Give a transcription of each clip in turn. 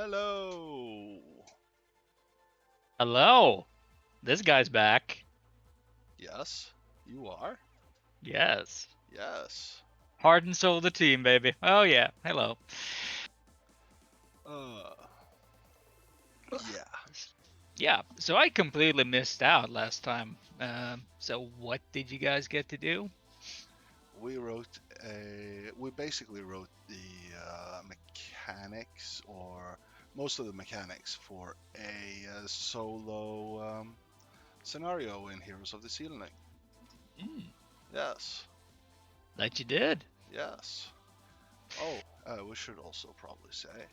Hello. Hello. This guy's back. Yes, you are. Yes. Yes. Heart and soul of the team, baby. Oh, yeah. Hello. Uh. Yeah. Yeah, so I completely missed out last time. So what did you guys get to do? We basically wrote the mechanics, or most of the mechanics, for a solo scenario in Heroes of the Sealening. Mm, Yes. that you did. Yes. Oh, we should also probably say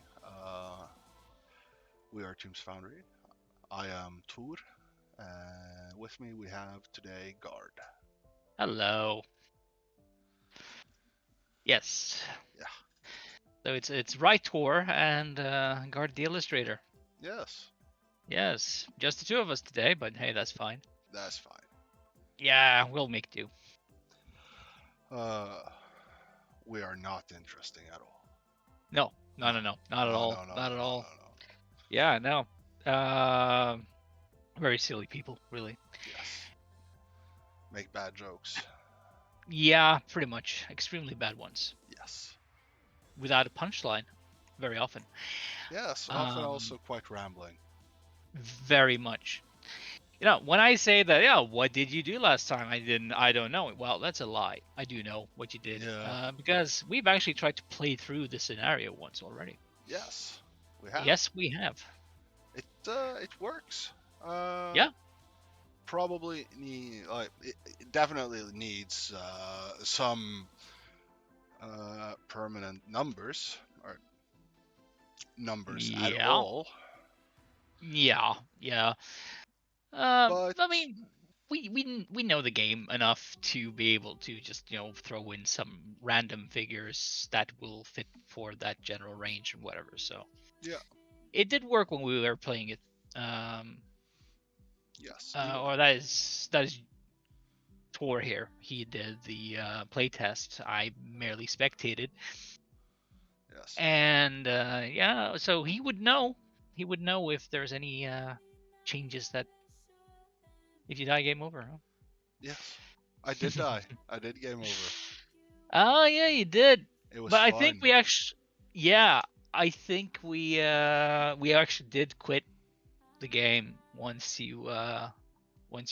we are Tombs Foundry. I am Tor. With me we have today Gard. Hello. Yes. Yeah. So it's Rightor and Gard the Illustrator. Yes. Yes, just the two of us today, but hey, that's fine. That's fine. Yeah, we'll make do. Uh, we are not interesting at all. No, No. not at No. all, No. No. No. not at No. all. No. Yeah, no. Uh, very silly people, really. Yes. Make bad jokes. Yeah, pretty much. Extremely bad ones. Yes. Without a punchline, very often. Yes. Often Um, also quite rambling. very much. When I say that, yeah, what did you do last time? I don't know. Well, that's a lie. I do know what you did. Yeah. Because we've actually tried to play through the scenario once already. Yes. We have. Yes, we have. It works. Uh, Yeah. Probably it definitely needs some permanent numbers, or numbers at Yeah. all. Yeah. Yeah. But I mean, we know the game enough to be able to just throw in some random figures that will fit for that general range and whatever. So yeah. it did work when we were playing it. Um, Yes. or that is Tor here. He did the playtest. I merely spectated, Yes. and yeah, so he would know. He would know if there's any changes that if you die, game over. Huh? Yes. I did die. I did game over. Oh yeah, you did. It was But I think fun. we actually, yeah, I think we actually did quit the game once you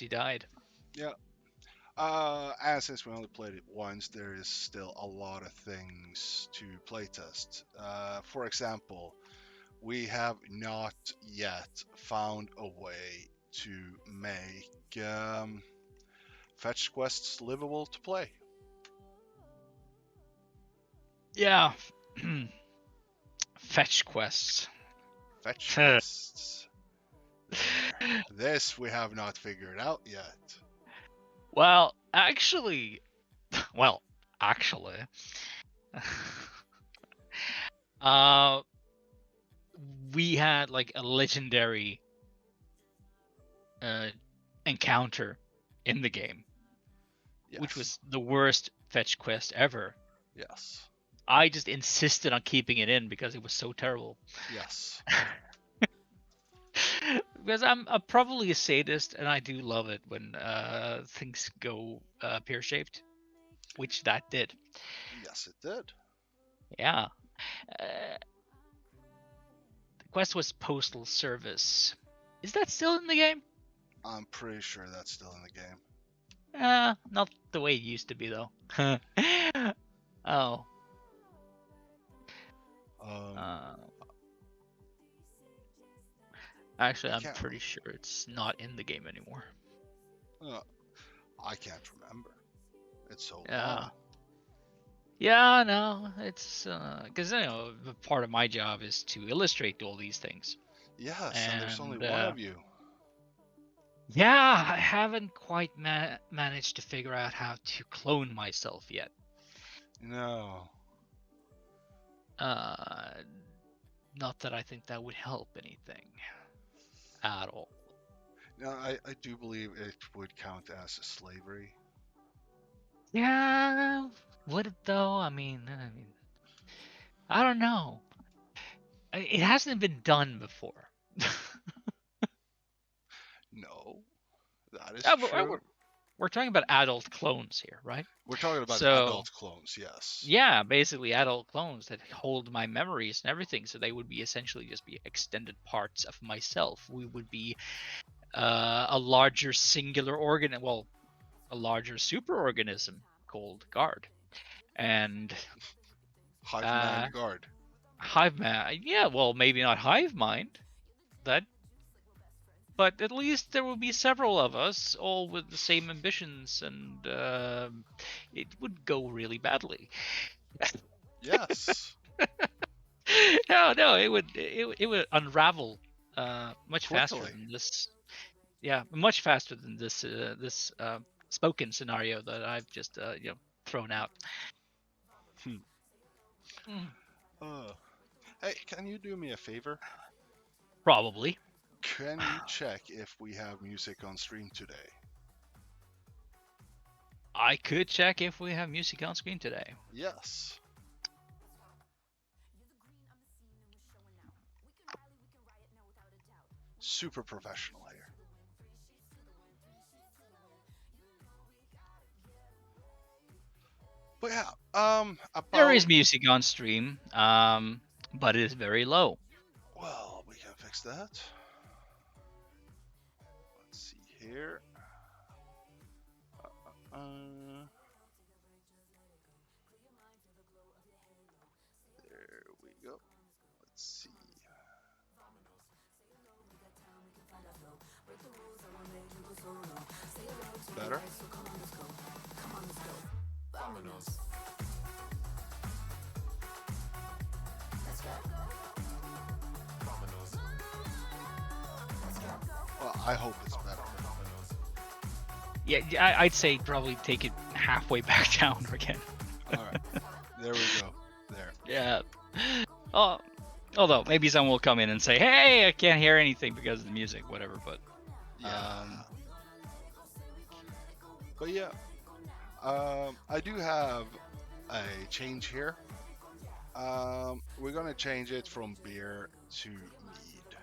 died. Yeah. And since we only played it once, there is still a lot of things to playtest. For example, we have not yet found a way to make fetch quests livable to play. Yeah, fetch quests. Fetch quests. There. This we have not figured out yet. Well, actually, well, actually, uh, we had like a legendary uh encounter in the game, which Yes. was the worst fetch quest ever. Yes. I just insisted on keeping it in because it was so terrible. Yes. Because I'm probably a sadist, and I do love it when things go pear shaped, which that did. Yes, it did. Yeah. The quest was postal service. Is that still in the game? I'm pretty sure that's still in the game. Not the way it used to be though. Oh. Um, Uh, actually, I I'm can't. pretty sure it's not in the game anymore. Uh, I can't remember. It's so Yeah. long. Yeah, no, it's because part of my job is to illustrate all these things, Yes, and there's only and one of you. yeah, I haven't quite managed to figure out how to clone myself yet. No. Uh, Not that I think that would help anything at all. No, I do believe it would count as slavery. Yeah, would it though? I mean, I don't know. It hasn't been done before. No, that is Uh, true. we're talking about adult clones here, right? We're talking about So adult clones, yes. yeah, basically adult clones that hold my memories and everything. So they would be essentially just be extended parts of myself. We would be a larger singular organ, well, a larger superorganism called Gard, and Hive man uh, guard. hive mind. Yeah, well, maybe not hive mind. That, but at least there will be several of us, all with the same ambitions, and it would go really badly. Yes, No, it would unravel much faster quickly. than this. Yeah, much faster than this spoken scenario that I've just thrown out. Hmm. Mm. Uh, hey, can you do me a favor? Probably. Can you check if we have music on stream today? I could check if we have music on screen today. Yes. Super professional here. But yeah, There about is music on stream, but it is very low. well, we can fix that. Let's see here. There we go. Let's see. Better. Well, I hope it's better. Yeah, I'd say probably take it halfway back down again. All right. There we go. There. Yeah. Oh, although maybe someone will come in and say, "Hey, I can't hear anything because of the music, whatever." But Yeah. But yeah, I do have a change here. We're gonna change it from beer to mead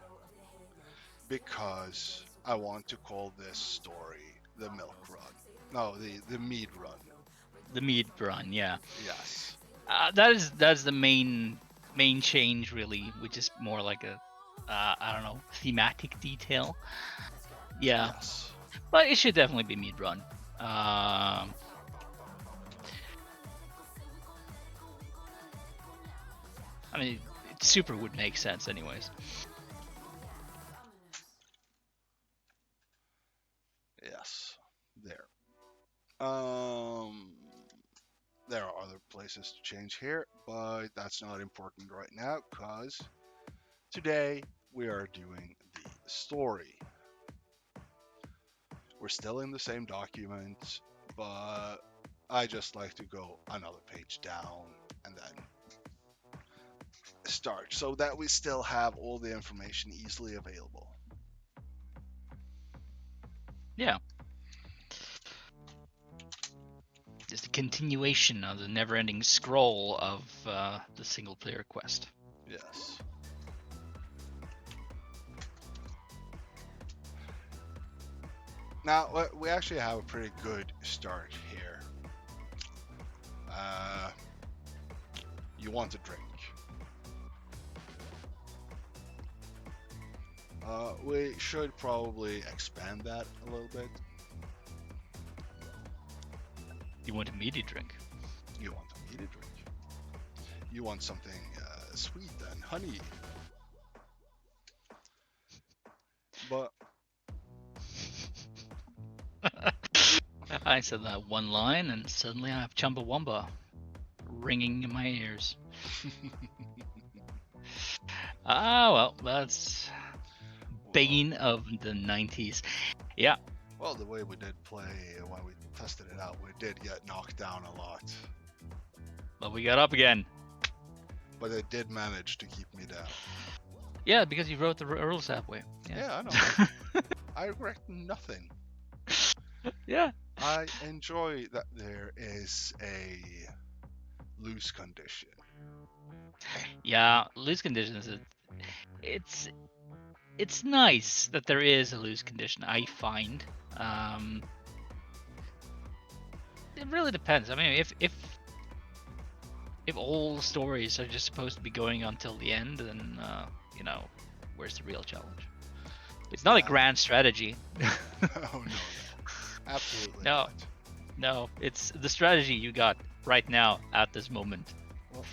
because I want to call this story the milk run. No, the mead run. the mead run, yeah, Yes. that's the main change really, which is more like a I don't know, thematic detail. Yeah, Yes. but it should definitely be mead run. I mean, it super would make sense anyways. Yes. There. Um. There are other places to change here, but that's not important right now because today we are doing the story. We're still in the same document, but I just like to go another page down and then start so that we still have all the information easily available. Yeah, just a continuation of the never-ending scroll of the single-player quest. Yes. Now, we actually have a pretty good start here. Uh, you want a drink. We should probably expand that a little bit. You want a meaty drink? You want a meaty drink. You want something sweet and honey. But I said that one line, and suddenly I have Chumbawamba ringing in my ears. Ah, well, that's bane of the 90s. Yeah. well, the way we did play when we tested it out, we did get knocked down a lot. But we got up again. But it did manage to keep me down. Yeah, because you wrote the rules that way. Yeah, I know. I regret nothing. Yeah. I enjoy that there is a loose condition. Yeah, loose conditions it's nice that there is a lose condition. I find it really depends. I mean, if all stories are just supposed to be going until the end, then you know, where's the real challenge? It's not a Yeah. grand strategy. Oh no, absolutely No, not. no, it's the strategy you got right now at this moment. Well,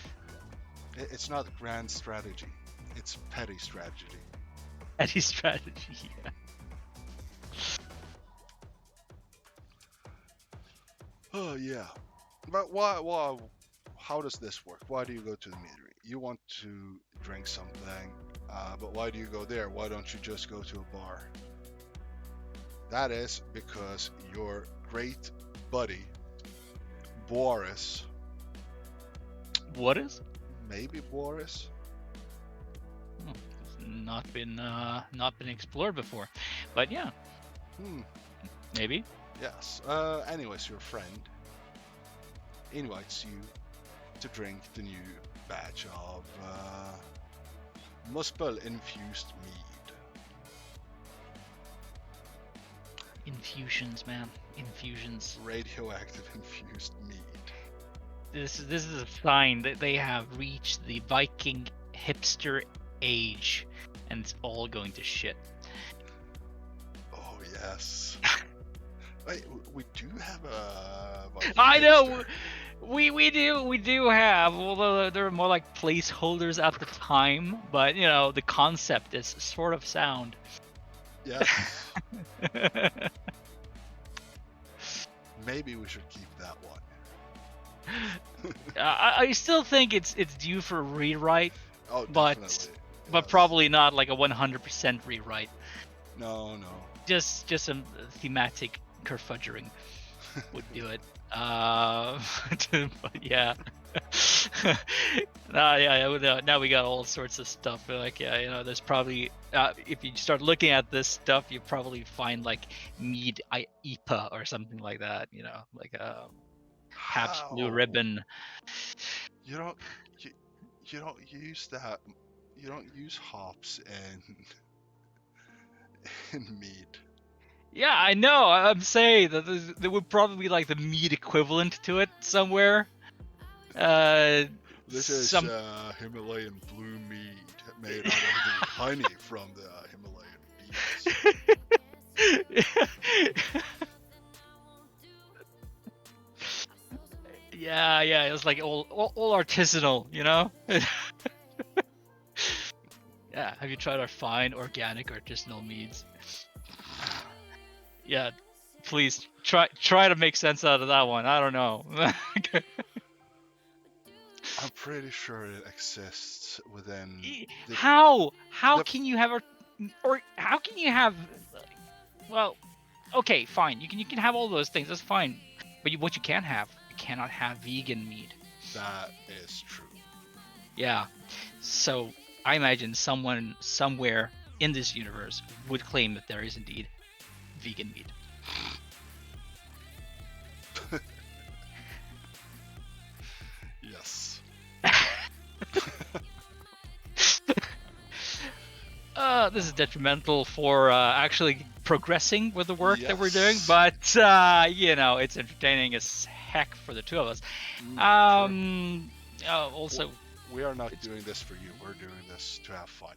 it's not grand strategy. It's petty strategy. Any strategy. Yeah. Oh yeah. But why? How does this work? Why do you go to the meadery? You want to drink something, but why do you go there? Why don't you just go to a bar? That is because your great buddy Boris, What is? maybe Boris. Oh, it's not been explored before, but yeah, Hmm. maybe. Yes. Anyways, your friend invites you to drink the new batch of muspel infused mead. Infusions, man, infusions. Radioactive infused mead. This is a sign that they have reached the Viking hipster age, and it's all going to shit. Oh yes. Wait, we do have a Viking I know. hipster. We do have, although they're more like placeholders at the time, but you know the concept is sort of sound. Yes. Maybe we should keep that one. I still think it's due for a rewrite, Oh, but definitely. but Yes. probably not like a 100% rewrite. No, no. Just some thematic kerfudgering would do it. But yeah. Now we got all sorts of stuff. Like, yeah, you know, there's probably if you start looking at this stuff, you probably find like mead IPA or something like that. You know, like Pabst Blue How? Ribbon. You don't you, you don't use that. You don't use hops in mead. Yeah, I know. I'm saying that there would probably be like the mead equivalent to it somewhere. This is Some Himalayan blue mead made out of the honey from the Himalayan bees. yeah, it was like all artisanal, you know. Yeah, have you tried our fine organic artisanal meads? Yeah, please try to make sense out of that one. I don't know. I'm pretty sure it exists within the. How the can you have or how can you have? Well, okay, fine. You can have all those things. That's fine. But what you can't have, you cannot have vegan meat. that is true. Yeah. So I imagine someone somewhere in this universe would claim that there is indeed vegan meat. Yes. This is detrimental for actually progressing with the work that we're doing, Yes. but you know, it's entertaining as heck for the two of us. True. Also, We are not doing this for you. We're doing this to have fun.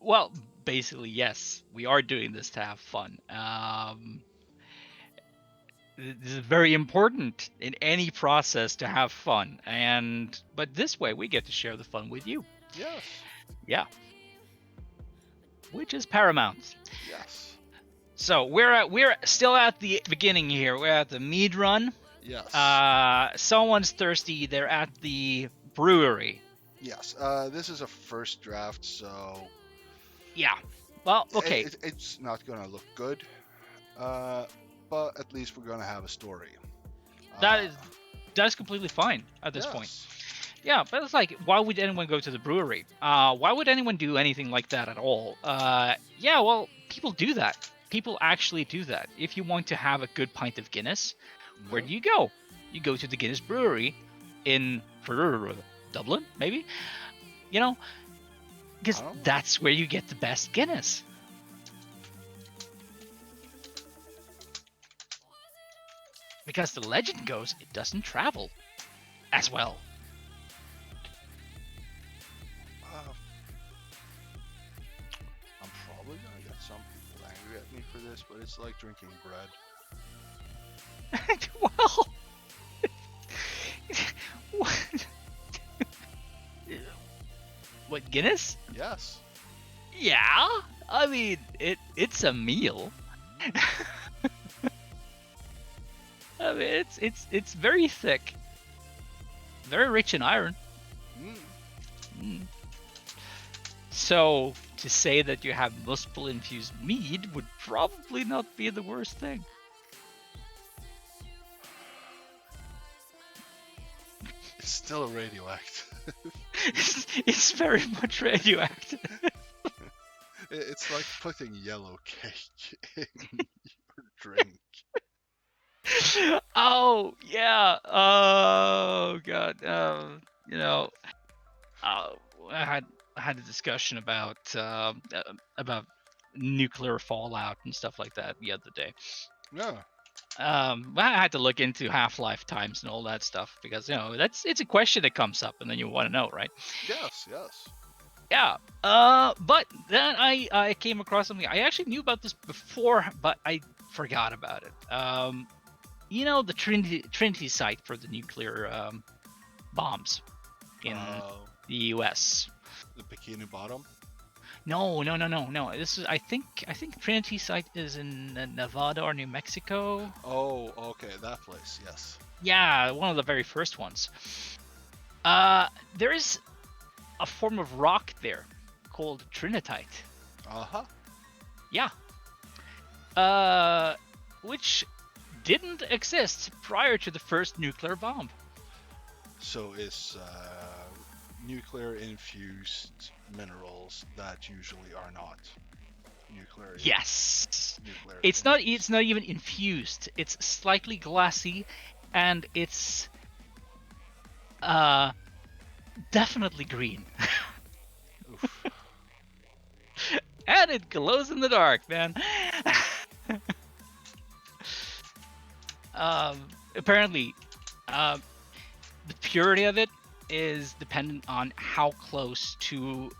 well, basically, yes, we are doing this to have fun. This is very important in any process to have fun, but this way we get to share the fun with you. Yes. Yeah, which is paramount. Yes. So we're still at the beginning here. We're at the mead run. Yes. Someone's thirsty. They're at the brewery. Yes. This is a first draft, so Yeah. Well, okay. it's not gonna look good. But at least we're gonna have a story. That's completely fine at this yes. point. Yeah, but it's like, why would anyone go to the brewery? Why would anyone do anything like that at all? Yeah, well, people do that. People actually do that. If you want to have a good pint of Guinness, where do you go? You go to the Guinness Brewery in Dublin, maybe. You know, Because Oh, that's where you get the best Guinness. Because the legend goes, it doesn't travel as well. uh, I'm probably gonna get some people angry at me for this, but it's like drinking bread. Well, what Guinness? Yes. Yeah, I mean it's a meal. I mean it's very thick, very rich in iron. Mm. Mm. So to say that you have muspel infused mead would probably not be the worst thing. It's still radioactive. It's very much radioactive. It's like putting yellow cake in your drink. Oh yeah. Oh god. You know, uh, I had a discussion about nuclear fallout and stuff like that the other day. Yeah. I had to look into half-life times and all that stuff because it's a question that comes up and then you want to know, right? Yes. Yes. Yeah. But then I came across something I actually knew about this before, but I forgot about it. The Trinity site for the nuclear bombs in the U.S. The Bikini Bottom. No. This is I think Trinity site is in Nevada or New Mexico. Oh, okay, that place. Yes. Yeah, one of the very first ones. There is a form of rock there called trinitite. Uh huh. Yeah. Which didn't exist prior to the first nuclear bomb. So it's nuclear infused minerals that usually are not nuclear. Yes. Nuclear. It's not even infused. It's slightly glassy and it's definitely green. Oof. And it glows in the dark, man. Apparently, the purity of it is dependent on how close to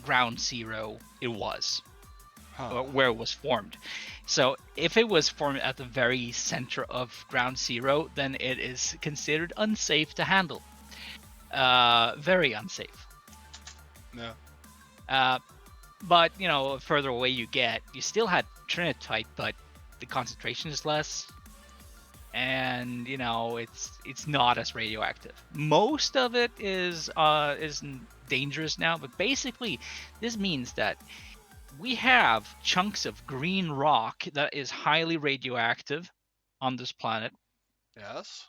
ground zero it was, or where it was formed. So if it was formed at the very center of ground zero, then it is considered unsafe to handle. Very unsafe. No. But further away you get, you still had trinitite, but the concentration is less, and it's not as radioactive. Most of it is dangerous now, but basically this means that we have chunks of green rock that is highly radioactive on this planet, Yes.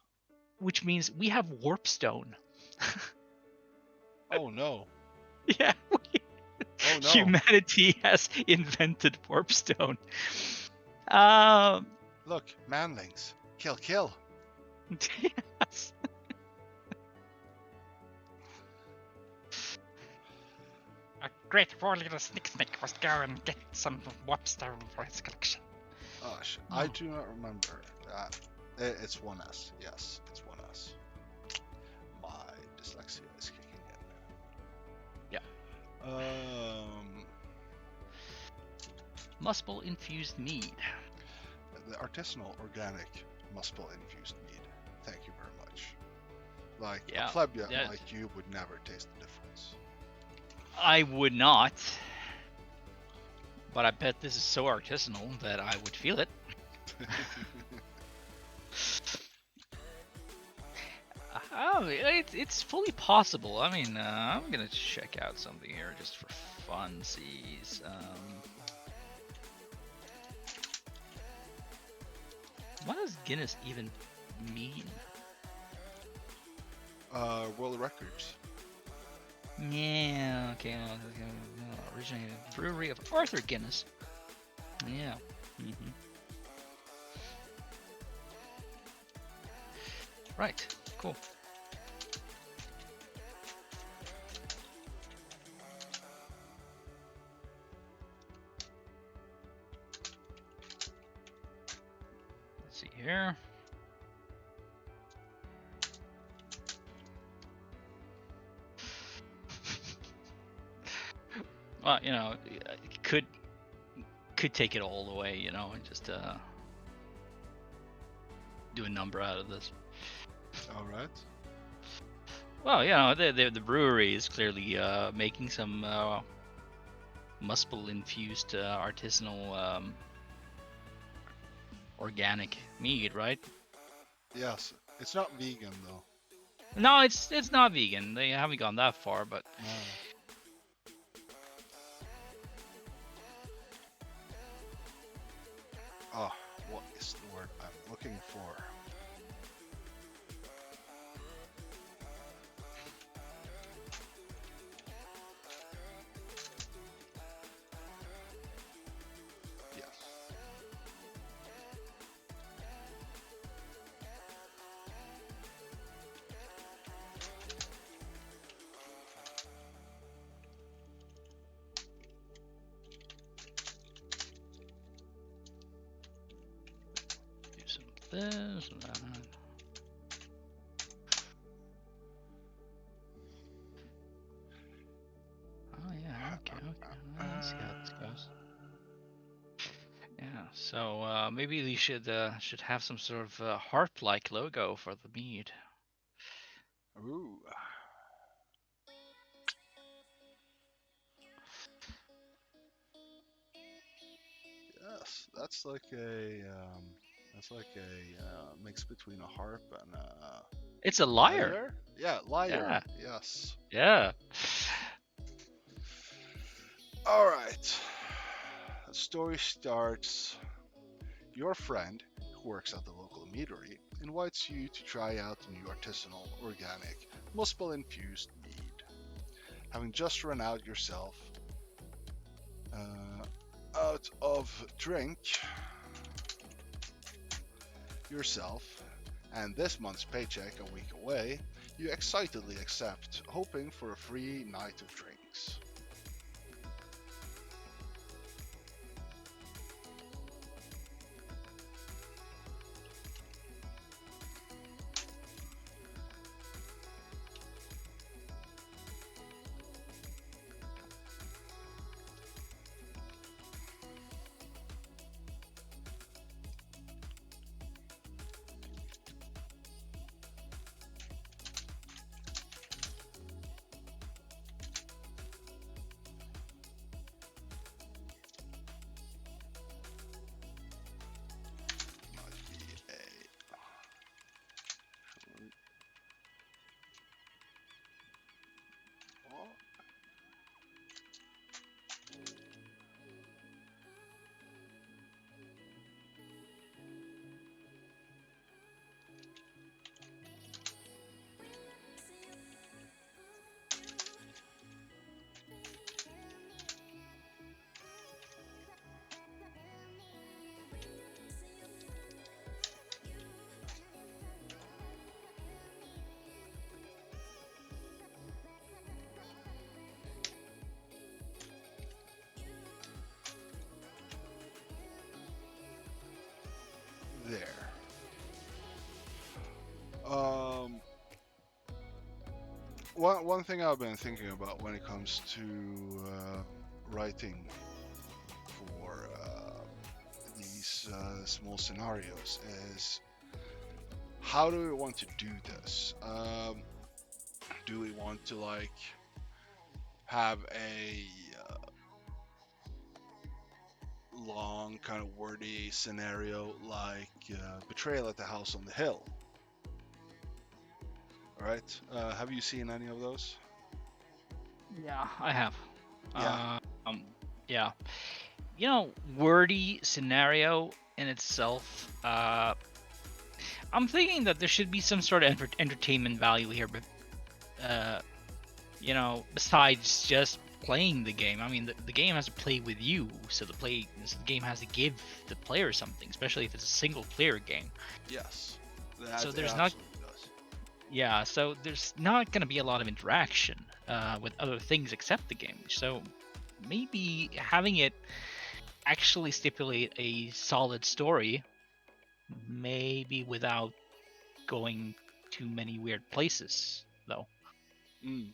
which means we have warpstone. Oh no. Yeah, Oh no. humanity has invented warpstone. Look, manlings. Kill. Yes. A great warrior little snick must go and get some warpstone for his collection. Gosh, I do not remember that. It's 1S. Yes, it's 1S. My dyslexia is kicking in. Yeah. Muspel infused mead. The artisanal organic muspel infused mead. Thank you very much. Like a plebeian like you would never taste the difference. I would not. But I bet this is so artisanal that I would feel it. It's fully possible. I mean, I'm gonna check out something here just for funsies. What does Guinness even mean? World records. Yeah, okay. Originated brewery of Arthur Guinness. Yeah. Mm-hmm. Right. Cool. Let's see here. Well, you know, could take it all away, you know, and just do a number out of this. All right. Well, you know, the brewery is clearly making some muspel infused artisanal organic mead, right? Yes. It's not vegan though. No, it's not vegan. They haven't gone that far, but No. Oh, what is the word I'm looking for? Yes. do some of this and that. Oh yeah, okay. Let's see how this goes. Yeah, so maybe we should have some sort of heart-like logo for the mead. Ooh. Yes, that's like a mix between a harp and a It's a lyre. lyre. Yeah, lyre. Yeah. Yes. Yeah. All right. The story starts. Your friend, who works at the local meadery, invites you to try out the new artisanal, organic, muspel-infused mead. Having just run out yourself, out of drink yourself, and this month's paycheck a week away, you excitedly accept, hoping for a free night of drinks. There. One thing I've been thinking about when it comes to writing for these small scenarios is how do we want to do this? Do we want to like have a long kind of wordy scenario like Betrayal at the House on the Hill? All right. Have you seen any of those? Yeah, I have. Yeah. Yeah. You know, wordy scenario in itself. I'm thinking that there should be some sort of entertainment value here, but you know, besides just playing the game. I mean, the game has to play with you, so the game has to give the player something, especially if it's a single player game. Yes. So there's not. Yeah, so there's not going to be a lot of interaction with other things except the game. So maybe having it actually stipulate a solid story maybe without going too many weird places, though. Mm.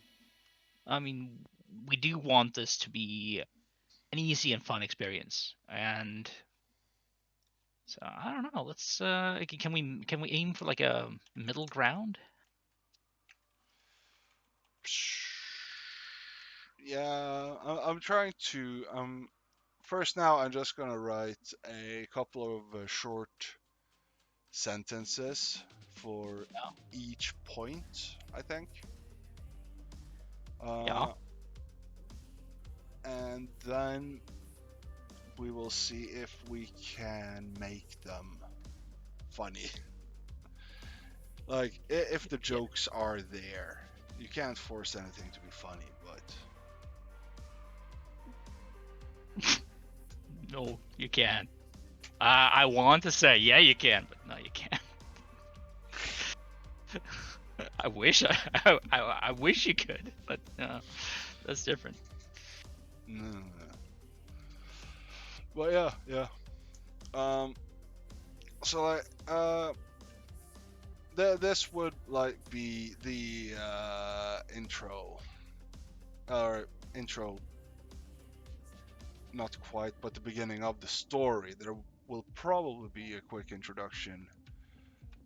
I mean, we do want this to be an easy and fun experience, and so I don't know. Let's can we aim for like a middle ground? Yeah, I'm trying to. First now, I'm just gonna write a couple of short sentences for each point, I think. Yeah, And then we will see if we can make them funny. Like, if the yeah. jokes are there, you can't force anything to be funny, but No, you can't. I want to say yeah, you can, but no, you can't. I wish I wish you could, but no, that's different. no, no, no. But yeah, yeah. Um, so like, this would like be the intro, or intro, not quite, but the beginning of the story. There will probably be a quick introduction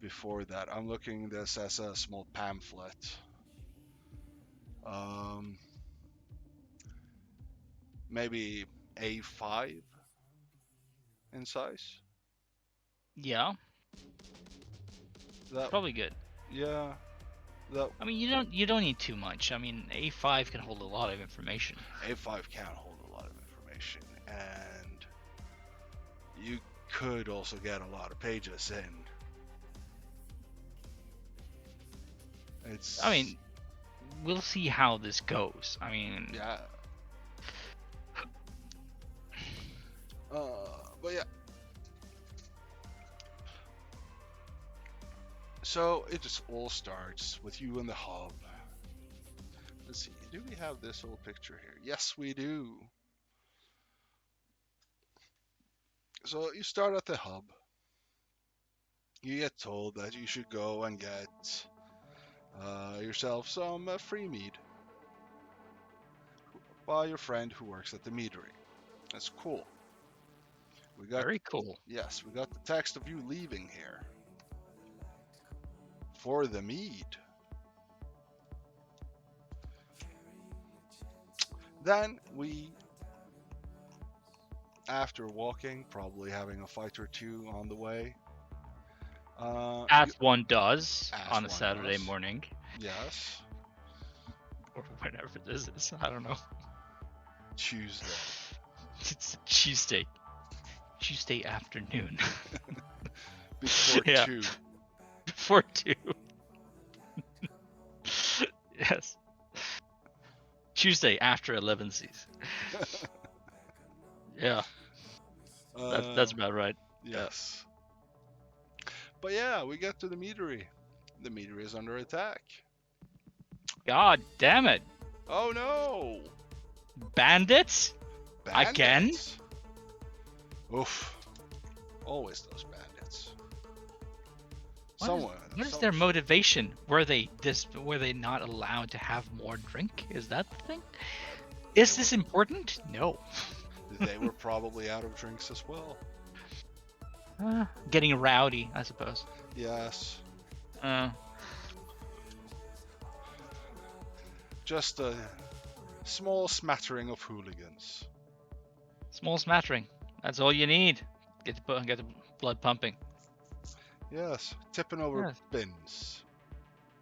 before that. I'm looking at this as a small pamphlet. Um, maybe A5 in size. Yeah, That, probably good. yeah, that I mean, you don't need too much. I mean, A5 can hold a lot of information. A5 can hold a lot of information, and you could also get a lot of pages in. I It's mean, we'll see how this goes. I mean, yeah. But yeah. So it just all starts with you in the hub. Let's see. Do we have this whole picture here? Yes, we do. So you start at the hub. You get told that you should go and get yourself some free mead by your friend who works at the meadery. That's cool. We got very cool. yes, we got the text of you leaving here for the mead. Then we, after walking, probably having a fight or two on the way, As one does as on a one Saturday does. morning, Yes, or whenever this is. I don't know. Tuesday. It's Tuesday. Tuesday afternoon. Before Yeah, 2. before 2. Yes. Tuesday after 11 seas. Yeah, that's about right. Yeah. Yes. But yeah, we get to the meadery. The meadery is under attack. God damn it. Oh no! Bandits? Again? Bandits! Oof. Always those bandits. Someone. What is their motivation? Were they not allowed to have more drink? Is that the thing? Is this important? No. They were probably out of drinks as well. Getting rowdy, I suppose. Yes. Uh, Just a small smattering of hooligans. Small smattering. That's all you need. Get the blood pumping. Yes. Tipping over Yes. bins.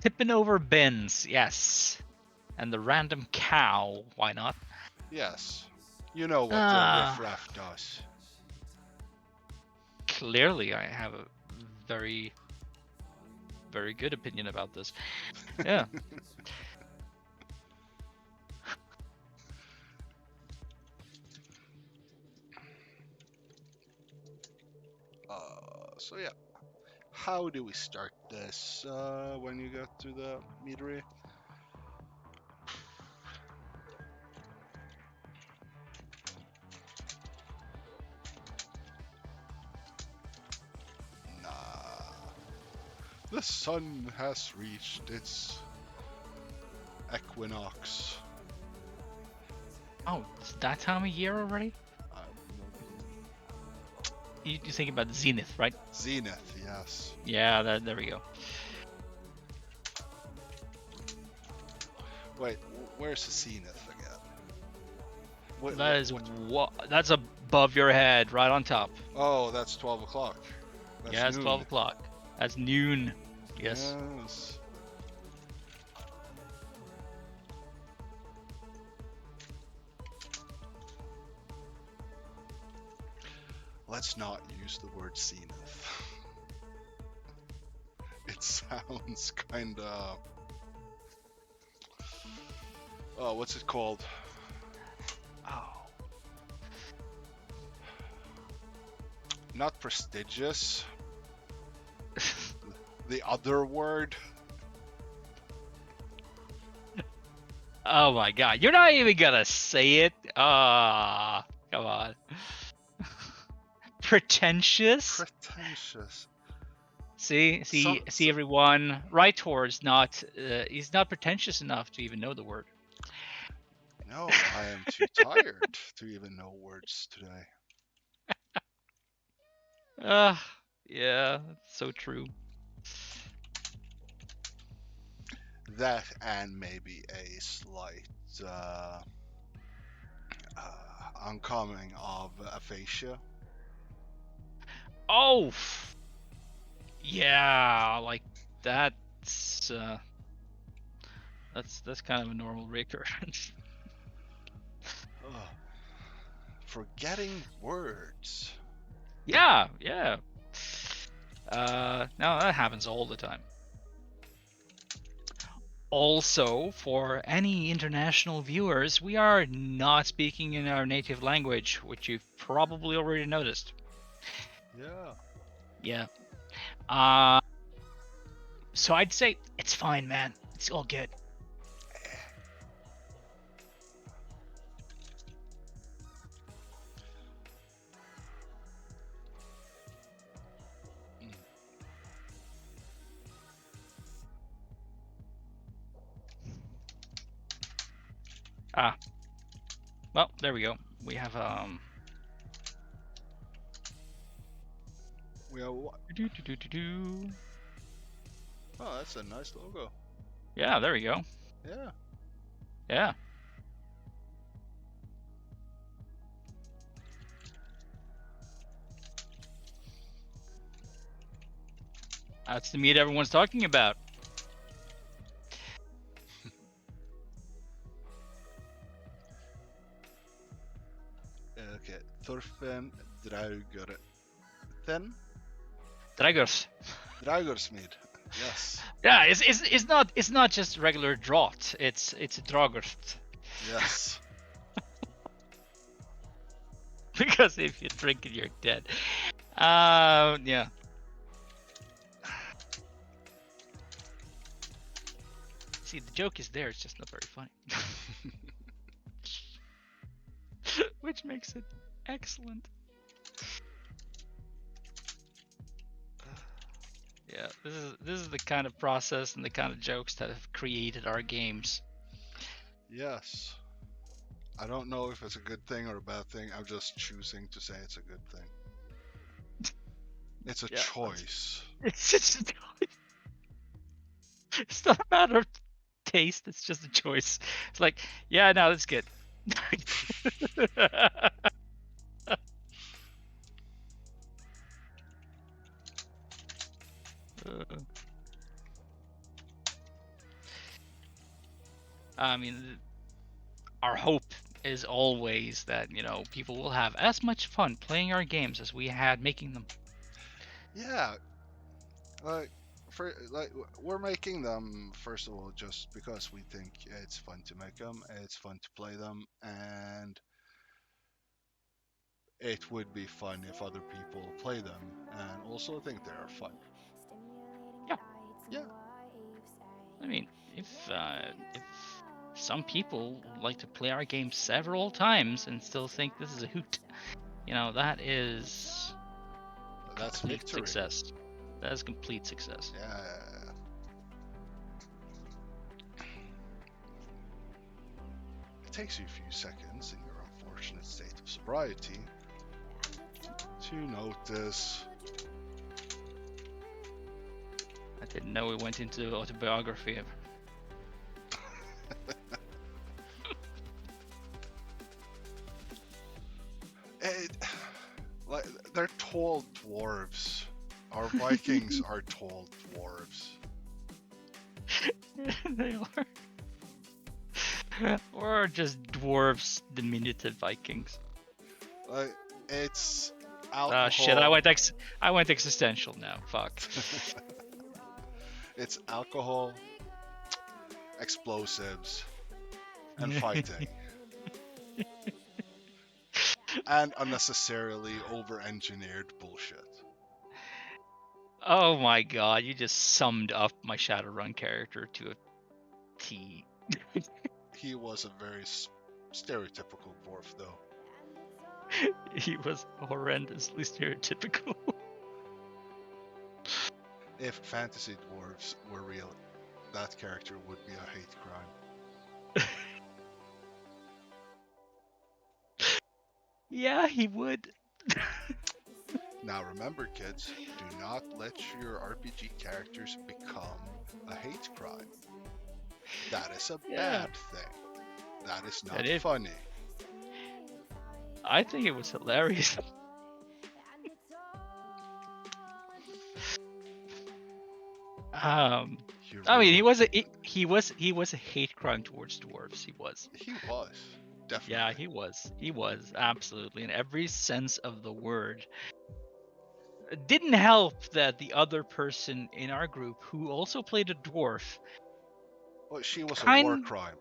Tipping over bins, yes. And the random cow, why not? Yes. You know what the riffraff does. Clearly, I have a very, very good opinion about this. Yeah. So yeah. How do we start this when you get to the meadery? The sun has reached its equinox. Oh, it's that time of year already? Uh, You think about Zenith, right? Zenith, yes. Yeah, there we go. Wait, where's the Zenith again? That's above your head, right on top. Oh, that's 12 o'clock. That's Yeah, it's noon. 12 o'clock. That's noon. Yes. Yes. Let's not use the word Zenith. It sounds kinda... Oh, what's it called? Oh. Not prestigious. The other word. Oh my god. You're not even gonna say it? Ah, come on. Pretentious? Pretentious. See everyone. Rytor is not, he's not pretentious enough to even know the word. No, I am too tired to even know words today. Yeah, that's so true. That and maybe a slight oncoming of aphasia. Oh, yeah, like that's that's kind of a normal recurrence. Forgetting words. Yeah. No, that happens all the time. Also, for any international viewers, we are not speaking in our native language, which you've probably already noticed. Yeah. Yeah. So I'd say it's fine, man. It's all good. Well, there we go. We have We have what? do. Oh, that's a nice logo. Yeah, there we go. Yeah. Yeah. That's the meat everyone's talking about. Okay. Thorfinn Drauger. Then Dragos. Draugersmid. Yes. Yeah, it's not just regular draught. It's Dragos. Yes. Because if you drink it, you're dead. Yeah. See, the joke is there. It's just not very funny. Which makes it excellent. Yeah, this is the kind of process and the kind of jokes that have created our games. Yes. I don't know if it's a good thing or a bad thing. I'm just choosing to say it's a good thing. It's a choice. It's just a choice. It's not a matter of taste. It's just a choice. It's like, yeah, no, that's good. I mean, our hope is always that, you know, people will have as much fun playing our games as we had making them. Yeah. We're making them first of all just because we think it's fun to make them, it's fun to play them, and it would be fun if other people play them and also think they are fun. Yeah. I mean, if some people like to play our game several times and still think this is a hoot, you know, that's That's complete victory. success. That is complete success. Yeah. takes you a few seconds in your unfortunate state of sobriety to notice. I didn't know we went into autobiography. Like, they're tall dwarves. Our Vikings are tall dwarves. They are. Or just dwarves, diminutive Vikings. Like, it's alcohol. Shit, I went existential now. Fuck. It's alcohol, explosives, and fighting. And unnecessarily over-engineered bullshit. Oh my god, you just summed up my Shadowrun character to a T. He was a very stereotypical dwarf, though. He was horrendously stereotypical. If fantasy dwarves were real, that character would be a hate crime. Yeah, he would. Now remember, kids, do not let your RPG characters become a hate crime. That is a bad thing. That is not funny. I think it was hilarious. I mean, he was a hate crime towards dwarves. He was. He was. Definitely. Yeah, he was. He was absolutely in every sense of the word. It didn't help that the other person in our group who also played a dwarf. Well, she was a war crime.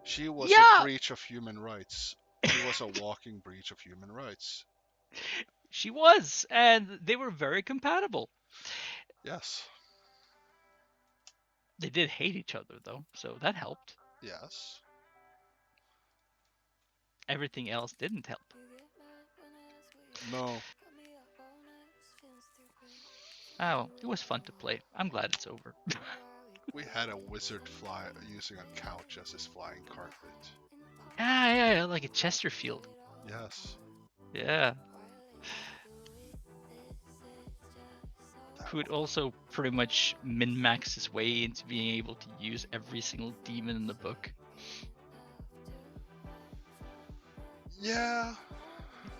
She was a breach of human rights. She was a walking breach of human rights. She was, and they were very compatible. Yes. They did hate each other, though, so that helped. Yes. Everything else didn't help. No. Oh, it was fun to play. I'm glad it's over. We had a wizard fly using a couch as his flying carpet. Yeah, like a Chesterfield. Yes. Yeah. Who would also pretty much min-max his way into being able to use every single demon in the book. Yeah.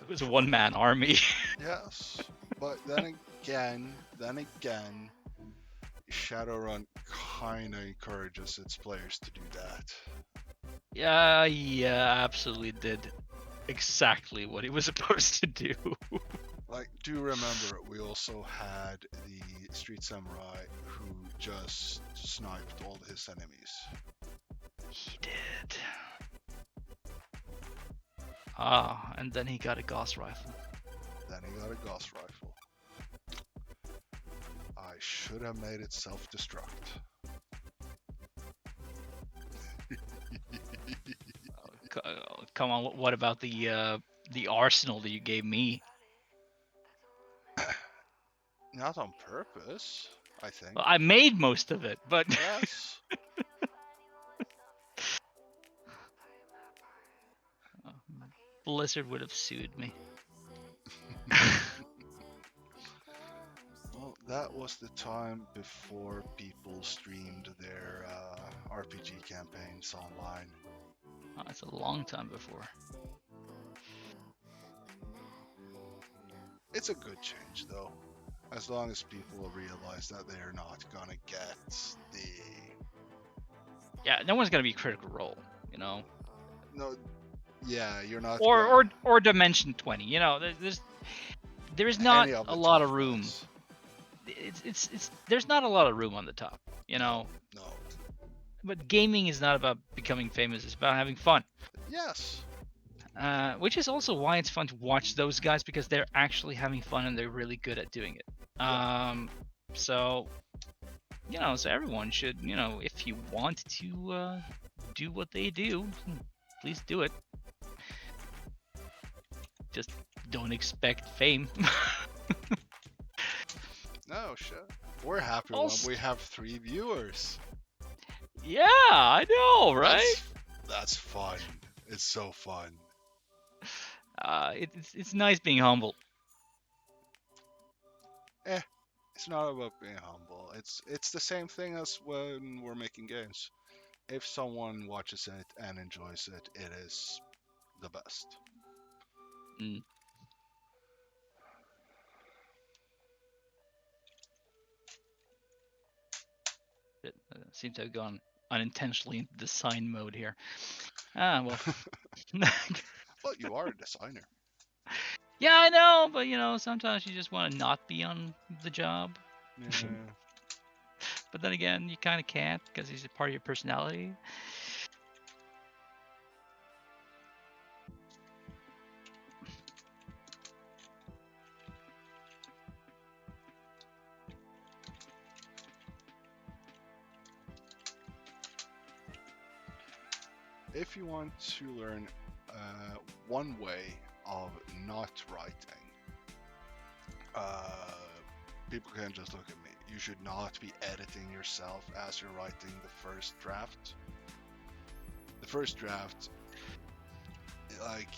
It was a one-man army. Yes. But then again, Shadowrun kinda encourages its players to do that. Yeah, absolutely did exactly what it was supposed to do. Like, do remember, we also had the Street Samurai who just sniped all his enemies. He did. And then he got a Gauss rifle. I should have made it self-destruct. Come on, what about the arsenal that you gave me? Not on purpose, I think. Well, I made most of it, but yes. Blizzard would have sued me. Well, that was the time before people streamed their RPG campaigns online. Oh, it's a long time before. It's a good change, though. As long as people realize that they're not gonna get the... Yeah, no one's gonna be Critical Role, you know? No, yeah, you're not... Or Dimension 20, you know, there's not a lot of room. There's not a lot of room on the top, you know? No. But gaming is not about becoming famous, it's about having fun. Yes. Which is also why it's fun to watch those guys, because they're actually having fun and they're really good at doing it. So, you know, so everyone should, you know, if you want to do what they do, please do it. Just don't expect fame. No, shit. We're happy when we have 3 viewers. Yeah, I know, right? That's fun. It's so fun. It's nice being humble. Eh, it's not about being humble. It's the same thing as when we're making games. If someone watches it and enjoys it, it is the best. Mm. It seems to have gone unintentionally into design mode here. Ah, well. Well, you are a designer. Yeah, I know, but you know, sometimes you just want to not be on the job. Yeah. But then again, you kind of can't because he's a part of your personality. If you want to learn one way of not writing, uh, people can just look at me. You should not be editing yourself as you're writing the first draft. The first draft, like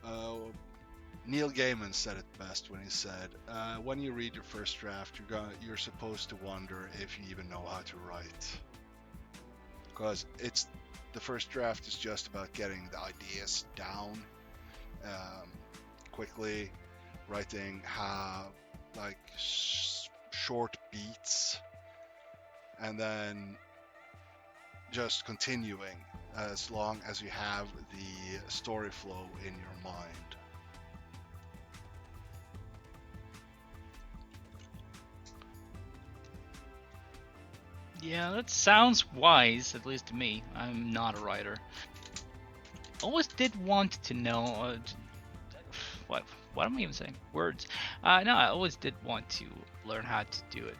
uh, Neil Gaiman said it best when he said, "When you read your first draft, you're supposed to wonder if you even know how to write, because it's the first draft is just about getting the ideas down um, quickly, writing how like short beats, and then just continuing as long as you have the story flow in your mind." Yeah, that sounds wise, at least to me. I'm not a writer. Always did want to know. What am I even saying? Words. No, I always did want to learn how to do it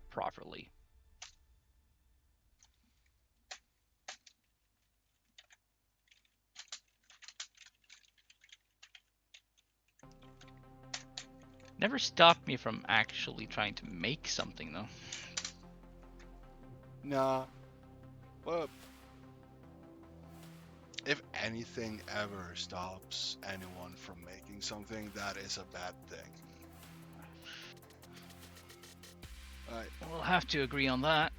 properly. Never stopped me from actually trying to make something, though. Nah, well, if anything ever stops anyone from making something, that is a bad thing. We'll have to agree on that.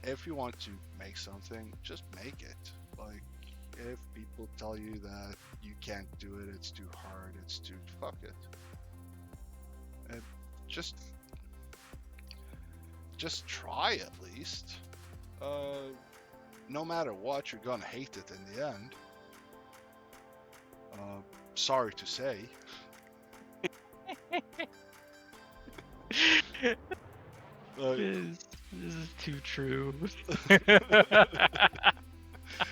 If you want to make something, just make it. Like, if people tell you that you can't do it, it's too hard, it's too fuck it. And just try at least. No matter what, you're gonna hate it in the end. Sorry to say. Like, This is too true.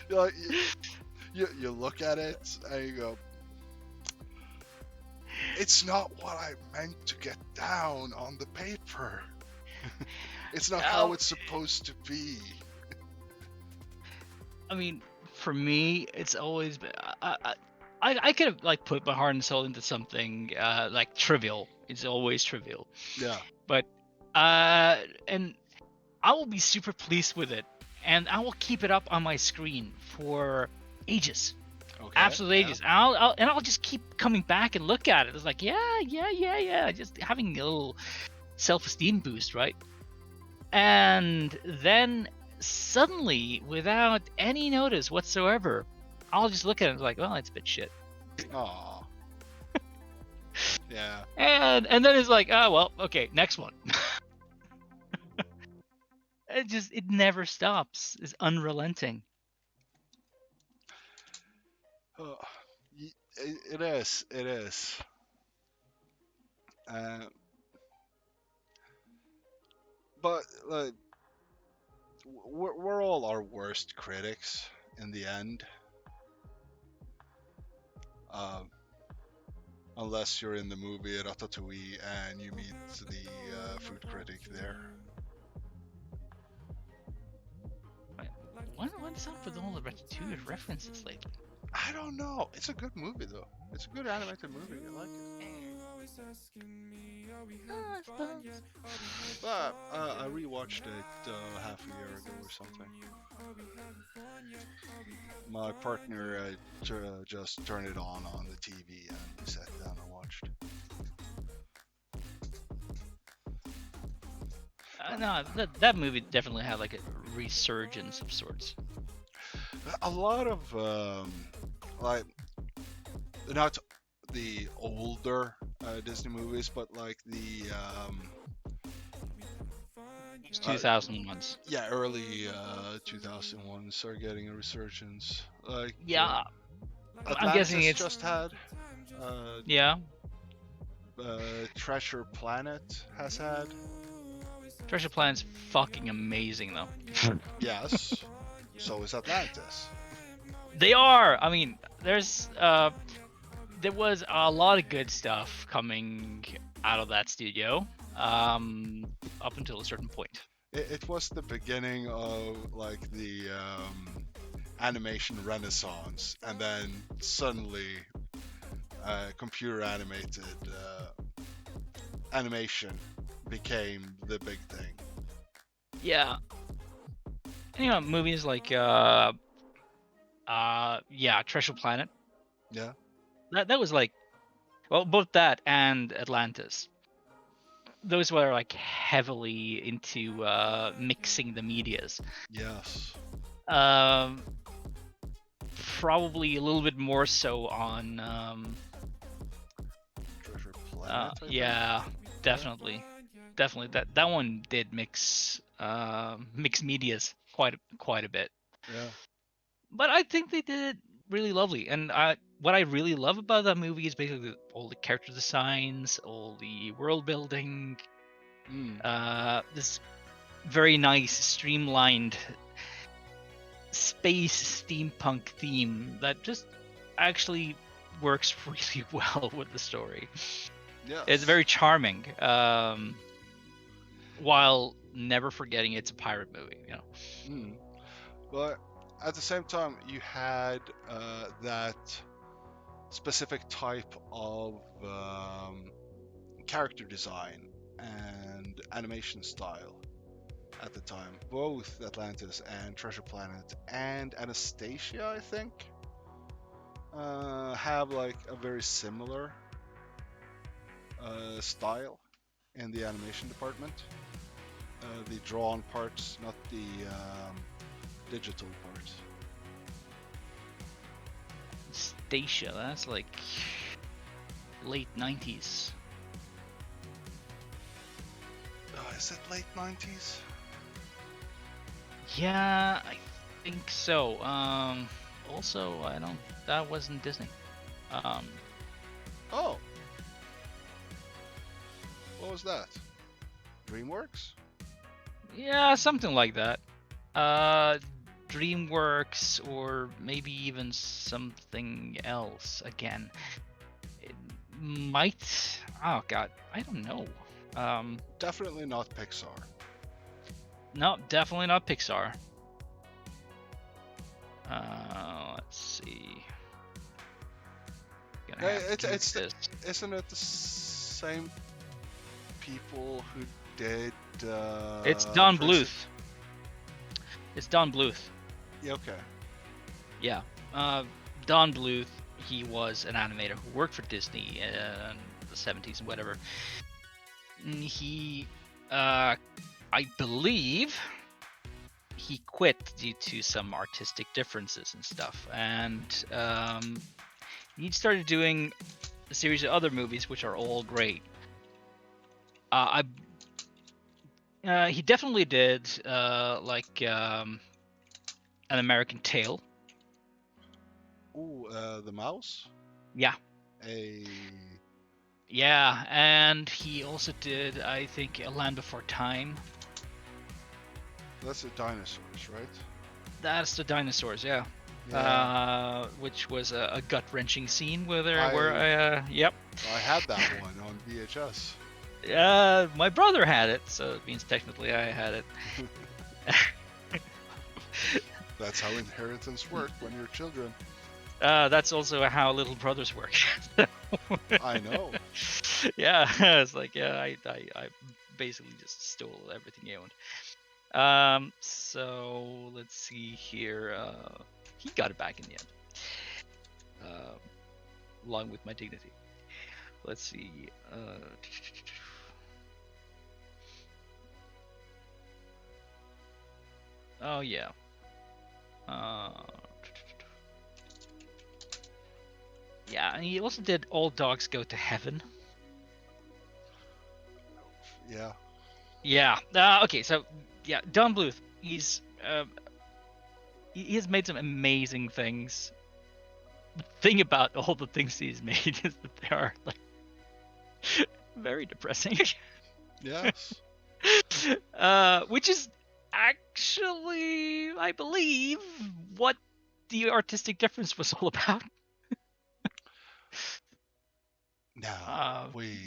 like you look at it and you go, it's not what I meant to get down on the paper. It's not how it's supposed to be. I mean, for me, it's always been. I could have like put my heart and soul into something like trivial. It's always trivial. Yeah. But and I will be super pleased with it, and I will keep it up on my screen for ages, Okay. absolute Yeah. ages. And I'll just keep coming back and look at it. It's like yeah. Just having a little self-esteem boost, right? And then suddenly, without any notice whatsoever, I'll just look at it and be like, well, it's a bit shit. Aw. Yeah. And then it's like, oh well, okay, next one. It never stops. It's unrelenting. It is. It is. Uh, but we're all our worst critics in the end. Um, unless you're in the movie Ratatouille and you meet the food critic there. What's up with all the Ratatouille references lately? I don't know. It's a good movie though. It's a good animated movie. I like it. But I rewatched it half a year ago or something. My partner just turned it on the TV and we sat down and watched. No, that movie definitely had like a resurgence of sorts. A lot of like not the older Disney movies, but like the 2001s. yeah, early 2001s are getting a resurgence. Like Yeah, I'm guessing Atlantis it's just had. Uh, yeah. Treasure Planet has had. Treasure Planet's fucking amazing though. Yes. So is Atlantis. They are. I mean, there was a lot of good stuff coming out of that studio, up until a certain point. It was the beginning of like the animation renaissance, and then suddenly computer animated animation became the big thing. Yeah. And, movies like Treasure Planet. Yeah. That was like, well, both that and Atlantis. Those were like heavily into mixing the medias. Yes. Probably a little bit more so on Treasure Planet. I yeah, definitely that one did mix medias quite a bit. Yeah. But I think they did it really lovely. And what I really love about that movie is basically all the character designs, all the world building, this very nice streamlined space steampunk theme that just actually works really well with the story. Yes. It's very charming, while never forgetting it's a pirate movie. But at the same time, you had that specific type of character design and animation style at the time. Both Atlantis and Treasure Planet and Anastasia, I think, have like a very similar style in the animation department. The drawn parts, not the digital parts. Stacia, that's like late 90s. Is it late 90s? Yeah, I think so. Also, that wasn't Disney. Oh. What was that? DreamWorks? Yeah, something like that. DreamWorks, or maybe even something else again. It might. Oh god, I don't know. Definitely not Pixar. No, definitely not Pixar. Let's see. Isn't it the same people who did? It's Don Bluth. It's Don Bluth. Yeah, okay. Yeah. Don Bluth, he was an animator who worked for Disney in the 70s and whatever. He, I believe, he quit due to some artistic differences and stuff. And he started doing a series of other movies, which are all great. He definitely did like An American Tail. Ooh, the mouse? Yeah. A... Yeah, and he also did, I think, A Land Before Time. That's the dinosaurs, right? That's the dinosaurs, yeah. Which was a gut-wrenching scene where yep. I had that one on VHS. My brother had it, so it means technically I had it. That's how inheritance works when you're children. That's also how little brothers work. I know. Yeah, it's like yeah, I basically just stole everything he owned. So let's see here. He got it back in the end, um, along with my dignity. Let's see. Oh yeah. Uh, yeah, and he also did All Dogs Go to Heaven. Yeah. Yeah. Okay. So yeah, Don Bluth. He has made some amazing things. The thing about all the things he's made is that they are like very depressing. Yes. Which is actually, I believe, what the artistic difference was all about. Now Uh, we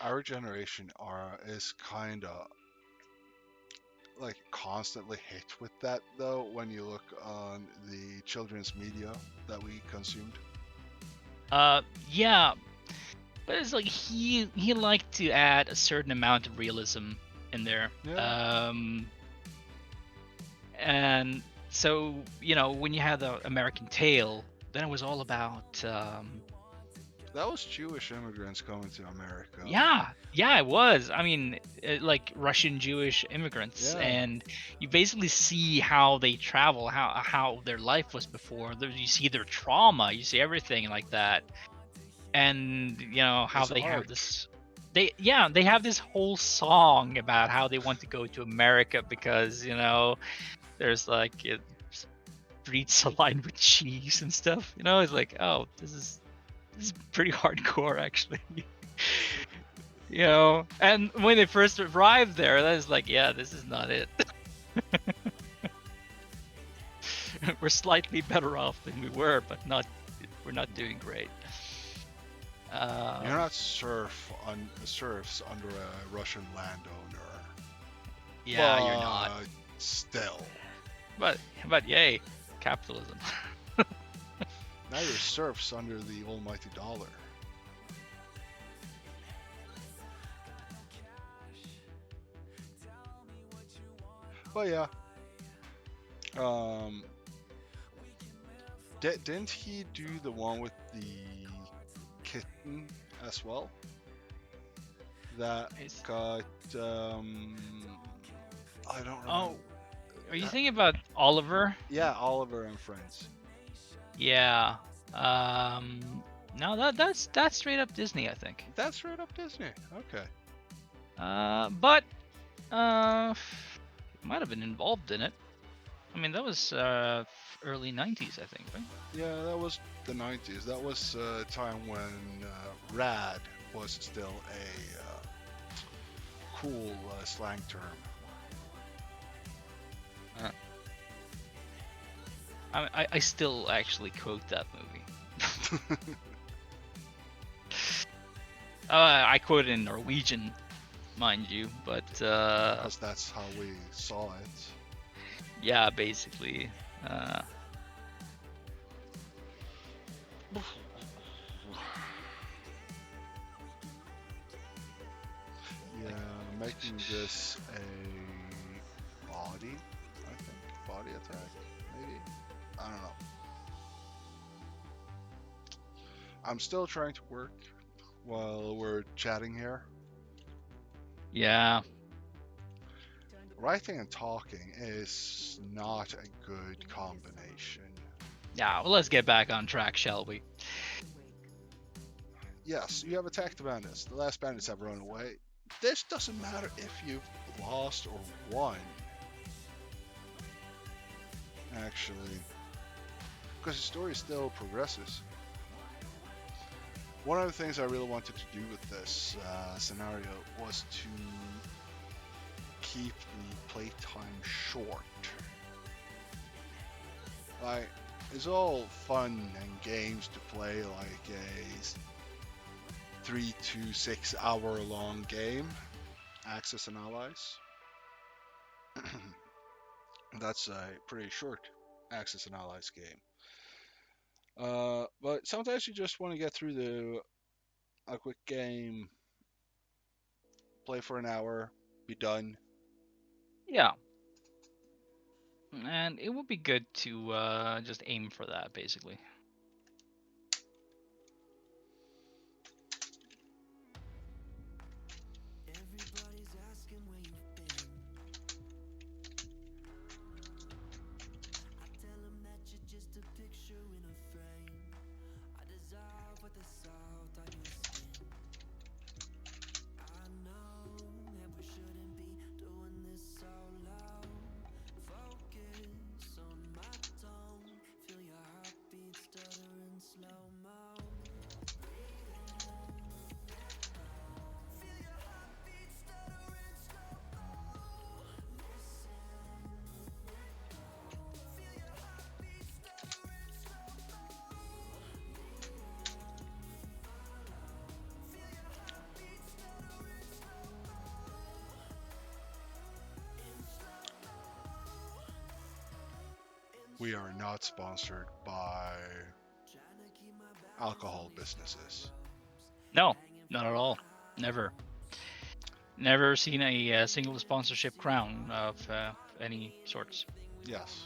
our generation are is kind of like constantly hit with that though when you look on the children's media that we consumed. yeah, but it's like he liked to add a certain amount of realism in there. Yeah, And so when you had the American Tail, then it was all about that was Jewish immigrants coming to America. yeah, it was. I mean, like Russian Jewish immigrants, Yeah, and you basically see how they travel, how their life was before. You see their trauma, you see everything like that, and how it's they have art. this. They have this whole song about how they want to go to America because there's like streets aligned with cheese and stuff. It's like, oh, this is pretty hardcore actually. And when they first arrived there, that is like, yeah, this is not it. We're slightly better off than we were, but we're not doing great. You're Um, not serfs under a Russian landowner, yeah, you're not. but still, But yay, capitalism. now you're serfs under the almighty dollar. But yeah, um, didn't he do the one with the kitten as well? That It's- got I don't remember. oh, are you Uh, thinking about Oliver? yeah, Oliver and Friends. Yeah. Um, no, that's straight up Disney, I think. That's right up Disney. Okay. But might have been involved in it. I mean, that was early '90s, I think, right? Yeah, that was the 90s. That was a time when rad was still a cool slang term. Uh, I still actually quote that movie. I quote it in Norwegian, mind you, but Because that's how we saw it. yeah, basically. Uh, Yeah, making this a body, I think. Body attack, maybe? I don't know. I'm still trying to work while we're chatting here. yeah, Writing and talking is not a good combination. yeah. Well, let's get back on track, shall we? Yes, you have attacked the bandits. The last bandits have run away. This doesn't matter if you've lost or won, actually, because the story still progresses. One of the things I really wanted to do with this scenario was to keep the playtime short. Like, it's all fun and games to play like a 3 to 6 hour long game, Axis and Allies. That's a pretty short Axis and Allies game. But sometimes you just want to get through a quick game, play for an hour, be done. Yeah, and it would be good to just aim for that, basically. We are not sponsored by alcohol businesses. No, not at all. Never. Never seen a single sponsorship crown of any sorts. Yes.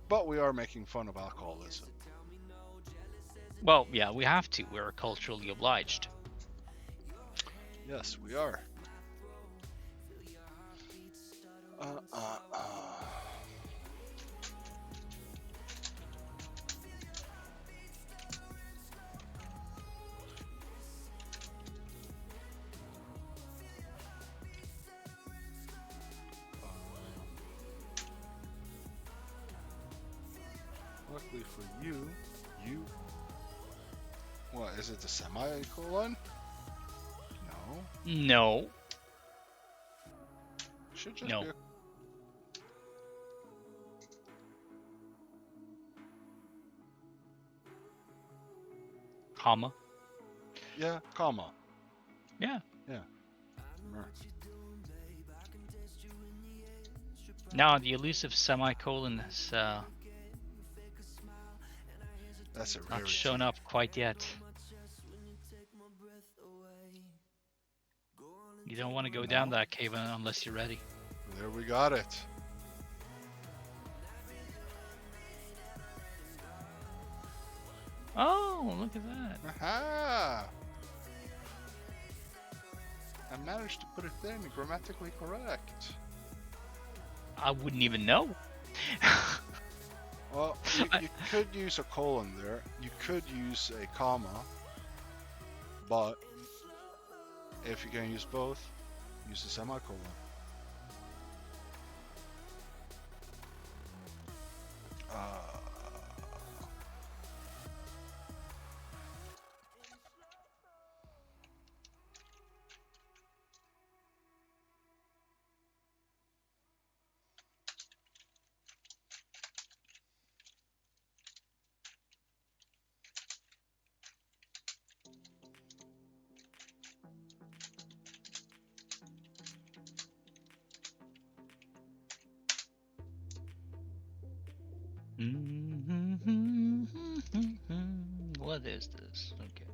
But we are making fun of alcoholism. Well, yeah, we have to. We're culturally obliged. Yes, we are. Luckily for you, what is it? The semicolon? No. No. Should just No. be a Comma. yeah, comma. Yeah. Yeah. Now the elusive semicolon has That's a not rarity. shown up quite yet. You don't want to go down that cave unless you're ready. There we got it. Oh, look at that. Aha! I managed to put it in grammatically correct. I wouldn't even know. Well, you could use a colon there. You could use a comma. But if you can use both, use a semicolon. What is this? Okay.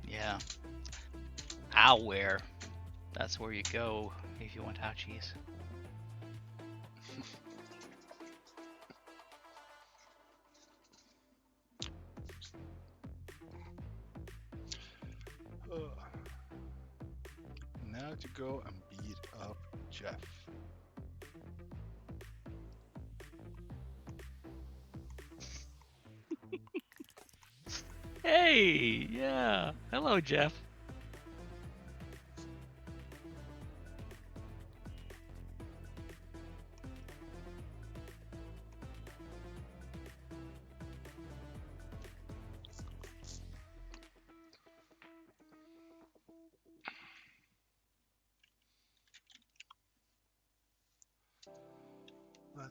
Yeah. Owlware. That's where you go if you want ouchies. Now to go and beat up Jeff. Hey, yeah. Hello, Jeff.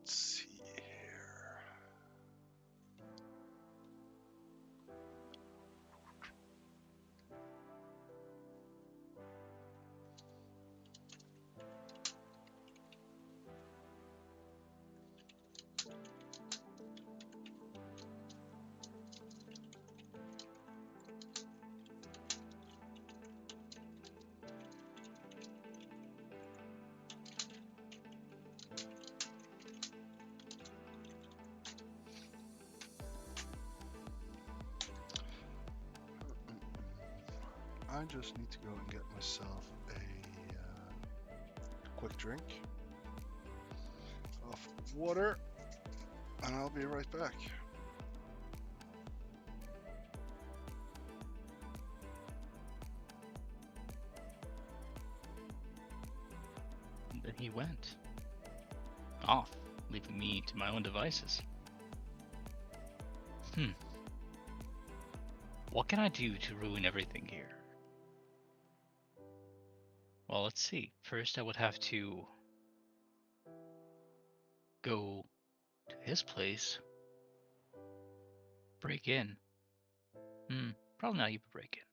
Let's see here. I just need to go and get myself a quick drink of water, and I'll be right back. And then he went off, leaving me to my own devices. What can I do to ruin everything here? Well, let's see. First, I would have to go to his place, break in. Probably not even break in.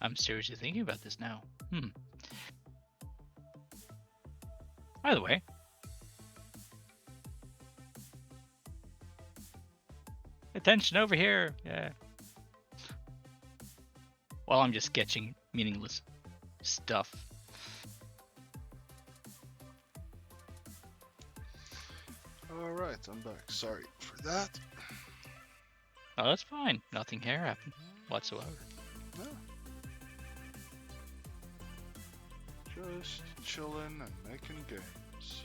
I'm seriously thinking about this now. By the way, attention over here. Yeah. Well, I'm just sketching meaningless stuff. Alright, I'm back. Sorry for that. Oh, that's fine. Nothing here happened whatsoever. Yeah. Just chilling and making games.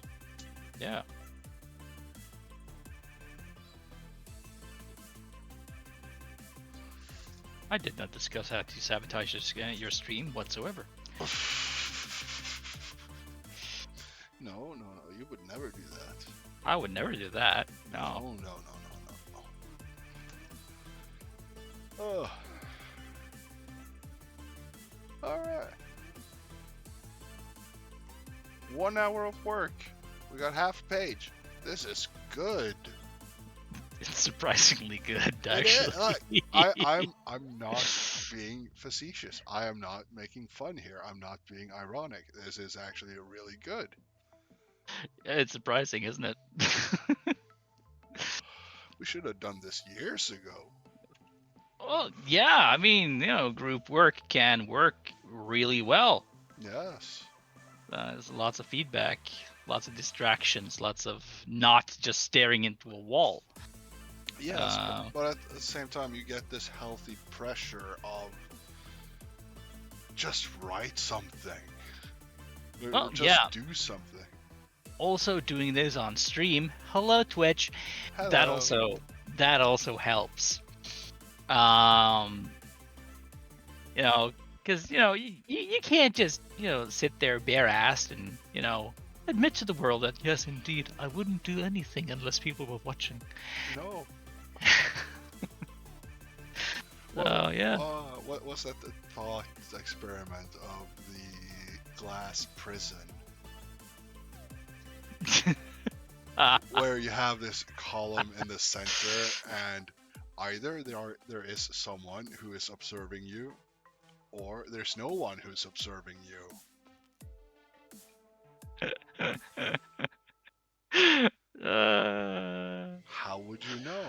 Yeah. I did not discuss how to sabotage your stream whatsoever. No, you would never do that. I would never do that. No. No. Oh. Alright. 1 hour of work. We got half a page. This is good. It's surprisingly good, actually. I'm not being facetious. I am not making fun here. I'm not being ironic. This is actually really good. It's surprising, isn't it? We should have done this years ago. Well, yeah, I mean, group work can work really well. Yes. There's lots of feedback, lots of distractions, lots of not just staring into a wall. Yes, but at the same time, you get this healthy pressure of just write something. Well, just do something. Also, doing this on stream. Hello, Twitch. Hello. That also helps. Because you can't just sit there bare-assed and admit to the world that yes, indeed, I wouldn't do anything unless people were watching. No. Yeah. What was that? The thought experiment of the glass prison, where you have this column in the center, and either there is someone who is observing you, or there's no one who's observing you. How would you know?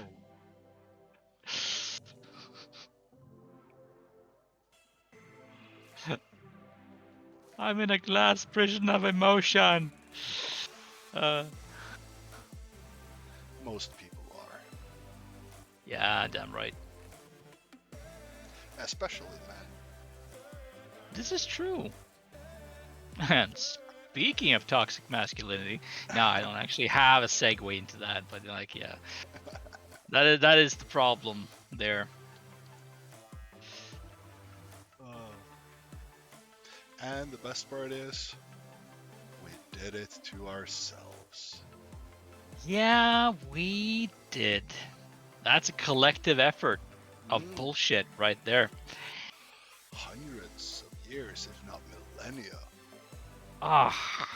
I'm in a glass prison of emotion. Most people are. Yeah, damn right. Especially men. This is true. And speaking of toxic masculinity, no, I don't actually have a segue into that, but yeah, that is the problem there. And the best part is, we did it to ourselves. Yeah, we did. That's a collective effort of Mm, bullshit right there. hundreds of years, if not millennia. Ah.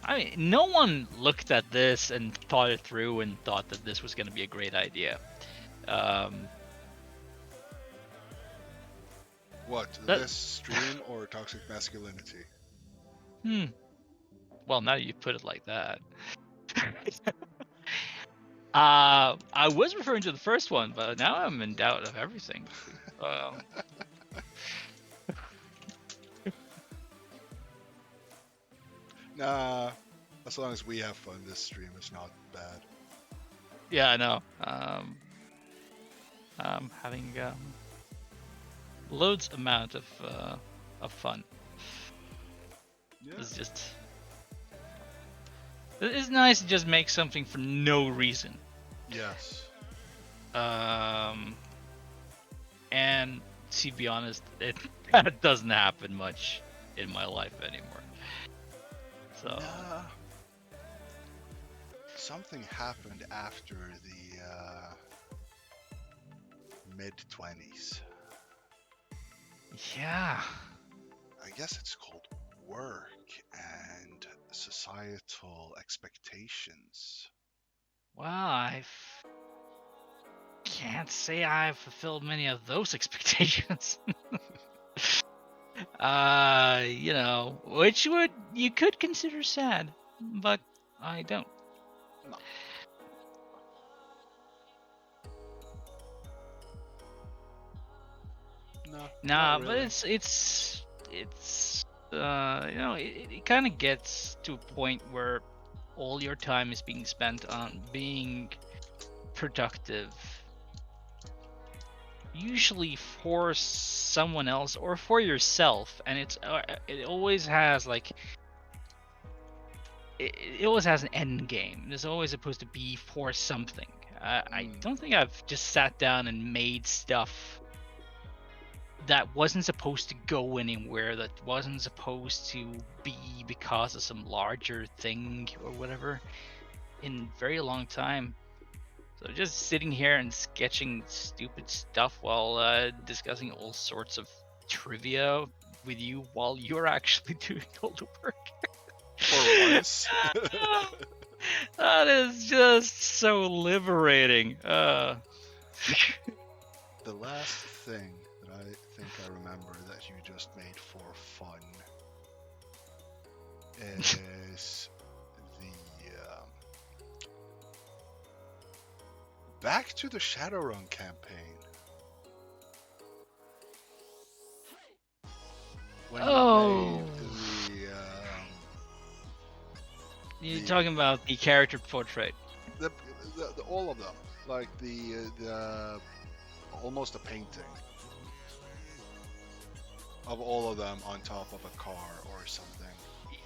I mean, no one looked at this and thought it through and thought that this was going to be a great idea. Um, What, that, this stream or toxic masculinity? hmm. Well, now you put it like that. I was referring to the first one, but now I'm in doubt of everything. Um, Nah, as long as we have fun, this stream is not bad. yeah, I know. Having loads amount of fun. Yeah. It's just it's nice to just make something for no reason. Yes. And to be honest, that doesn't happen much in my life anymore. So Nah. Something happened after the mid-20s. yeah, I guess it's called work and societal expectations. well, I can't say I've fulfilled many of those expectations. Which you could consider sad, but I don't. No. No, Nah, not but really. it kind of gets to a point where all your time is being spent on being productive, usually for someone else or for yourself, and it always has like it always has an end game. It's always supposed to be for something. I don't think I've just sat down and made stuff that wasn't supposed to go anywhere, that wasn't supposed to be because of some larger thing or whatever, in a very long time. So just sitting here and sketching stupid stuff while discussing all sorts of trivia with you while you're actually doing all the work. For once. That is just so liberating. The last thing that I think I remember that you just made for fun is the Back to the Shadowrun campaign. When Oh. you made You're the talking about the character portrait. the all of them, like the almost a painting of all of them on top of a car or something.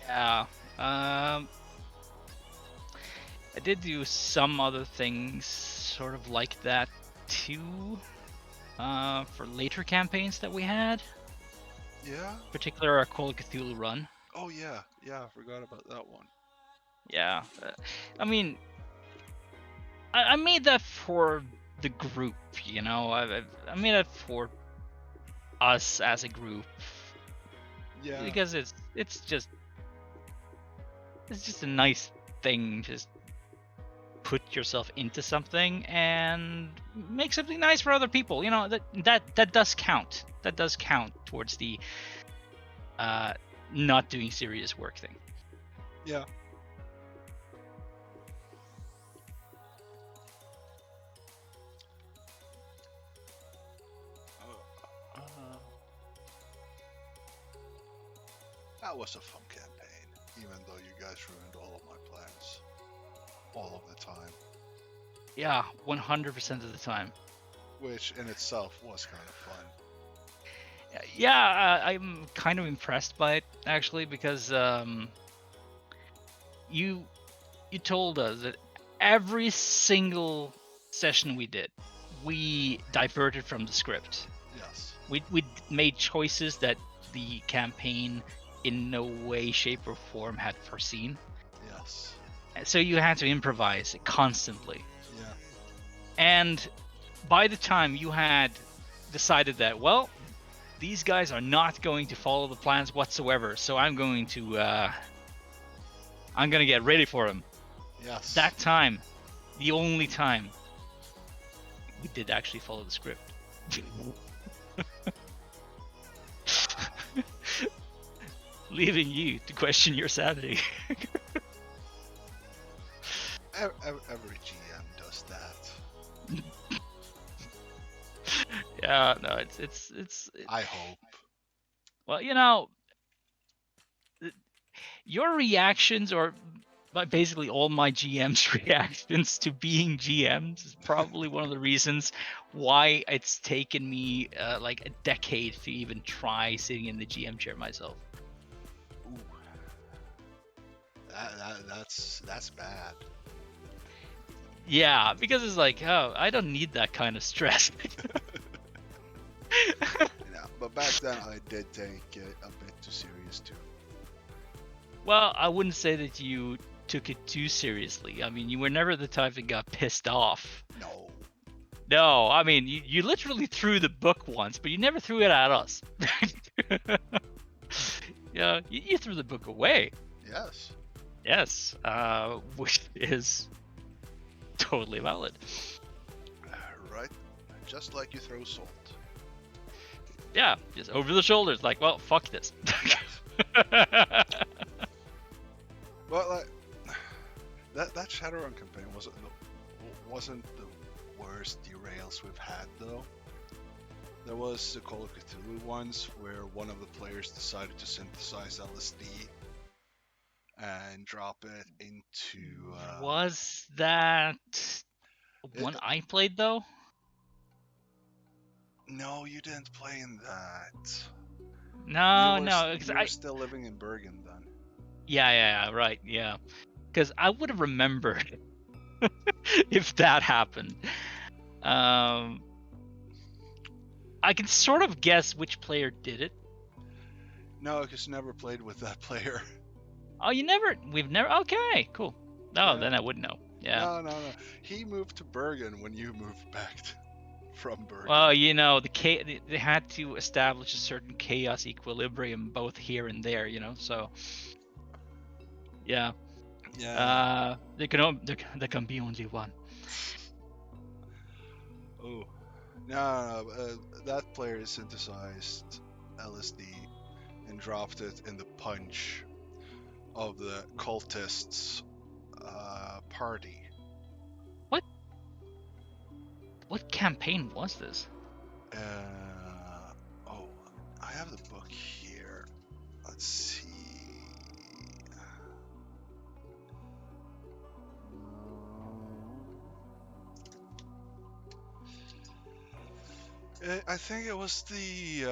Yeah. I did do some other things sort of like that too. For later campaigns that we had, Yeah. particular our Call of Cthulhu run. Oh yeah, yeah. I forgot about that one. Yeah. I mean, I made that for the group. I made that for us as a group Yeah. because it's just a nice thing. Just put yourself into something and make something nice for other people. That does count. That does count towards the not doing serious work thing. Yeah. That was a fun campaign, even though you guys ruined all of my plans. All of the time. Yeah, 100% of the time. Which in itself was kind of fun. Yeah, I'm kind of impressed by it actually because you told us that every single session we did, we diverted from the script. Yes. We made choices that the campaign in no way, shape, or form had foreseen. Yes. So you had to improvise constantly. Yeah. And by the time you had decided that, well, these guys are not going to follow the plans whatsoever, so I'm going to get ready for them. Yes. That time, the only time, we did actually follow the script. Leaving you to question your sanity. Every GM does that. Yeah, no, it's I hope. well, your reactions, or basically all my GM's reactions to being GMs, is probably one of the reasons why it's taken me like a decade to even try sitting in the GM chair myself. Ooh. That's bad. Yeah, because it's like, oh, I don't need that kind of stress. But back then I did take it a bit too serious too. Well, I wouldn't say that you took it too seriously. I mean, you were never the type that got pissed off. No. No, I mean, you literally threw the book once, but you never threw it at us. Yeah, you threw the book away. Yes. Yes, which is totally valid. Right. Just like you throw salt. Yeah, just over the shoulders, like, well, fuck this. But like that Shadowrun campaign wasn't the worst derails we've had though. There was the Call of Cthulhu once where one of the players decided to synthesize LSD and drop it into. Was that one I played though? No, you didn't play in that. No, You were still living in Bergen then. Yeah, right, yeah. Because I would have remembered if that happened. I can sort of guess which player did it. No, because never played with that player. Oh, we've never, okay, cool. No, Yeah. then I wouldn't know. Yeah. No. He moved to Bergen when you moved back from Bergen. Well, they had to establish a certain chaos equilibrium both here and there, so yeah. Yeah. There can be only one. Oh. No. That player synthesized LSD and dropped it in the punch of the cultists' party. What campaign was this? I have the book here. Let's see. I think it was the.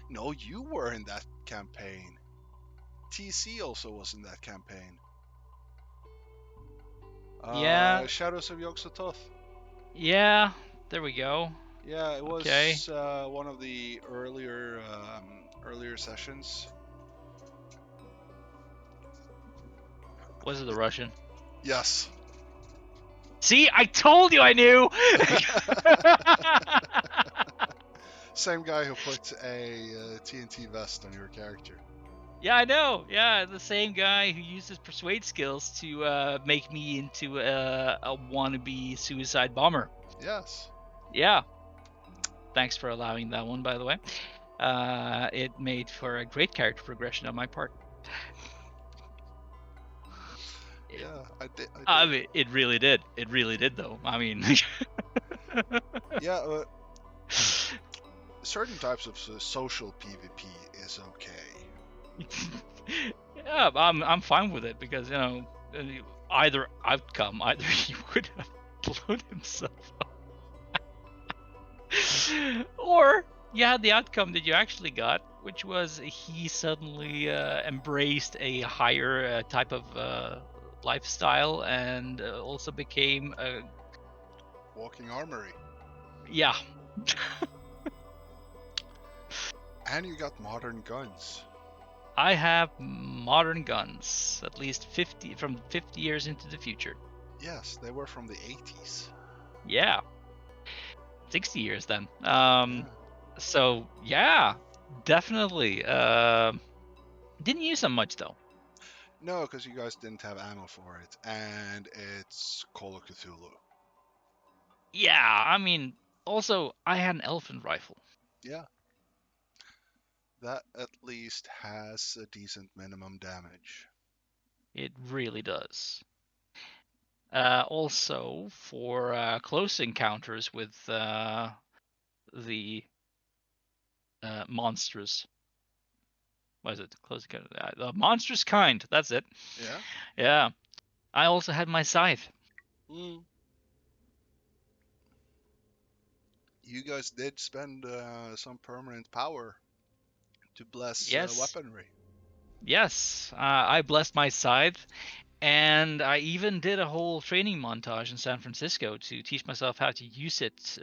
No, you were in that campaign. TC also was in that campaign. Yeah. Shadows of Yog-Sothoth. Yeah, there we go. Yeah, it was Okay. one of the earlier sessions. Was it the Russian? Yes. See, I told you I knew. Same guy who put a TNT vest on your character. Yeah, I know. Yeah, the same guy who uses persuade skills to make me into a wannabe suicide bomber. Yes. Yeah. Thanks for allowing that one, by the way. It made for a great character progression on my part. Yeah, I did. I mean, it really did. It really did, though. I mean, yeah. Certain types of social PvP is okay. Yeah, I'm fine with it because either outcome, either he would have blown himself up, or you had the outcome that you actually got, which was he suddenly embraced a higher type of lifestyle, and also became a Walking armory. yeah. And you got modern guns. I have modern guns, at least 50 years into the future. Yes, they were from the 80s. Yeah, 60 years then. Yeah. So yeah, definitely. Didn't use them much though. No, because you guys didn't have ammo for it, and it's Call of Cthulhu. Yeah, I mean, also I had an elephant rifle. Yeah, that at least has a decent minimum damage. It really does. Also, for close encounters with the monstrous, what is it? Close encounter, the monstrous kind. That's it. Yeah. Yeah, I also had my scythe. Mm. You guys did spend some permanent power to bless Yes, weaponry. yes. I blessed my scythe, and I even did a whole training montage in San Francisco to teach myself how to use it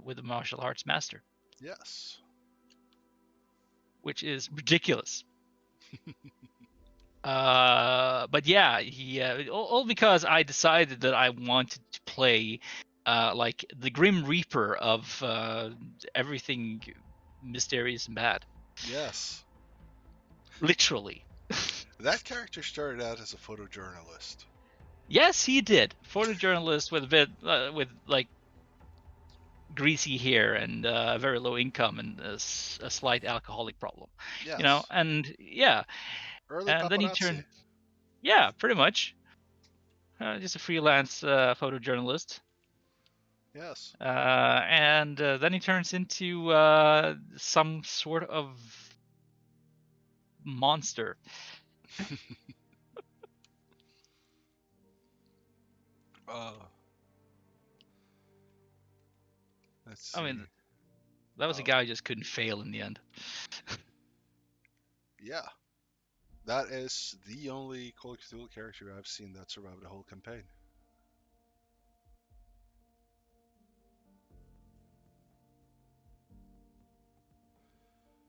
with a martial arts master, Yes. which is ridiculous. But yeah, he all because I decided that I wanted to play like the Grim Reaper of everything mysterious and bad, Yes. literally. That character started out as a photojournalist. Yes, he did. Photojournalist with a bit with like greasy hair and very low income and a slight alcoholic problem, Yes. and yeah, Early and then he paparazzi. turned, yeah, pretty much just a freelance photojournalist. Yes. And then he turns into some sort of monster. uh, let's I see. mean, that was a Uh, guy who just couldn't fail in the end. yeah. That is the only Call of Cthulhu character I've seen that survived the whole campaign.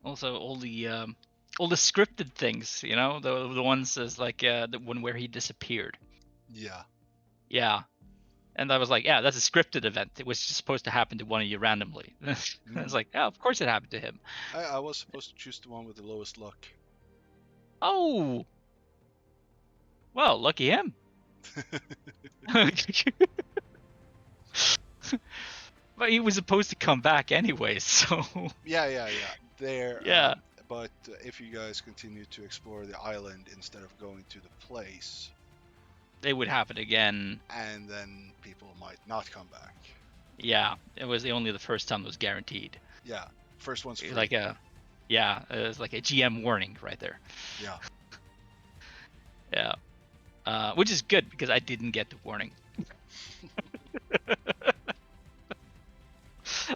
Also, all the scripted things, the ones as like the one where he disappeared. Yeah. Yeah, and I was like, yeah, that's a scripted event. It was just supposed to happen to one of you randomly. It's Mm. like, yeah, of course it happened to him. I was supposed to choose the one with the lowest luck. Oh, well, lucky him. But he was supposed to come back anyway, so Yeah. There. yeah, But if you guys continue to explore the island instead of going to the place, it would happen again. and then people might not come back. Yeah, it was only the first time it was guaranteed. Yeah. First one's free. Like yeah, it was like a GM warning right there. Yeah. Yeah, which is good because I didn't get the warning.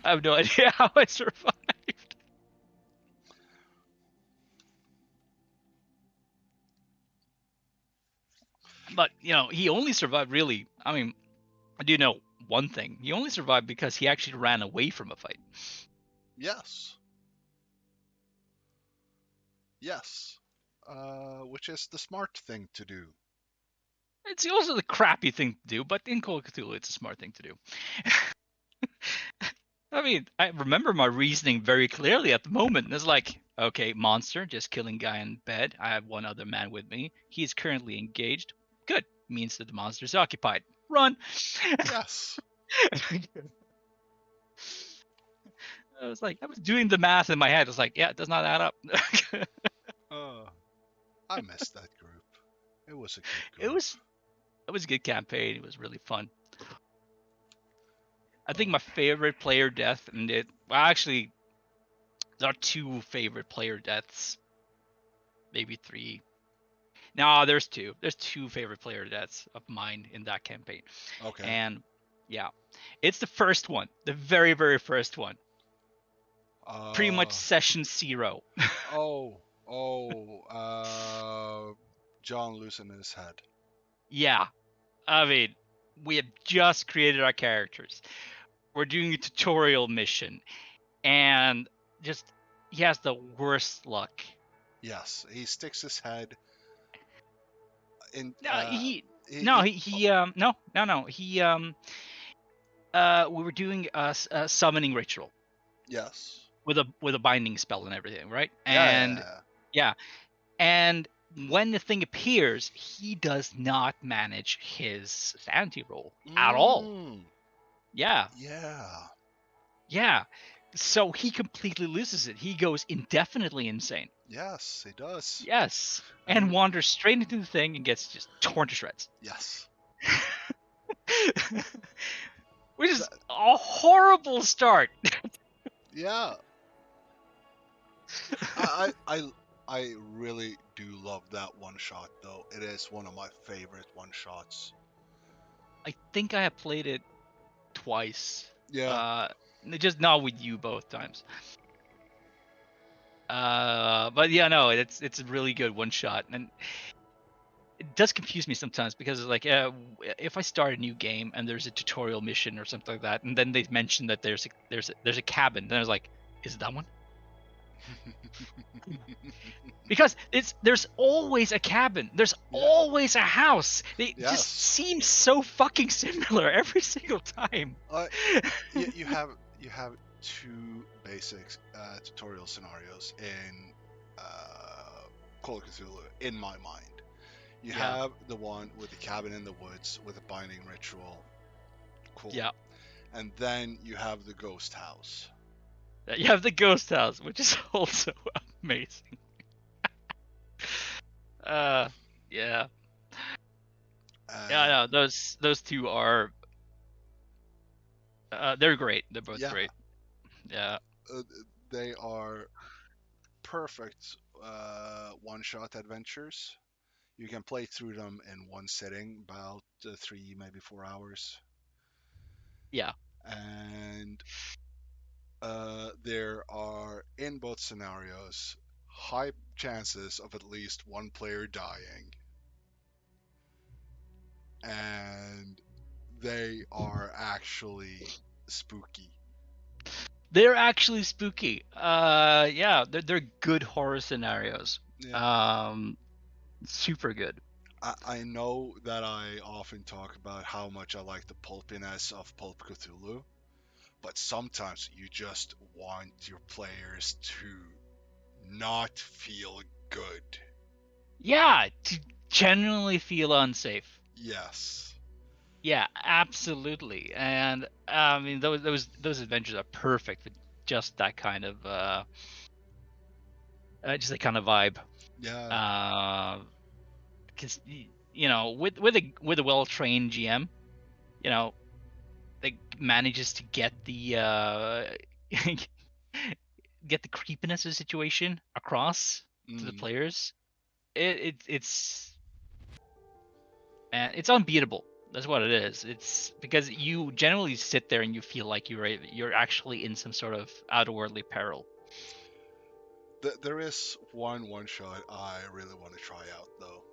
I have no idea how I survived. But he only survived really. I mean, I do know one thing. He only survived because he actually ran away from a fight. Yes. Yes. Which is the smart thing to do. It's also the crappy thing to do, but in Call of Cthulhu, it's a smart thing to do. I mean, I remember my reasoning very clearly at the moment. It's like, okay, monster, just killing guy in bed. I have one other man with me. He is currently engaged. Good. Means that the monster is occupied. Run. Yes. I was doing the math in my head. I was like, yeah, it does not add up. Uh, I missed that group. It was a good it group. was it was a good campaign. It was really fun. I think my favorite player death, and actually there are two favorite player deaths, maybe three. No, there's two. There's two favorite player deaths of mine in that campaign, Okay. and yeah, it's the first one, the very very first one. Pretty much Uh. session zero. Oh. Oh. John losing his head. Yeah, I mean, we have just created our characters. We're doing a tutorial mission, and just he has the worst luck. Yes, he sticks his head in. No, he no He he no no no he we were doing a summoning ritual yes. with a binding spell and everything, right? Yeah, yeah, And yeah. yeah, and when the thing appears, he does not manage his sanity roll at all. Mm, Yeah, yeah. yeah. So he completely loses it. He goes indefinitely insane. Yes, he does. Yes, and And wanders straight into the thing and gets just torn to shreds. yes. Which is That, a horrible start. yeah. I really do love that one shot though. It is one of my favorite one shots. I think I have played it twice. Yeah. Uh, just not with you both times. But yeah, no, it's a really good one shot, and it does confuse me sometimes because like if I start a new game and there's a tutorial mission or something like that, and then they mention that there's a cabin, then I was like, is it that one? Because there's always a cabin, there's Yeah. always a house. They just Yes. seem so fucking similar every single time. You have two basic tutorial scenarios in Call of Cthulhu in my mind. You Yeah, have the one with the cabin in the woods with a binding ritual. Cool. yeah. And then you have the ghost house. You have the ghost house, which is also amazing. Uh, yeah, yeah. And No, those two are they're great. They're both yeah, great. Yeah, uh, they are perfect one-shot adventures. You can play through them in one sitting, about 3 maybe 4 hours. yeah. And there are, in both scenarios, high chances of at least one player dying, and they are actually spooky. They're actually spooky. Yeah, they're good horror scenarios. Yeah, Um, super good. I know that I often talk about how much I like the pulpiness of Pulp Cthulhu, but sometimes you just want your players to not feel good. Yeah, to genuinely feel unsafe. Yes. Yeah, absolutely. And I mean, those adventures are perfect for just that kind of just that kind of vibe. Yeah. Uh, because you know, with a well trained GM, you know, that manages to get the get the creepiness of the situation across to the Mm. players. It's it's unbeatable. That's what it is. It's because you generally sit there and you feel like you're actually in some sort of otherworldly peril. There is one shot I really want to try out though,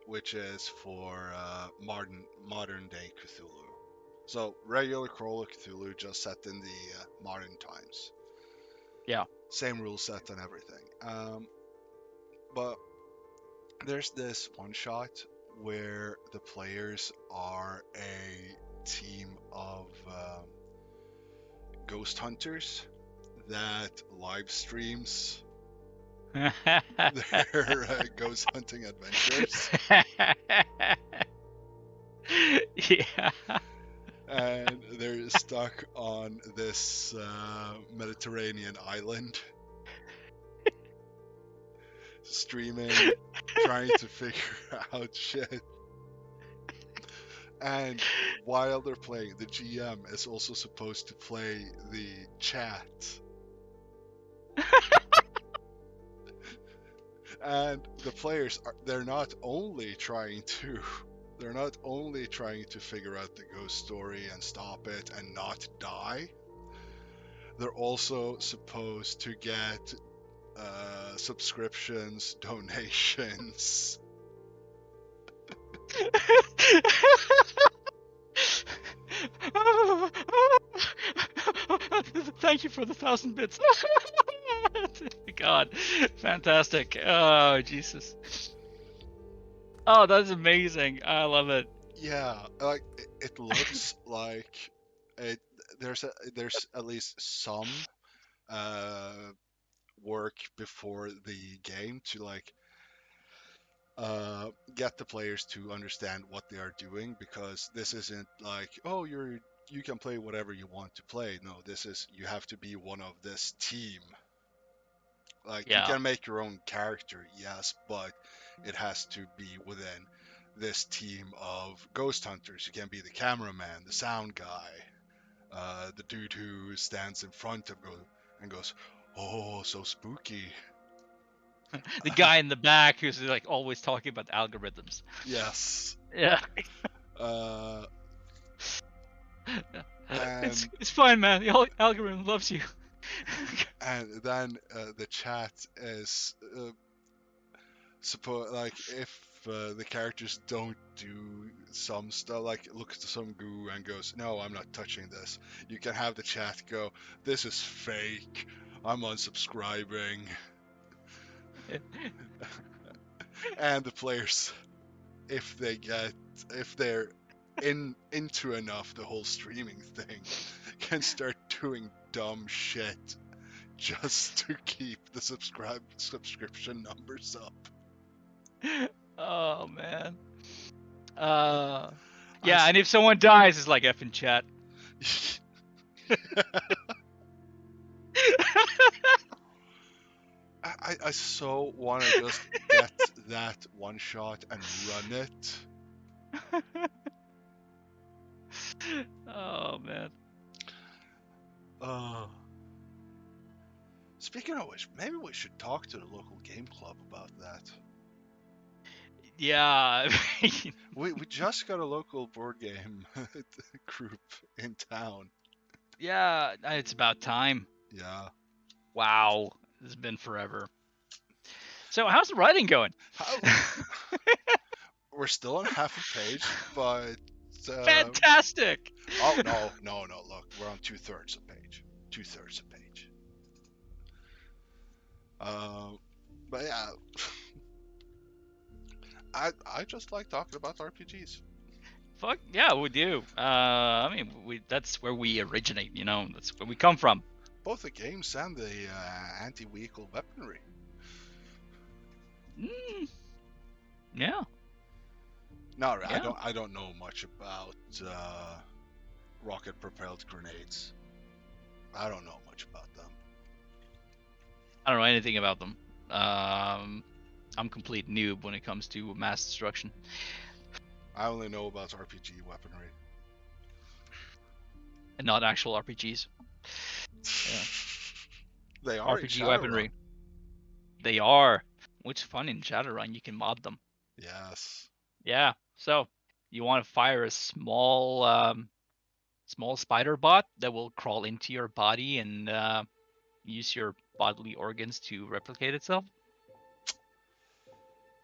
which is for modern day Cthulhu. So regular Call of Cthulhu, just set in the modern times. Yeah. Same rule set and everything. But there's this one shot where the players are a team of ghost hunters that live streams their ghost hunting adventures, Yeah. and they're stuck on this Mediterranean island, streaming, trying to figure out shit. And while they're playing, the GM is also supposed to play the chat. And the players are they're not only trying to figure out the ghost story and stop it and not die, they're also supposed to get subscriptions, donations, Thank you for the 1,000 bits. God, fantastic. Oh, Jesus. Oh, that's amazing. I love it. Yeah, like it looks like it. There's at least some uh work before the game to like get the players to understand what they are doing, because this isn't like, oh, you can play whatever you want to play. No, this is, you have to be one of this team. Like, you Yeah. can make your own character, yes, but it has to be within this team of ghost hunters. You can be the cameraman, the sound guy, the dude who stands in front of you and goes, oh, so spooky. The guy in the back who's like always talking about algorithms. Yes. Yeah. Uh, and It's fine, man. The algorithm loves you. and then the chat is suppose, like, if the characters don't do some stuff, like looks to some goo and goes, no, I'm not touching this, you can have the chat go, this is fake, I'm unsubscribing. And the players, if they're into enough the whole streaming thing, can start doing dumb shit just to keep the subscription numbers up. Oh man. I, Yeah, and if someone dies, it's like effing chat. I so want to just get that one shot and run it. Oh man. Uh, Speaking of which, maybe we should talk to the local game club about that. Yeah. We just got a local board game group in town. Yeah, it's about time. Yeah. Wow. It's been forever. So how's the writing going? How, we're still on half a page, but Fantastic. oh, no, look, we're on 2/3 a page. 2/3 a page. But yeah, I just like talking about RPGs. Fuck yeah, we do. I mean, that's where we originate. You know, that's where we come from. Both the games and the anti-vehicle weaponry. Mm, yeah, No, yeah. I don't know much about rocket-propelled grenades. I don't know much about them. I don't know anything about them. I'm complete noob when it comes to mass destruction. I only know about RPG weaponry. And not actual RPGs. Yeah. They are in RPG Shadowrun. weaponry. They are. What's fun in Shadowrun, you can mod them. Yes. Yeah. So you want to fire a small spider bot that will crawl into your body and use your bodily organs to replicate itself.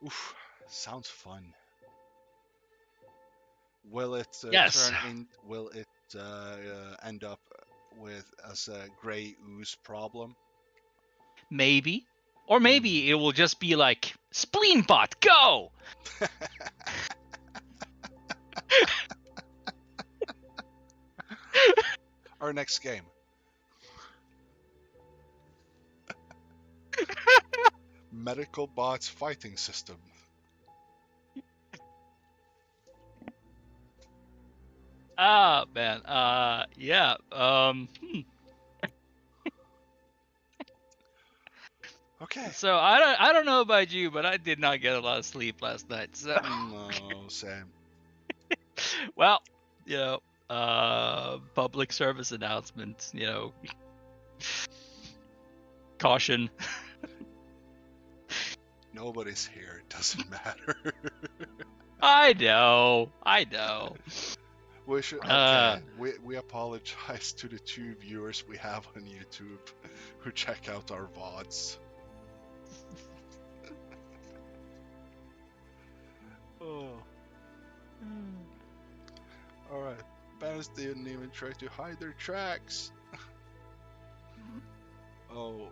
Oof. Sounds fun. Will it Yes. Will it end up with as a gray ooze problem? Maybe. Or maybe it will just be like, spleen bot, go! Our next game. Medical bots fighting system. Ah, man. Yeah. Okay. So I don't know about you, but I did not get a lot of sleep last night. So No, Sam. well, public service announcements, caution. Nobody's here. It doesn't matter. I know. We should. Okay. We apologize to the 2 viewers we have on YouTube who check out our VODs. Oh. Alright. Bandits didn't even try to hide their tracks. Oh.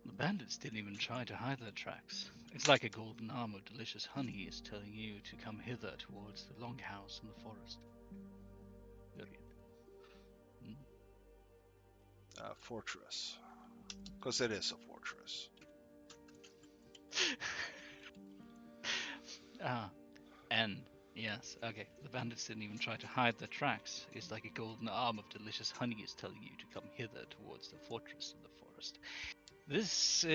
The bandits didn't even try to hide their tracks. It's like a golden arm of delicious honey is telling you to come hither towards the longhouse in the forest. Period. Fortress. Because it is a fortress. And yes, okay. The bandits didn't even try to hide their tracks. It's like a golden arm of delicious honey is telling you to come hither towards the fortress in the forest. This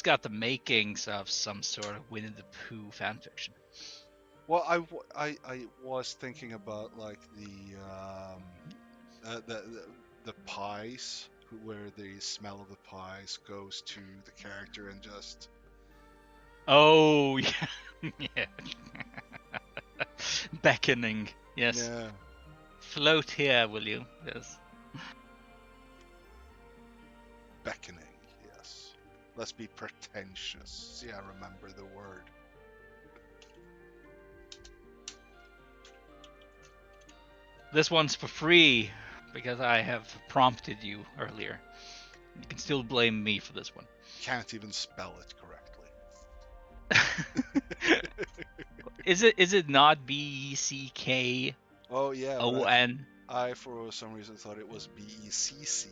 got the makings of some sort of Winnie the Pooh fanfiction. Well, I was thinking about like the pies, where the smell of the pies goes to the character and just Oh yeah, yeah. Beckoning. Yes. yeah. Float here, will you? Yes. Beckoning, yes. Let's be pretentious. See, I remember the word. This one's for free because I have prompted you earlier. You can still blame me for this one. Can't even spell it correctly. Is it not BECKON? Oh yeah, but I for some reason thought it was BECC.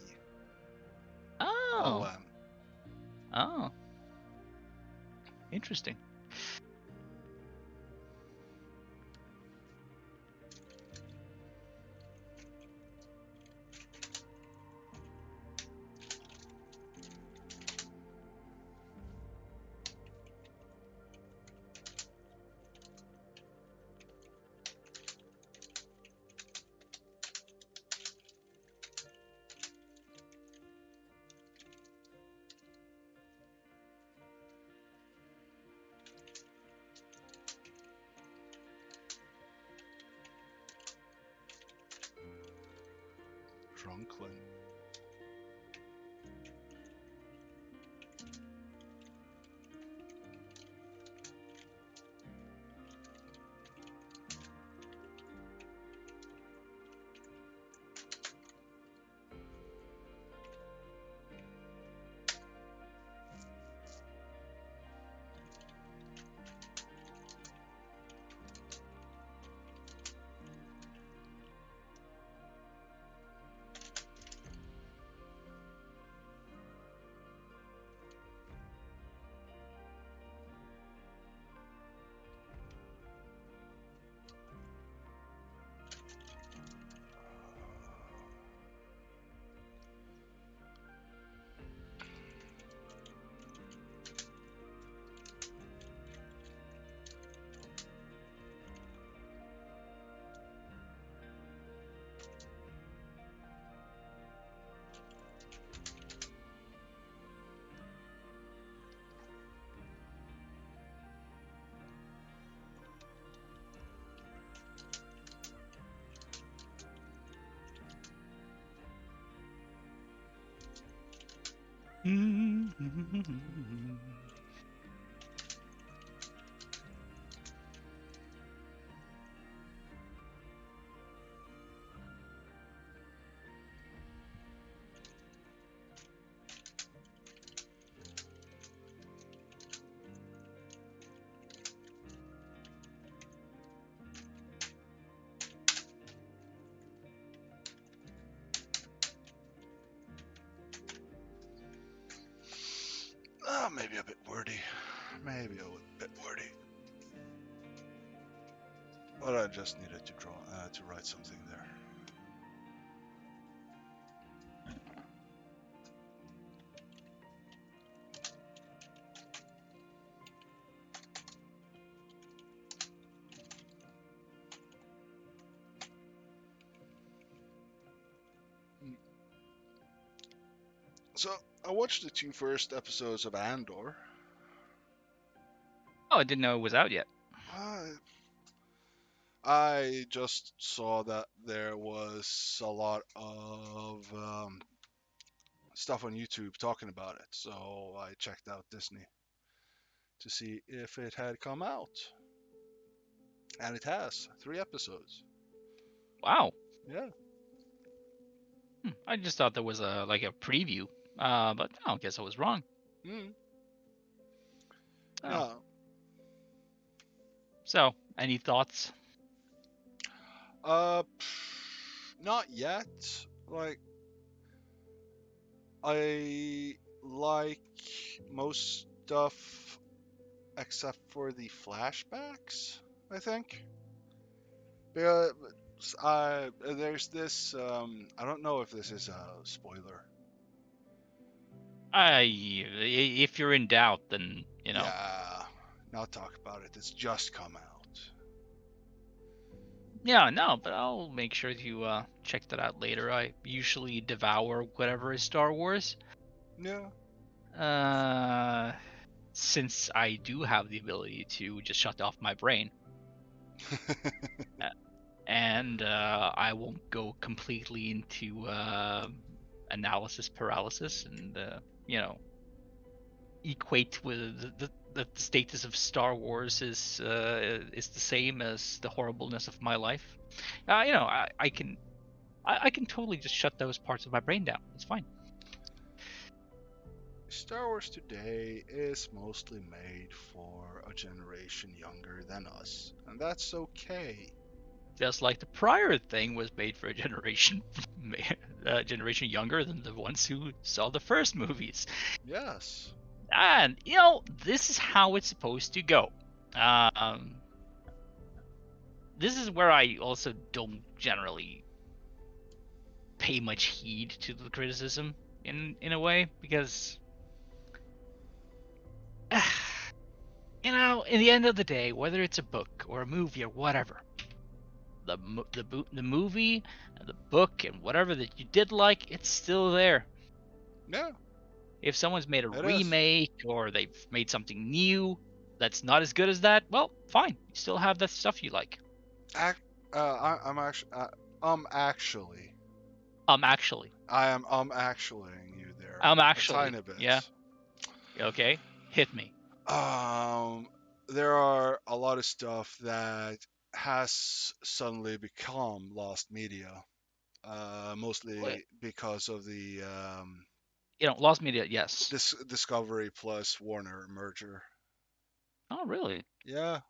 Oh. Oh. Interesting. Drunklin. Maybe a bit wordy. Maybe a bit wordy. But I just needed to to write something there. So I watched the 2 first episodes of Andor. Oh, I didn't know it was out yet. I just saw that there was a lot of stuff on YouTube talking about it, so I checked out Disney to see if it had come out, and it has 3 episodes. Wow. Yeah. I just thought there was a preview. But I guess I was wrong. Mm. Oh. Yeah. So, any thoughts? Not yet. Like, I like most stuff except for the flashbacks, I think. Because there's this, I don't know if this is a spoiler. If you're in doubt, then Yeah, not talk about it. It's just come out. Yeah, no, but I'll make sure to check that out later. I usually devour whatever is Star Wars. Yeah. Since I do have the ability to just shut off my brain, and I won't go completely into analysis paralysis and equate with the status of Star Wars is the same as the horribleness of my life. I can totally just shut those parts of my brain down. It's fine. Star Wars today is mostly made for a generation younger than us, and that's okay. Just like the prior thing was made for a generation generation younger than the ones who saw the first movies. Yes. And this is how it's supposed to go. This is where I also don't generally pay much heed to the criticism in a way, because in the end of the day, whether it's a book or a movie or whatever, the movie, the book, and whatever that you did like, it's still there. Yeah. If someone's made a It is. remake or they've made something new that's not as good as that, well, fine. You still have that stuff you like. I'm actually. Actually. Actually. I'm actuallying you there a Actually. tiny bit. Yeah. Okay. Hit me. There are a lot of stuff that has suddenly become lost media, mostly because of the Lost media, yes. Discovery plus Warner merger. Oh, really? Yeah,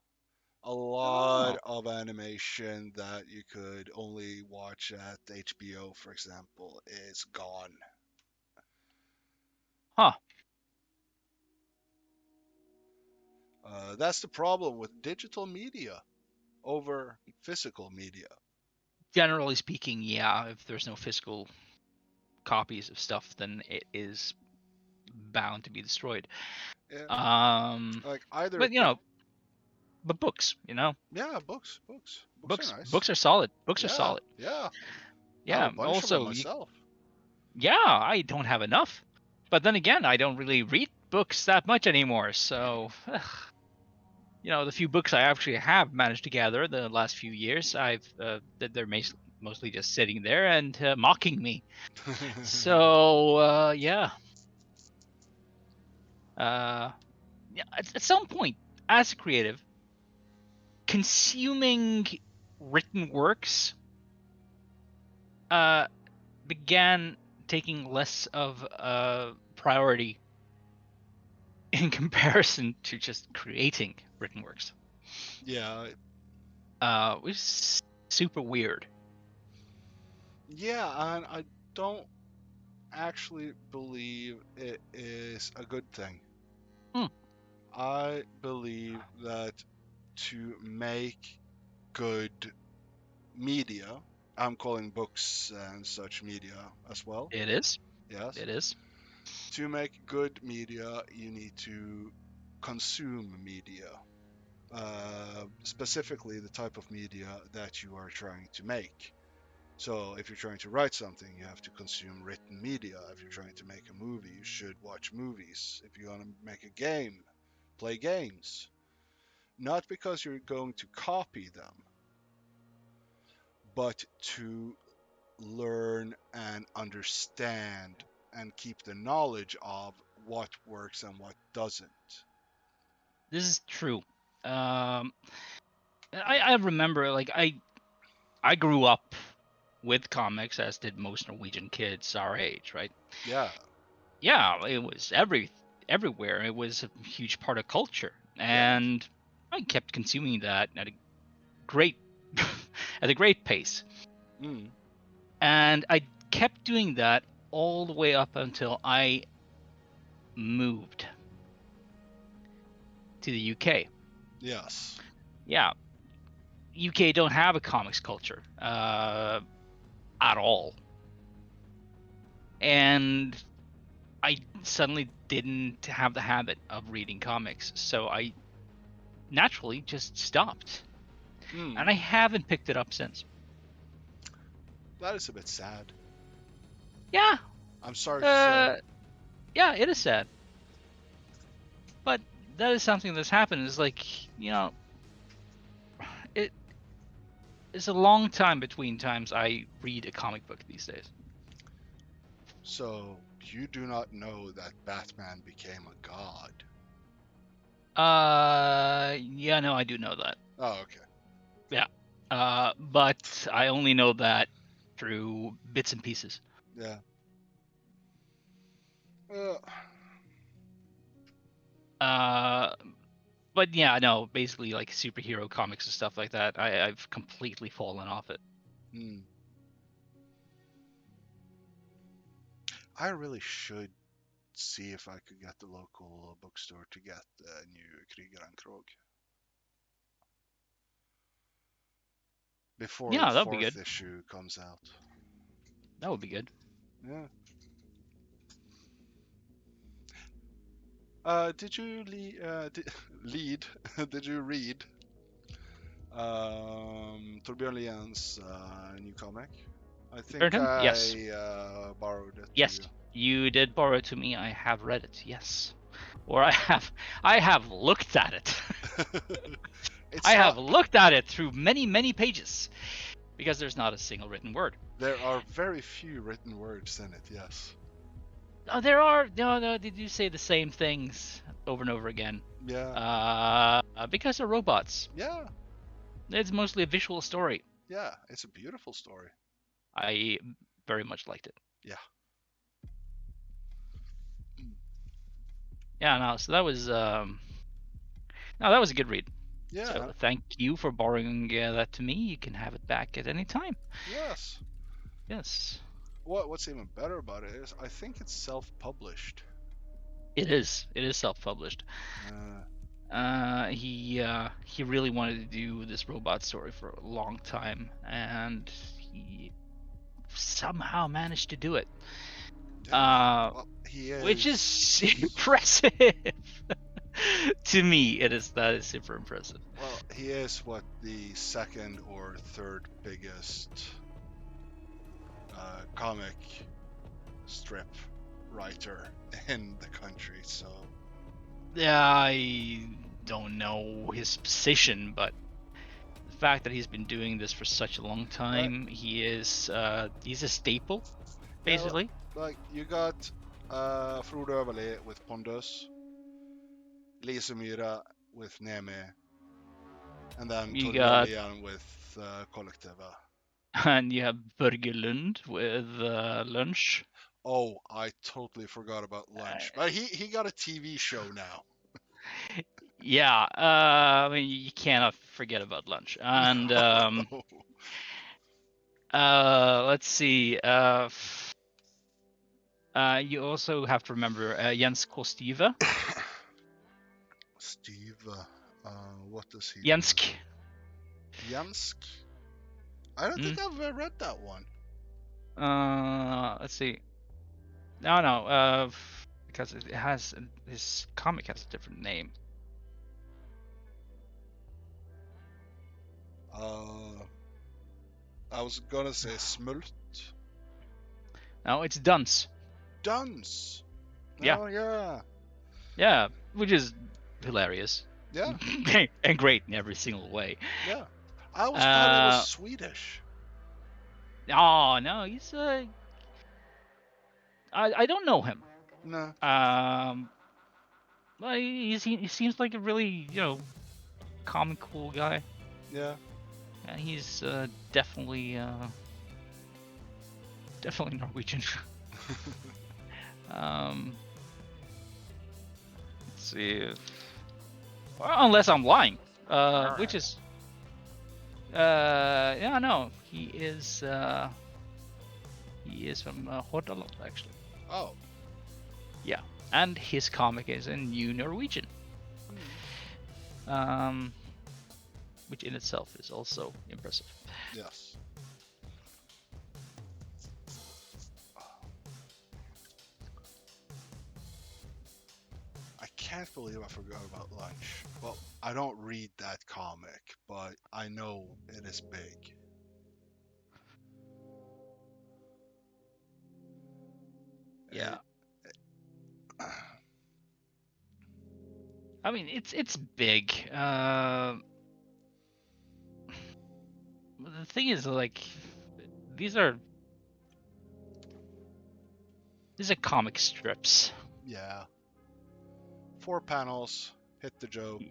a lot of animation that you could only watch at HBO, for example, is gone. Huh. That's the problem with digital media over physical media. Generally speaking, yeah. If there's no physical copies of stuff, then it is bound to be destroyed. Yeah, like either. But but books, Yeah, books are nice. books are solid. Books are Yeah, solid. yeah. I have a Yeah. bunch of them Also, myself. yeah, I don't have enough. But then again, I don't really read books that much anymore. So, the few books I actually have managed to gather the last few years, they're mostly just sitting there and mocking me. So, yeah. Yeah, at some point, as a creative, consuming written works began taking less of a priority in comparison to just creating written works. Yeah. Which is super weird. Yeah, and I don't actually believe it is a good thing. Hmm. I believe that to make good media, I'm calling books and such media as well. It is. Yes. It is. To make good media, you need to consume media. Specifically, the type of media that you are trying to make. So, if you're trying to write something, you have to consume written media. If you're trying to make a movie, you should watch movies. If you want to make a game, play games. Not because you're going to copy them, but to learn and understand and keep the knowledge of what works and what doesn't. This is true. I remember, like, I grew up with comics, as did most Norwegian kids our age, right? Yeah. Yeah, it was everywhere. It was a huge part of culture, Yeah. and I kept consuming that at a great at a great pace. Mm. And I kept doing that all the way up until I moved to the UK. Yes. Yeah, UK don't have a comics culture at all. And I suddenly didn't have the habit of reading comics, so I naturally just stopped. Mm. And I haven't picked it up since. That is a bit sad. Yeah, I'm sorry to say. yeah, it is sad. But that is something that's happened. It's like, it's a long time between times I read a comic book these days. So, you do not know that Batman became a god? Yeah, no, I do know that. Oh, okay. Yeah. But I only know that through bits and pieces. Yeah. But yeah, no, basically like superhero comics and stuff like that, I've completely fallen off it. Hmm. I really should see if I could get the local bookstore to get the new Krieger and Krog before the Yeah, that would be fourth good. issue comes out. That would be good. Yeah. Did you lead? Did you read Torbjörn Lien's new comic? I think Burton? Yes. I borrowed it to Yes. You did borrow it to me. I have read it. Yes. Or I have looked at it. you. It's I not. have looked at it through many, many pages because there's not a single written word. There are very few written words in it. Yes. Oh, there are. No, they do say the same things over and over again. Yeah. Because they're robots. Yeah. It's mostly a visual story. Yeah. It's a beautiful story. I very much liked it. Yeah. Yeah, no, so that was no, that was a good read. Yeah. So thank you for borrowing that to me. You can have it back at any time. Yes. Yes. What's even better about it is I think it's self-published. It is. It is self-published. He really wanted to do this robot story for a long time, and he somehow managed to do it. Yeah. Well, he is. Which is impressive. To me, that is super impressive. Well, he is what the second or third biggest comic strip writer in the country. So Yeah, I don't know his position, but the fact that he's been doing this for such a long time, he's a staple, basically. Yeah, like you got Frode Øverli with Pondus, Lise Myhre with Neme, and then You Torbjørn got- Lian with Kollektivet. And you have Børge Lund with Lunch. Oh, I totally forgot about Lunch, but he got a TV show now. Yeah, I mean, you cannot forget about Lunch. And let's see. You also have to remember Jens Kostive. Steve, what does he Jensk. Yamsk. I don't think I've read that one. Let's see. No, because it has his comic has a different name. I was gonna say Smult. No, it's Dunce. Duns. Yeah. Oh yeah. Yeah, which is hilarious. Yeah. And great in every single way. Yeah. I always thought he was Swedish. Oh no, he's I don't know him. No. But he seems like a really comic cool guy. Yeah. And he's definitely Norwegian. Let's see. Well, unless I'm lying, which is yeah, no, he is from Hordaland actually. Oh. Yeah, and his comic is in New Norwegian, which in itself is also impressive. Yes. I can't believe I forgot about lunch. Well, I don't read that comic, but I know it is big. Yeah. I mean, it's big. The thing is, like, these are comic strips. Yeah. 4 panels, hit the joke.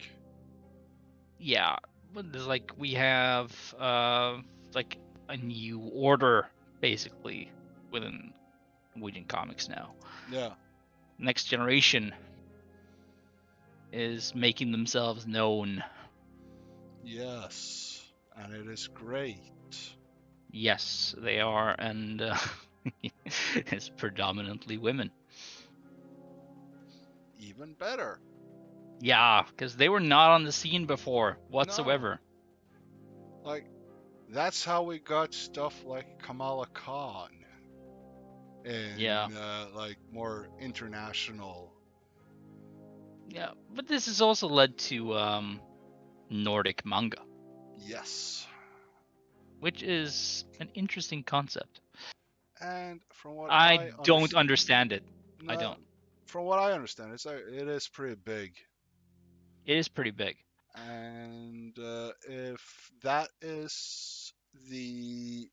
Yeah, but there's like we have like a new order basically within Norwegian comics now. Yeah. Next generation is making themselves known. Yes, and it is great. Yes, they are, and it's predominantly women. Even better. Yeah, because they were not on the scene before whatsoever. No. Like, that's how we got stuff like Kamala Khan in like more international. Yeah, but this has also led to Nordic manga. Yes. Which is an interesting concept. And from what I don't understand it. No, I don't. From what I understand, it is pretty big. It is pretty big. And if that is the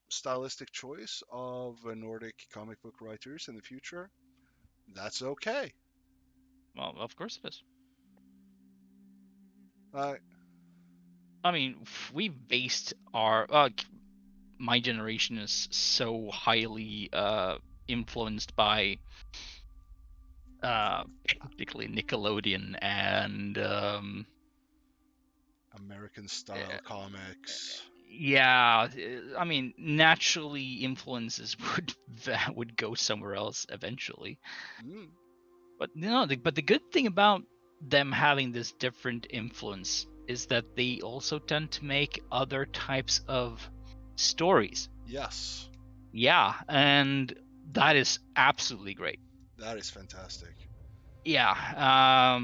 stylistic choice of Nordic comic book writers in the future, that's okay. Well, of course it is. Uh, I mean, we based our my generation is so highly influenced by particularly Nickelodeon and American style comics. yeah, I mean, naturally influences would go somewhere else eventually. Mm. But but the good thing about them having this different influence is that they also tend to make other types of stories. Yes. Yeah, and that is absolutely great. That is fantastic. Yeah.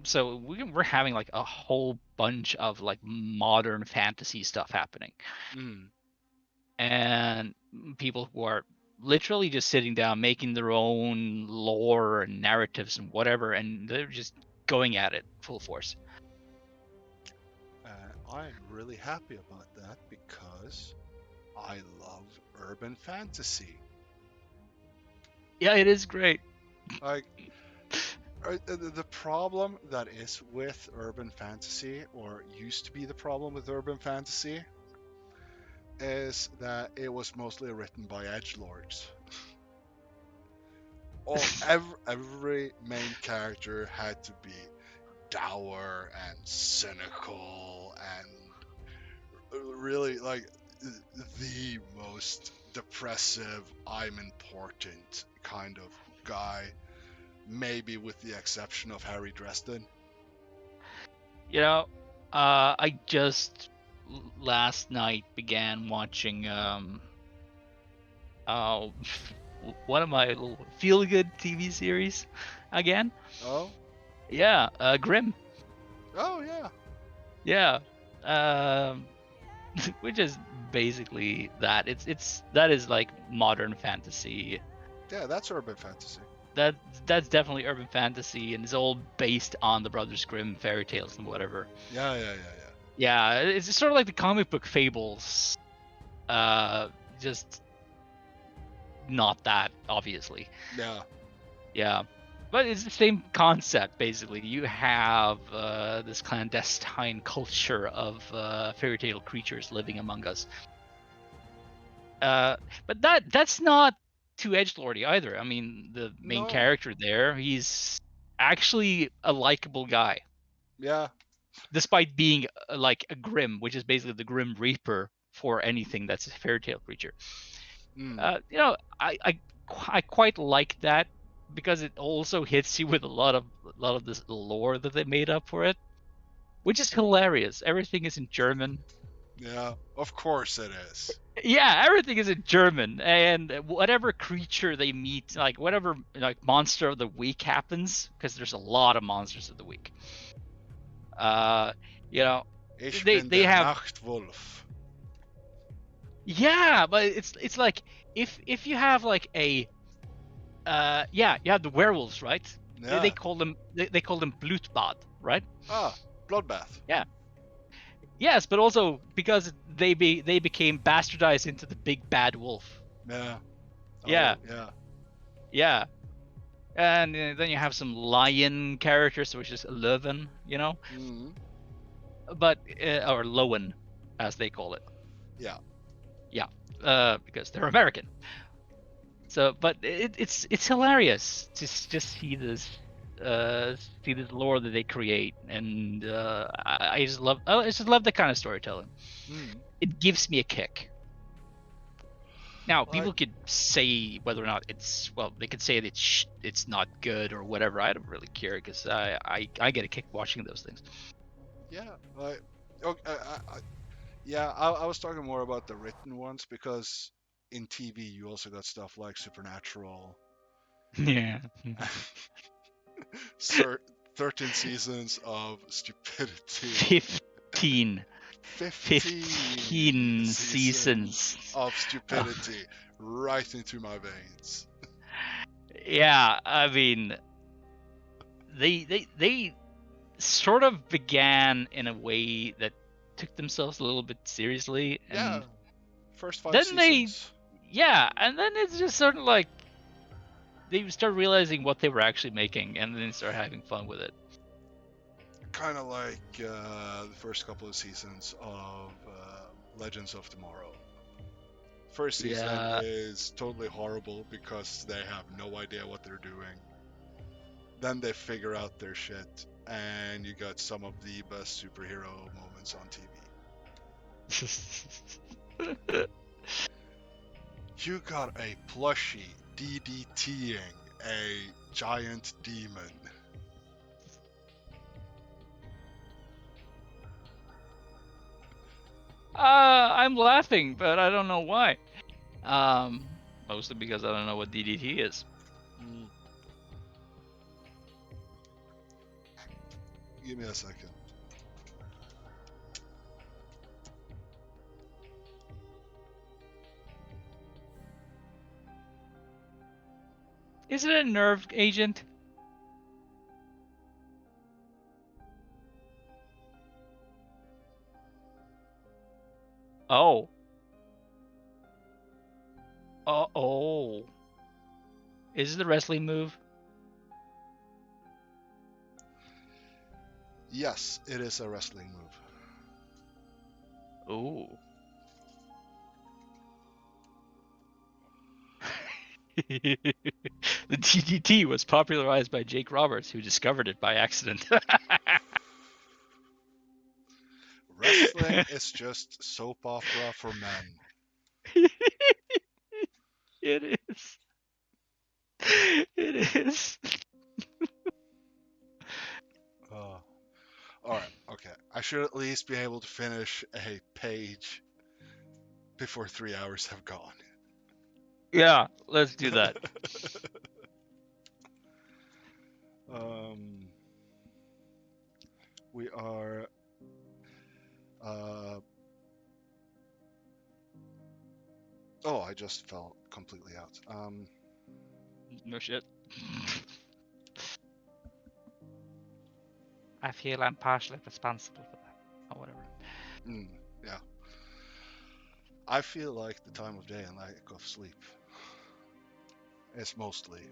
So we're having like a whole bunch of like modern fantasy stuff happening. Mm. And people who are literally just sitting down making their own lore and narratives and whatever, and they're just going at it full force. I'm really happy about that because I love urban fantasy. Yeah, it is great. Like, the problem that is with urban fantasy, or used to be the problem with urban fantasy, is that it was mostly written by edgelords. Every main character had to be dour and cynical and really like the most depressive, I'm important kind of guy, maybe with the exception of Harry Dresden. I just last night began watching uh, one of my little feel-good TV series again. Oh, Yeah, Grimm. oh yeah, Yeah, um, which is basically that. That is like modern fantasy. yeah. That's urban fantasy. That that's definitely urban fantasy, and it's all based on the Brothers Grimm fairy tales and whatever. Yeah, yeah, yeah, Yeah, it's sort of like the comic book fables. Just not that obviously. yeah. Yeah, but it's the same concept basically. You have this clandestine culture of fairy tale creatures living among us. But that's not too edgelordy either. I mean, the main No. character there, he's actually a likable guy, Yeah. despite being like a Grim, which is basically the Grim Reaper for anything that's a fairy tale creature. Mm. You know, I quite like that because it also hits you with a lot of this lore that they made up for it, which is hilarious. Everything is in German. Yeah. Of course it is. Yeah, everything is in German, and whatever creature they meet, like whatever like monster of the week happens, because there's a lot of monsters of the week. Uh, you know, Ich they bin they der have Nachtwolf. yeah, but it's like if you have like a yeah, you have the werewolves, right? They Yeah. call them they call them Blutbad, right? Ah, bloodbath. Yeah. Yes, but also because they became bastardized into the big bad wolf. Yeah. Yeah, Oh, yeah. yeah. And then you have some lion characters, which is Löwen, you know, Mm. but or Lowen, as they call it. Yeah. Yeah, because they're American. So, but it's hilarious to just see this lore that they create, and I just love that kind of storytelling. Mm. It gives me a kick. Now, Like, people could say whether or not they could say that it's not good or whatever. I don't really care because I get a kick watching those things. yeah. Like, okay, yeah. I was talking more about the written ones because in TV you also got stuff like Supernatural, Yeah. Sir, 13 seasons of stupidity, 15. 15 15 seasons seasons. of Oh, stupidity right into my veins. yeah, I mean, they sort of began in a way that took themselves a little bit seriously, Yeah, and first five then seasons. yeah, and then it's just sort of like they start realizing what they were actually making, and then start having fun with it. Kind of like the first couple of seasons of Legends of Tomorrow. First season Yeah. is totally horrible because they have no idea what they're doing. Then they figure out their shit, and you got some of the best superhero moments on TV. You got a plushie DDTing a giant demon. I'm laughing, but I don't know why. Mostly because I don't know what DDT is. Mm, give me a second. Is it a nerve agent? Oh. Oh. Is it the wrestling move? Yes, it is a wrestling move. Ooh. The DDT was popularized by Jake Roberts, who discovered it by accident. Wrestling is just soap opera for men. It is. It is. Uh, all right, okay. should at least be able to finish a page before 3 hours have gone. Yeah, let's do that. We are. Oh, I just fell completely out. No shit. I feel I'm partially responsible for that, or whatever. Yeah. I feel like the time of day and lack of sleep is mostly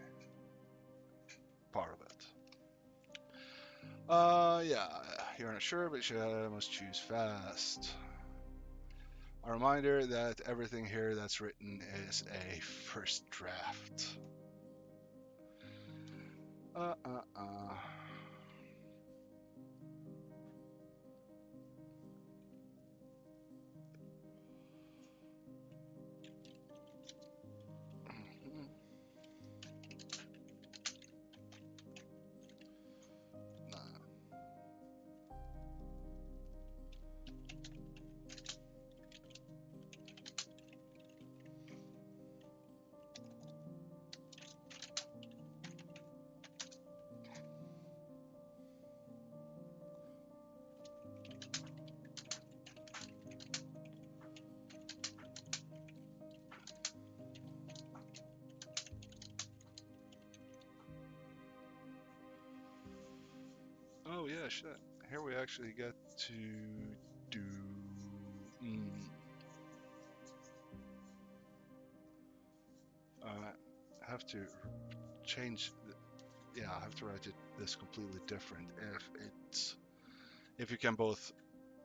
part of it. Yeah, you're not sure, but you must choose fast. A reminder that everything here that's written is a first draft. Oh yeah, shit. Here we actually get to do. I have to change. Yeah, I have to write this completely different. If you can both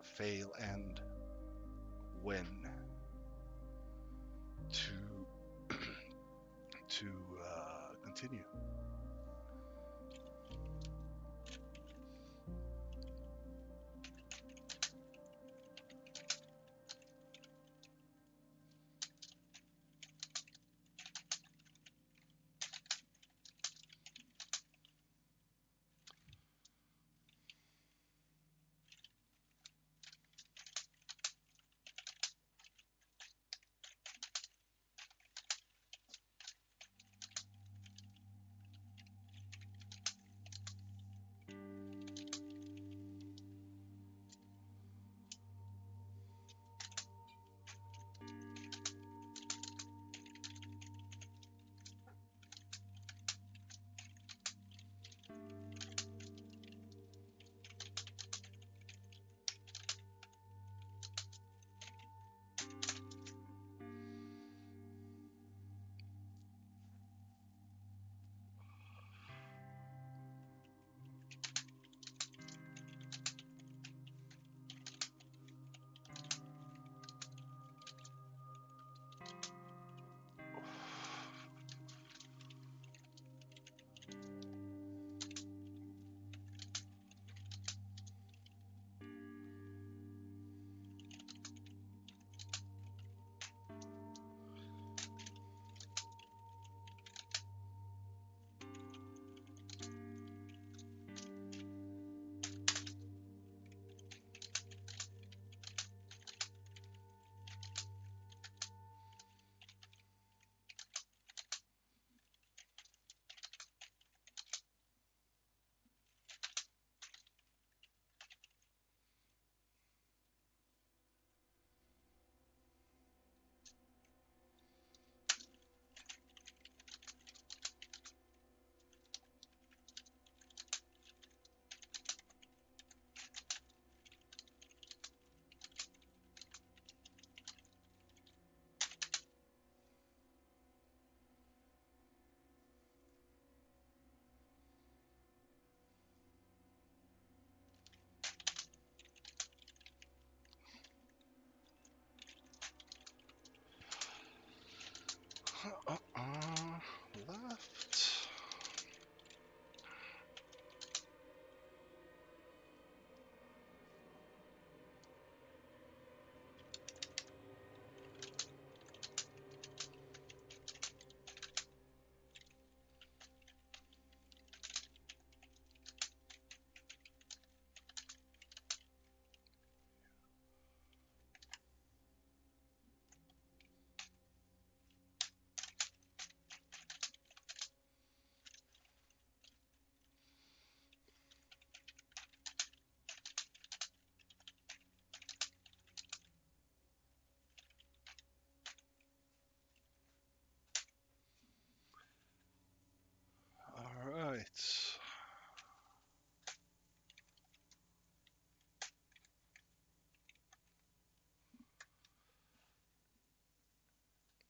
fail and win to continue.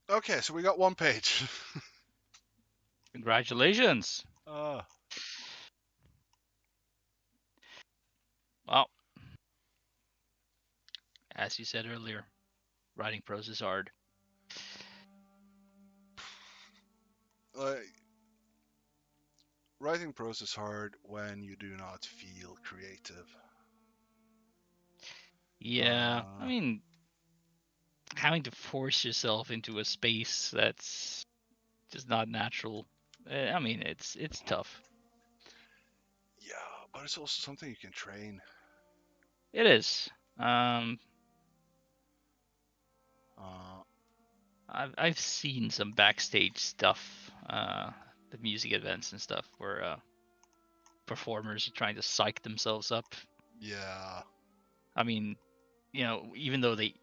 Okay, so we got one page. Congratulations. uh, Well, as you said earlier, writing prose is hard. like, writing prose is hard when you do not feel creative. Yeah, I Uh, mean, having to force yourself into a space that's just not natural. I mean, it's tough. yeah, but it's also something you can train. It is. Um, Uh, I've seen some backstage stuff, the music events and stuff, where performers are trying to psych themselves up. yeah, I mean, even though they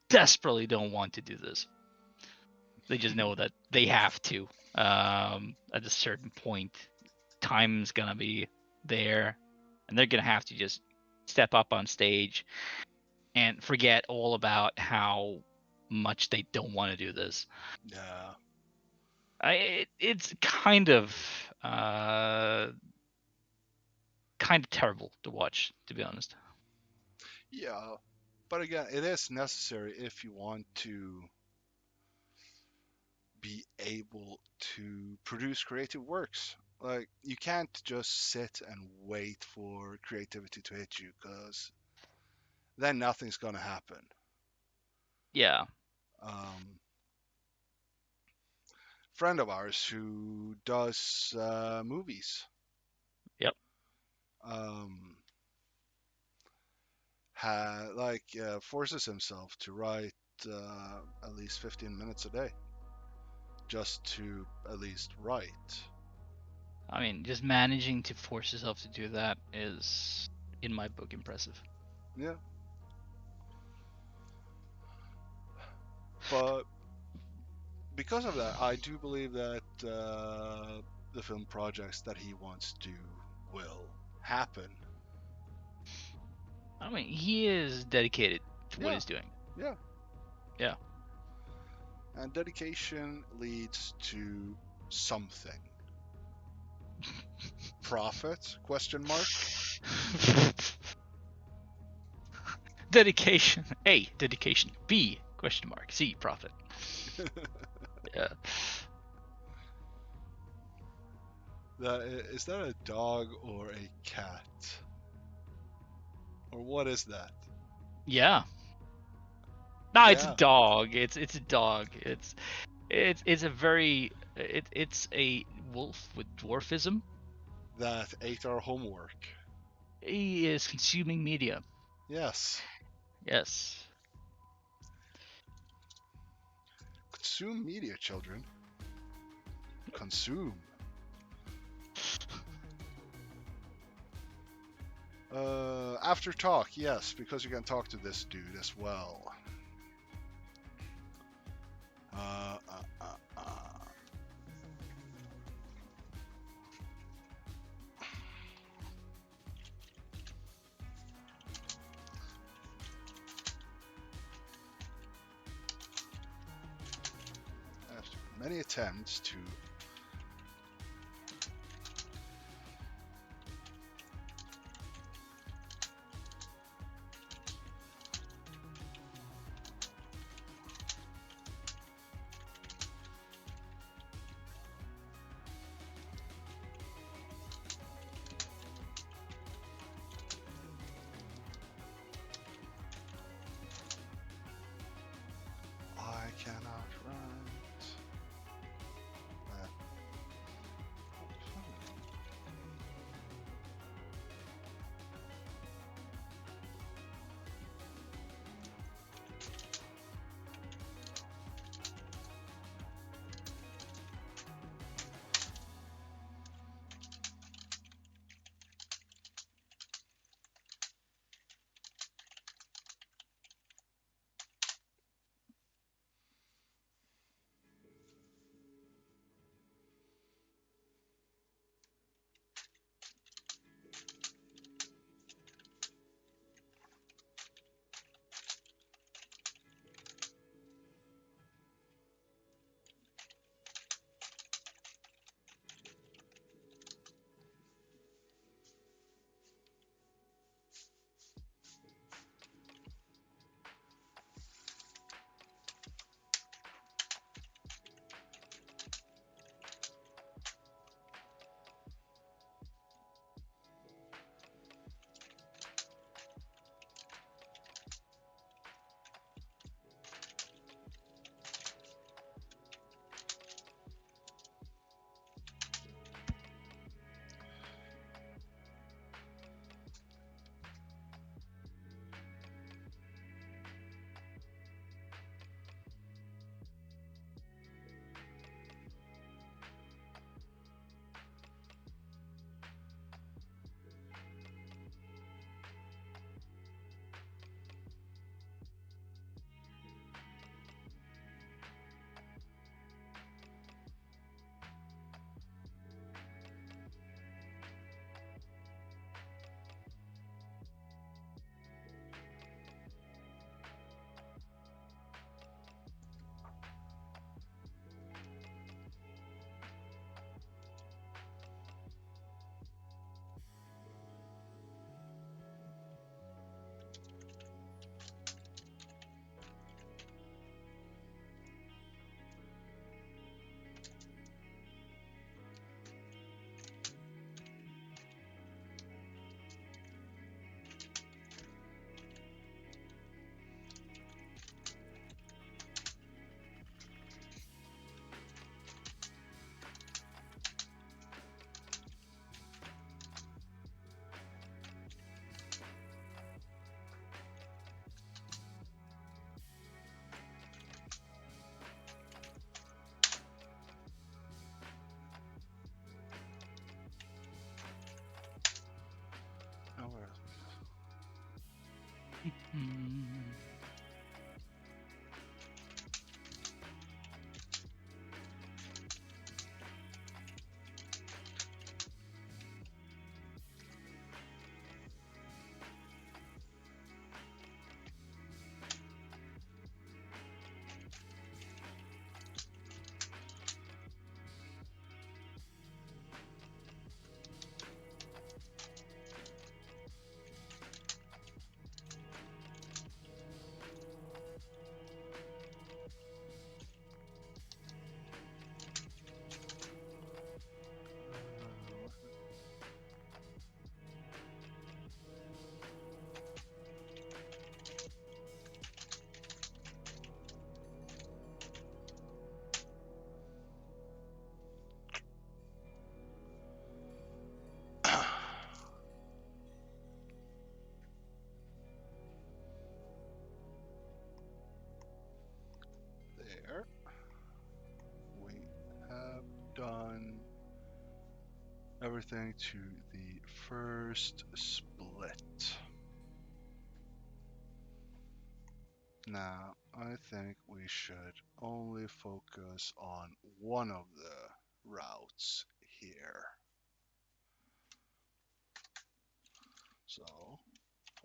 desperately don't want to do this, they just know that they have to. At a certain point, time's gonna be there, and they're gonna have to just step up on stage and forget all about how much they don't want to do this. yeah, It's uh, kind of terrible to watch, to be honest. yeah. But again, it is necessary if you want to be able to produce creative works. Like, you can't just sit and wait for creativity to hit you, because then nothing's gonna happen. Yeah. Um, Friend of ours who does movies, Yep. um, forces himself to write at least 15 minutes a day just to at least write. I mean, just managing to force yourself to do that is, in my book, impressive. Yeah, but because of that, I do believe that the film projects that he wants to will happen. I mean, he is dedicated to what Yeah, he's doing. yeah. Yeah. And dedication leads to something. Profit? Question mark. Dedication. A. Dedication. B. Question mark. C. Profit. Yeah. Is that a dog or a cat? Or what is that? Yeah. No, it's a Yeah, dog. It's a dog. It's a very it's a wolf with dwarfism. that ate our homework. He is consuming media. Yes. Yes. Consume media, children. Consume. After talk, yes, because you can talk to this dude as well. Uh, uh, uh, uh. After many attempts to I cannot write. Hmm. There. We have done everything to the first split. Now, I think we should only focus on one of the routes here. So,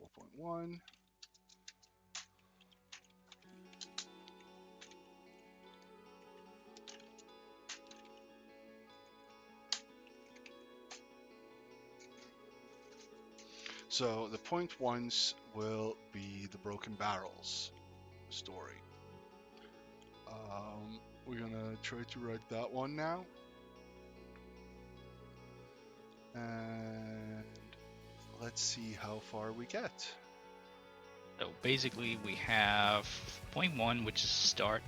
4.1. So the point ones will be the broken barrels story. We're gonna try to write that one now. And let's see how far we get. So basically, we have point one, which is start.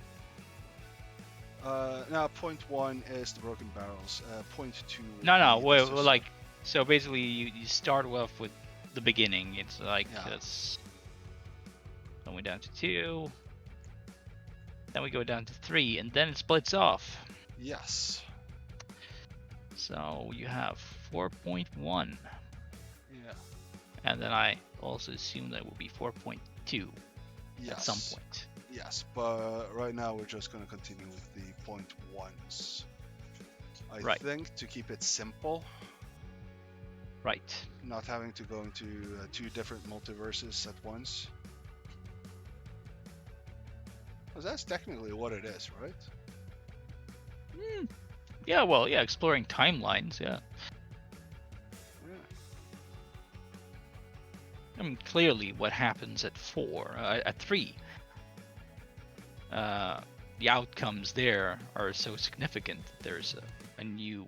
Now point one is the broken barrels. Point two. No, will be wait, the well, like, so basically, you start off with the beginning. It's like Yeah. that's going down to 2. Then we go down to 3, and then it splits off. Yes. So you have 4.1, Yeah. and then I also assume that will be 4.2 Yes. at some point. Yes, but right now we're just going to continue with the point ones. I Right. think to keep it simple, Right. not having to go into 2 different multiverses at once. Because that's technically what it is, right? Yeah, well, yeah, exploring timelines, yeah. Yeah. I mean, clearly what happens at 4, at 3, the outcomes there are so significant that there's a new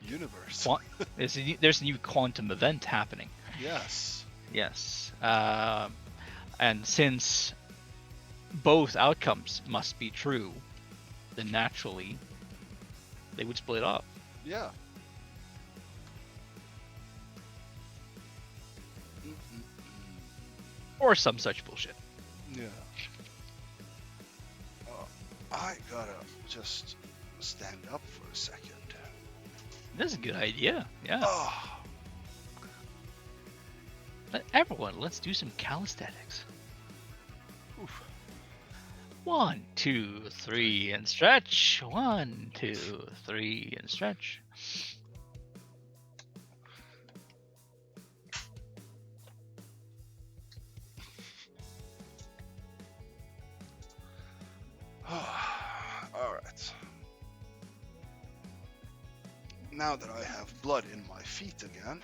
Universe. there's a new quantum event happening. Yes. Yes. And since both outcomes must be true, then naturally they would split up. Yeah. Mm-mm-mm. Or some such bullshit. Yeah. I gotta just stand up for a second. That's a good idea. Yeah. Oh, Everyone, let's do some calisthenics. oof. 1, 2, 3, and stretch. 1, 2, 3, and stretch. All right. Now that I have blood in my feet again,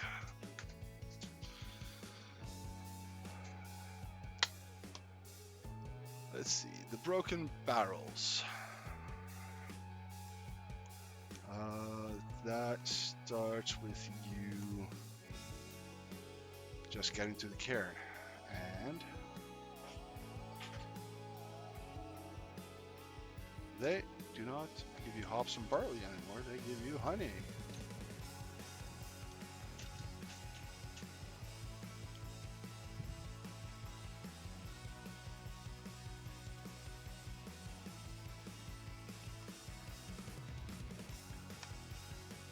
let's see, the broken barrels. That starts with you just getting to the cairn, and they do not give you hops and barley anymore, they give you honey.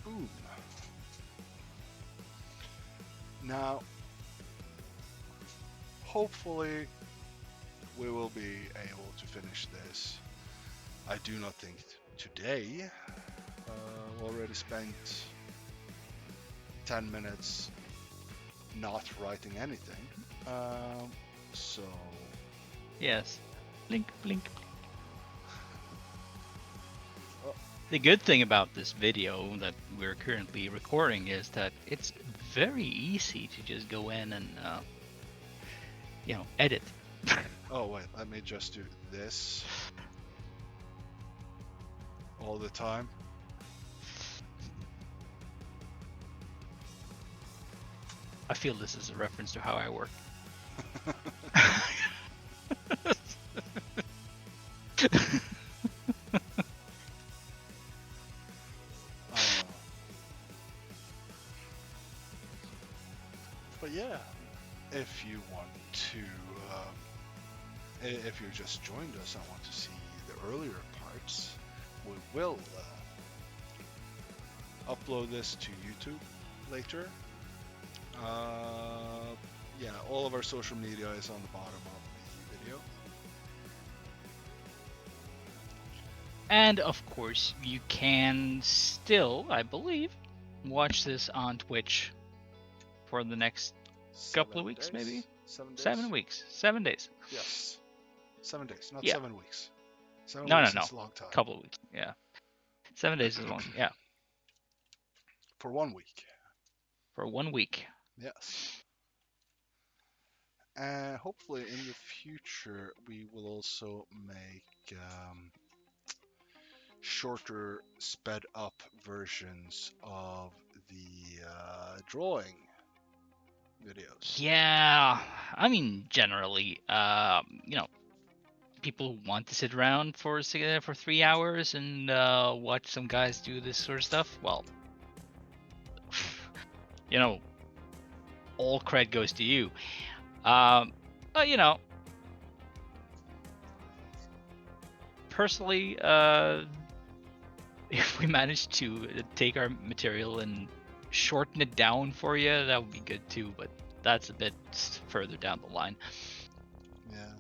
Boom. Now, hopefully we will be able to finish this. I do not think today. Already spent 10 minutes not writing anything. So Yes. Blink, blink. Oh. The good thing about this video that we're currently recording is that it's very easy to just go in and, edit. Oh wait, let me just do this all the time. I feel this is a reference to how I work. But yeah, if you want to, if you just joined us and want to see the earlier parts, we will upload this to YouTube later. Yeah, all of our social media is on the bottom of the video. And of course, you can still, I believe, watch this on Twitch for the next couple of weeks, days? maybe? 7 days? 7 weeks. 7 days. Yes. 7 days, not Yeah. 7 weeks. 7 No, weeks no, is a long time. Couple of weeks. Yeah. 7 days is long. Yeah. For 1 week. For 1 week. Yes. And hopefully in the future we will also make shorter, sped up versions of the drawing videos. Yeah. I mean, generally, people want to sit around for 3 hours and watch some guys do this sort of stuff. Well, all cred goes to you. But personally, if we manage to take our material and shorten it down for you, that would be good too. But that's a bit further down the line. Yeah.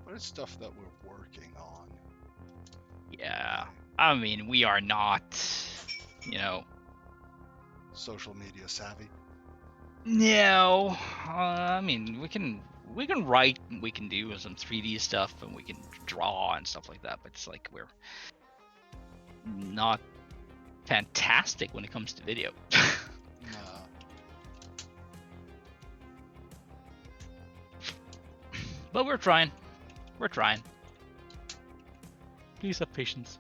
But it's stuff that we're working on. Yeah. I mean, we are not, social media savvy. No. I mean, we can write, we can do some 3D stuff, and we can draw and stuff like that. But it's like we're not fantastic when it comes to video. Nah. But we're trying. We're trying. Please have patience.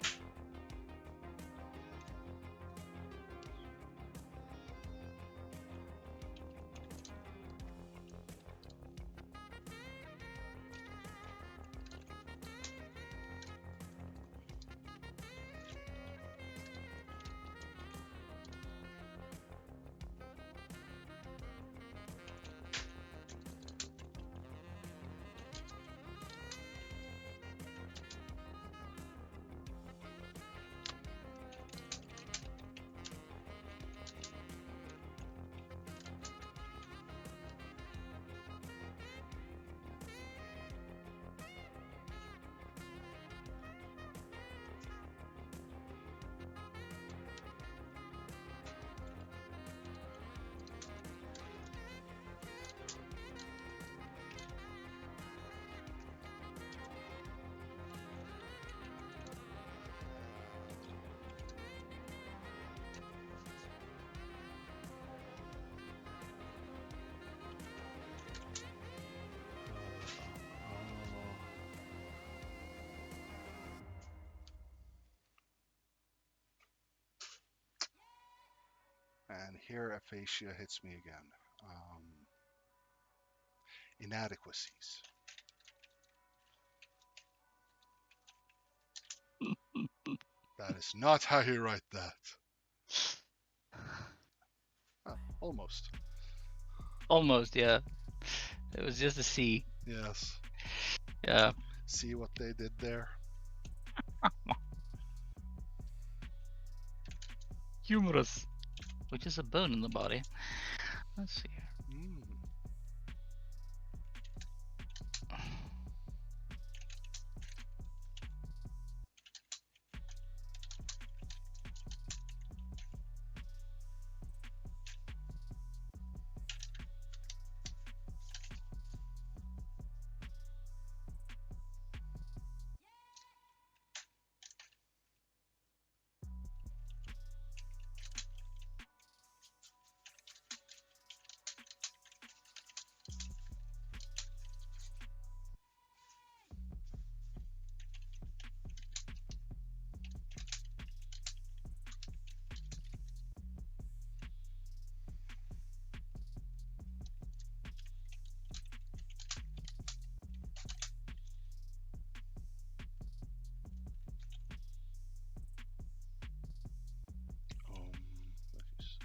And here aphasia hits me again. Inadequacies. That is not how you write that. Oh, almost. Almost, yeah. It was just a C. Yes. Yeah. See what they did there? Humorous. Which is a bone in the body. Let's see here. Mm. What is-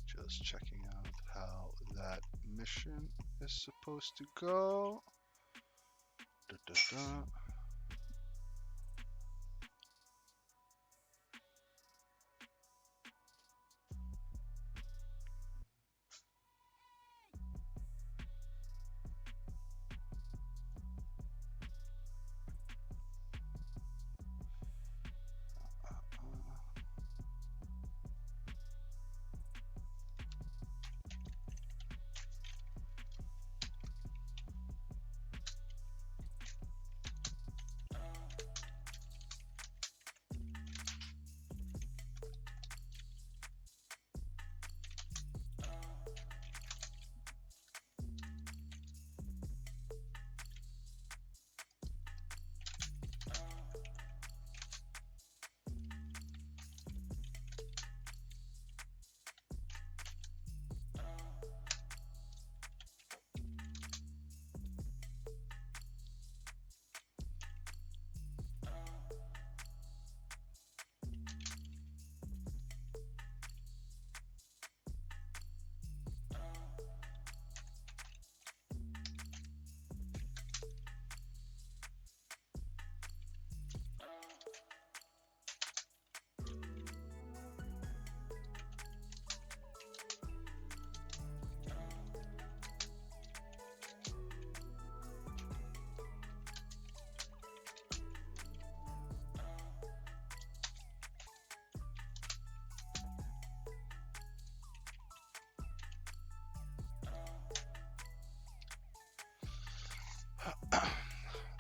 Just checking out how that mission is supposed to go. Da, da, da.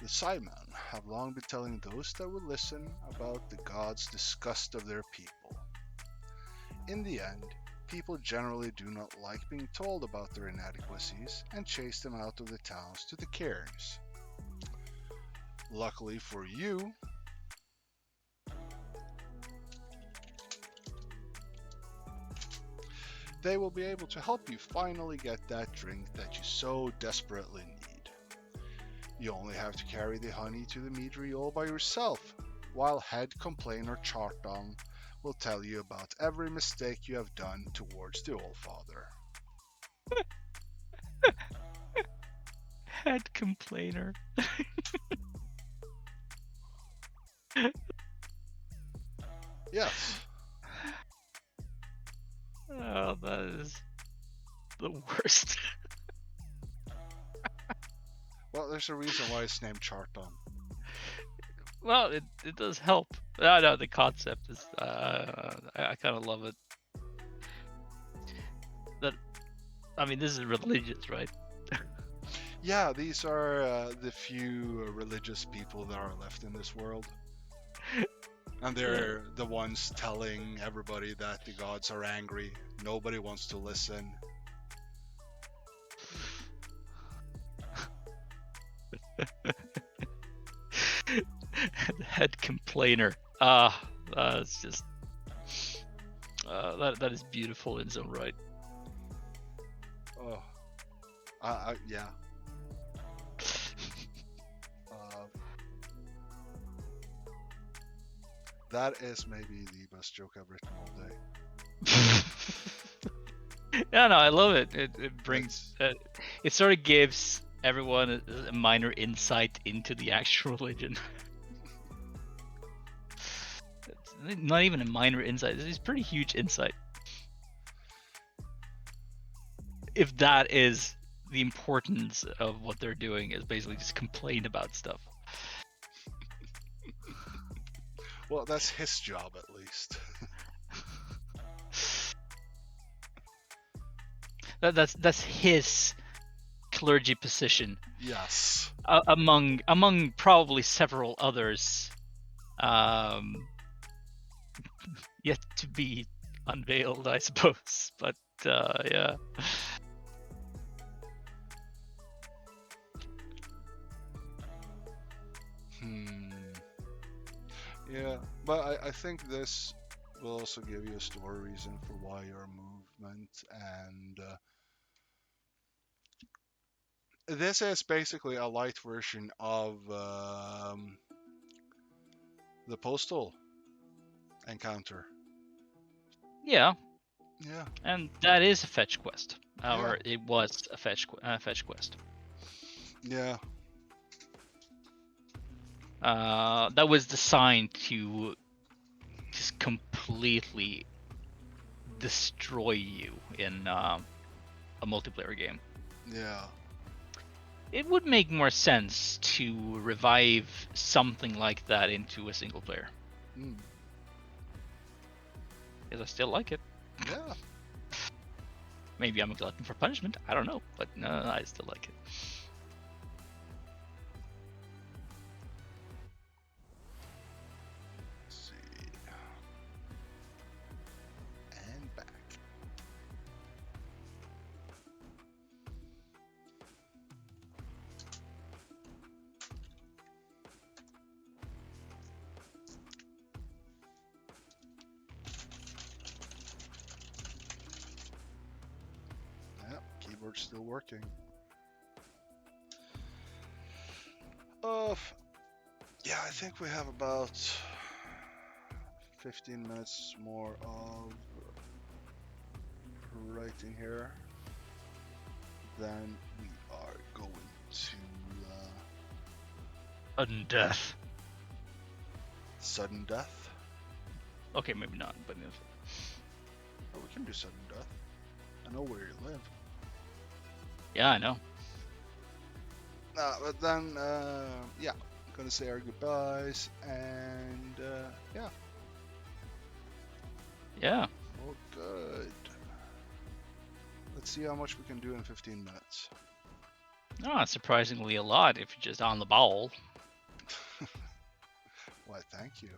The Sidemen have long been telling those that would listen about the gods' disgust of their people. In the end, people generally do not like being told about their inadequacies and chase them out of the towns to the cairns. Luckily for you, they will be able to help you finally get that drink that you so desperately need. You only have to carry the honey to the meadery all by yourself, while head complainer Chartong will tell you about every mistake you have done towards the Allfather. Head complainer. Yes. Oh, that is the worst. Well, there's a reason why it's named Chartong. Well, it does help. No, the concept is I kind of love it. That I mean, this is religious, right? Yeah, these are the few religious people that are left in this world. And they're the ones telling everybody that the gods are angry. Nobody wants to listen. Head complainer. It's just that is beautiful in its own right. Oh, yeah. That is maybe the best joke I've written all day. No, I love it. It brings, it sort of gives everyone a minor insight into the actual religion. It's not even a minor insight. It's a pretty huge insight. If that is the importance of what they're doing, is basically just complain about stuff. Well, that's his job at least. That's his clergy position. Yes. Among probably several others, yet to be unveiled, I suppose. But yeah. Yeah, but I think this will also give you a story reason for why your movement, and this is basically a light version of the postal encounter. Yeah, Yeah. and that is a fetch quest, Yeah. or it was a fetch quest. Yeah. That was designed to just completely destroy you in a multiplayer game. Yeah. It would make more sense to revive something like that into a single player. Because I still like it. Yeah. Maybe I'm a glutton for punishment. I don't know, but no, I still like it. Let's see. And back. Yep, keyboard's still working. Yeah, I think we have about 15 minutes more of writing here. Then we are going to Undeath. sudden death. Okay, maybe not, but Oh, we can do sudden death. I know where you live. yeah, I know. But then, yeah, I'm gonna say our goodbyes, and yeah. Yeah. Oh, good. Let's see how much we can do in 15 minutes. Oh, surprisingly a lot if you're just on the ball. Why, thank you.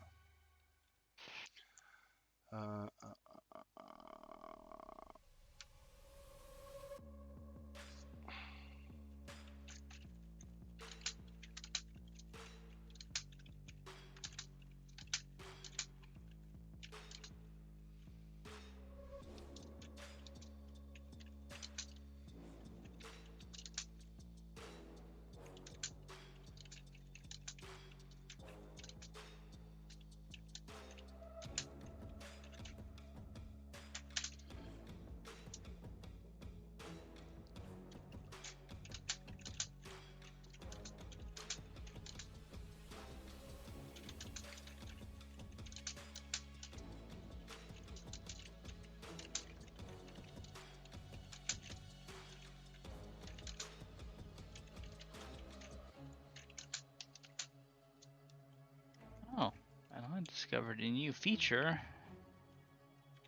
Oh, and I discovered a new feature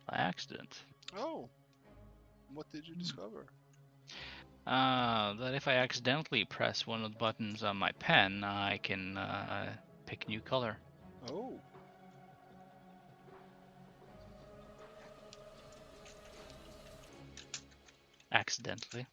by accident. Oh, what did you discover? That if I accidentally press one of the buttons on my pen, I can pick new color. Oh. Accidentally.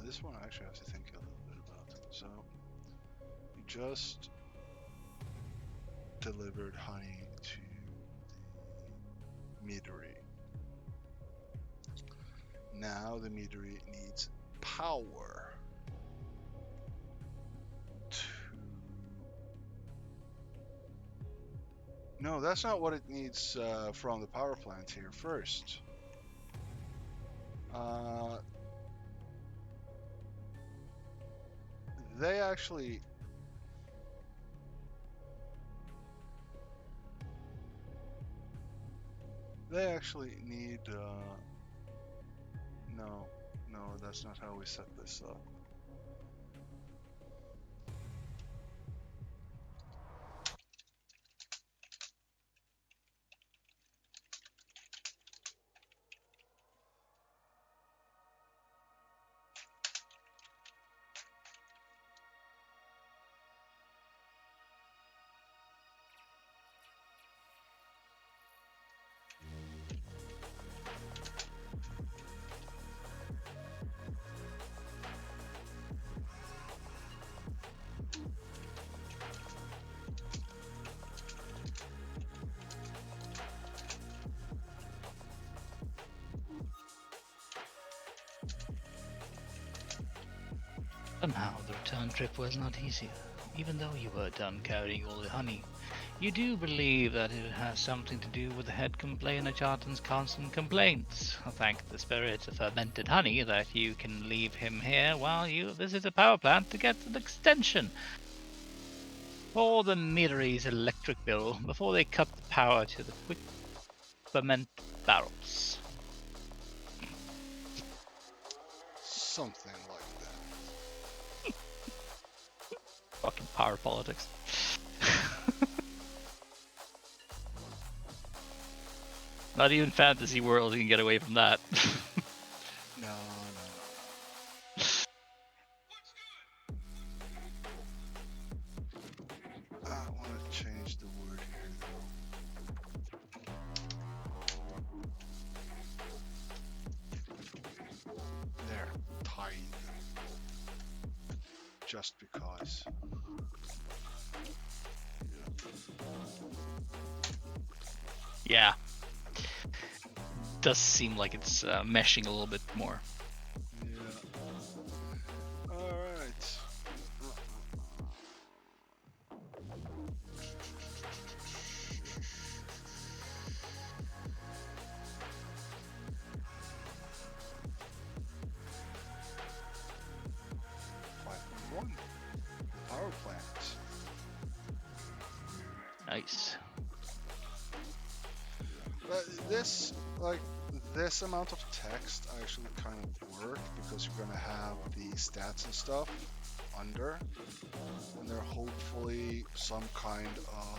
This one I actually have to think a little bit about. So, you just delivered honey to the meadery. Now the meadery needs power to... No, that's not what it needs from the power plant here first. They actually need no, that's not how we set this up. Somehow the return trip was not easier, even though you were done carrying all the honey. You do believe that it has something to do with the head complainer Charlton's constant complaints. Thank the spirits of fermented honey that you can leave him here while you visit the power plant to get an extension for the meadery's electric bill before they cut the power to the quick ferment barrels. Something like that. Fucking power politics. Not even fantasy world can get away from that. No. I want to change the word here though. There, tithe. Just because. Yeah. Does seem like it's meshing a little bit more. Yeah. Alright. 5.1. Power plant. Nice. But this, like, this amount of text actually kind of work because you're gonna have the stats and stuff under, and there hopefully some kind of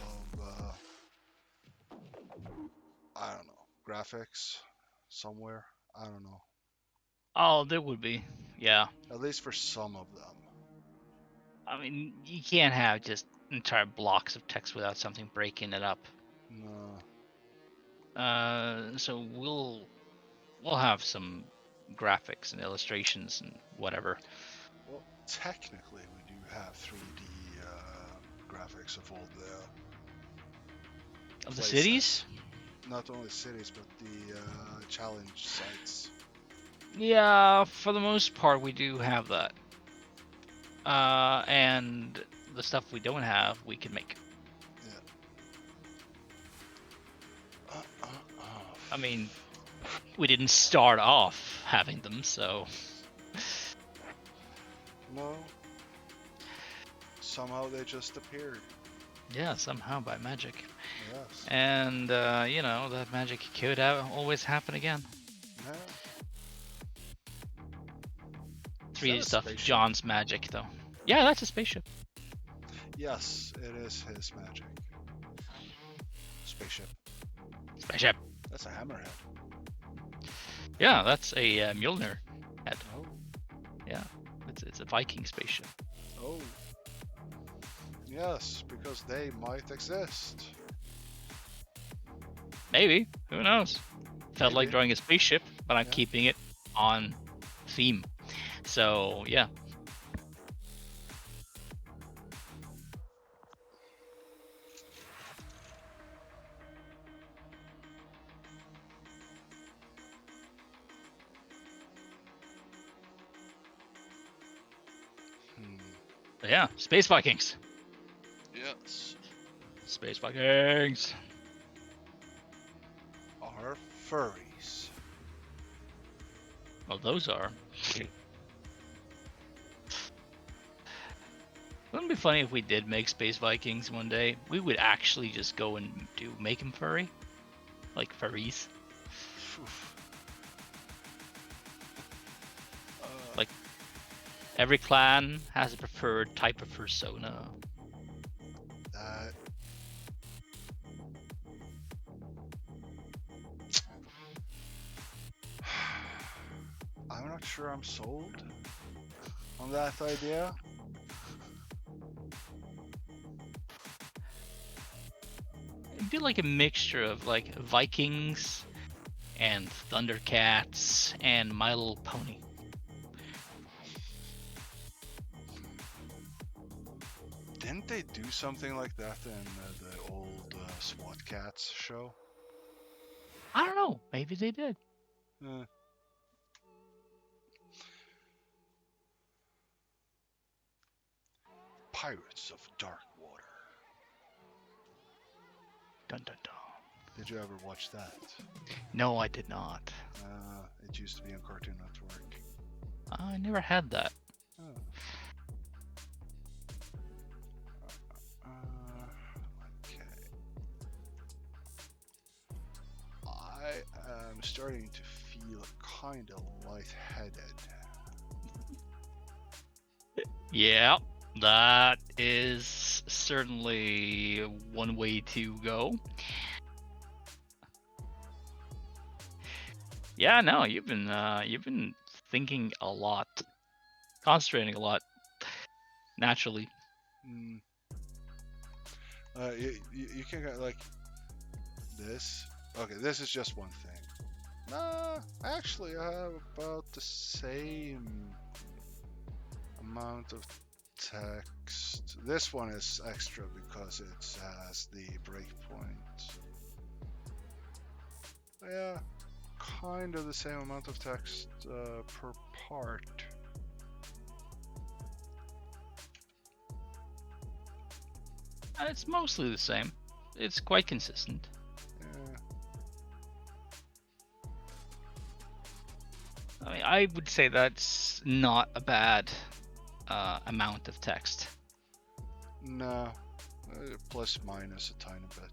I don't know, graphics somewhere. I don't know. Oh, there would be. Yeah. At least for some of them. I mean, you can't have just entire blocks of text without something breaking it up. No. So we'll have some graphics and illustrations and whatever. Well, technically, we do have 3D graphics of all the Of the play cities? sets. Not only cities, but the challenge sites. Yeah, for the most part, we do have that. And the stuff we don't have, we can make. Yeah. I mean, we didn't start off having them, so. No. Somehow they just appeared. Yeah, somehow by magic. Yes. And, you know, that magic could always happen again. Yeah. 3D stuff, spaceship? John's magic, though. Yeah, that's a spaceship. Yes, it is his magic. Spaceship. Spaceship. That's a hammerhead. Yeah, that's a Mjolnir head. Oh. Yeah, it's a Viking spaceship. Oh. Yes, because they might exist. Maybe. Who knows? Felt like Maybe. drawing a spaceship, but I'm Yeah. keeping it on theme. So, yeah. Yeah, Space Vikings. Yes. Space Vikings. Are furries. Well, those are. Wouldn't it be funny if we did make Space Vikings one day? We would actually just go and make them furry, like furries. Like every clan has a preferred type of persona. That. I'm not sure I'm sold on that idea. It'd be like a mixture of like Vikings and Thundercats and My Little Pony. Didn't they do something like that in the old SWAT Cats show? I don't know. Maybe they did. Pirates of Dark Water. Dun dun dun. Did you ever watch that? No, I did not. It used to be on Cartoon Network. I never had that. Oh. Okay. I am starting to feel kind of lightheaded. Yeah, that is certainly one way to go. Yeah, no, you've been thinking a lot, concentrating a lot, naturally. You can go like this. Okay, this is just one thing. Nah, actually, I have about the same amount of text. This one is extra because it has the breakpoint. Yeah, kind of the same amount of text per part. It's mostly the same. It's quite consistent. Yeah. I mean, I would say that's not a bad amount of text. No, plus minus a tiny bit.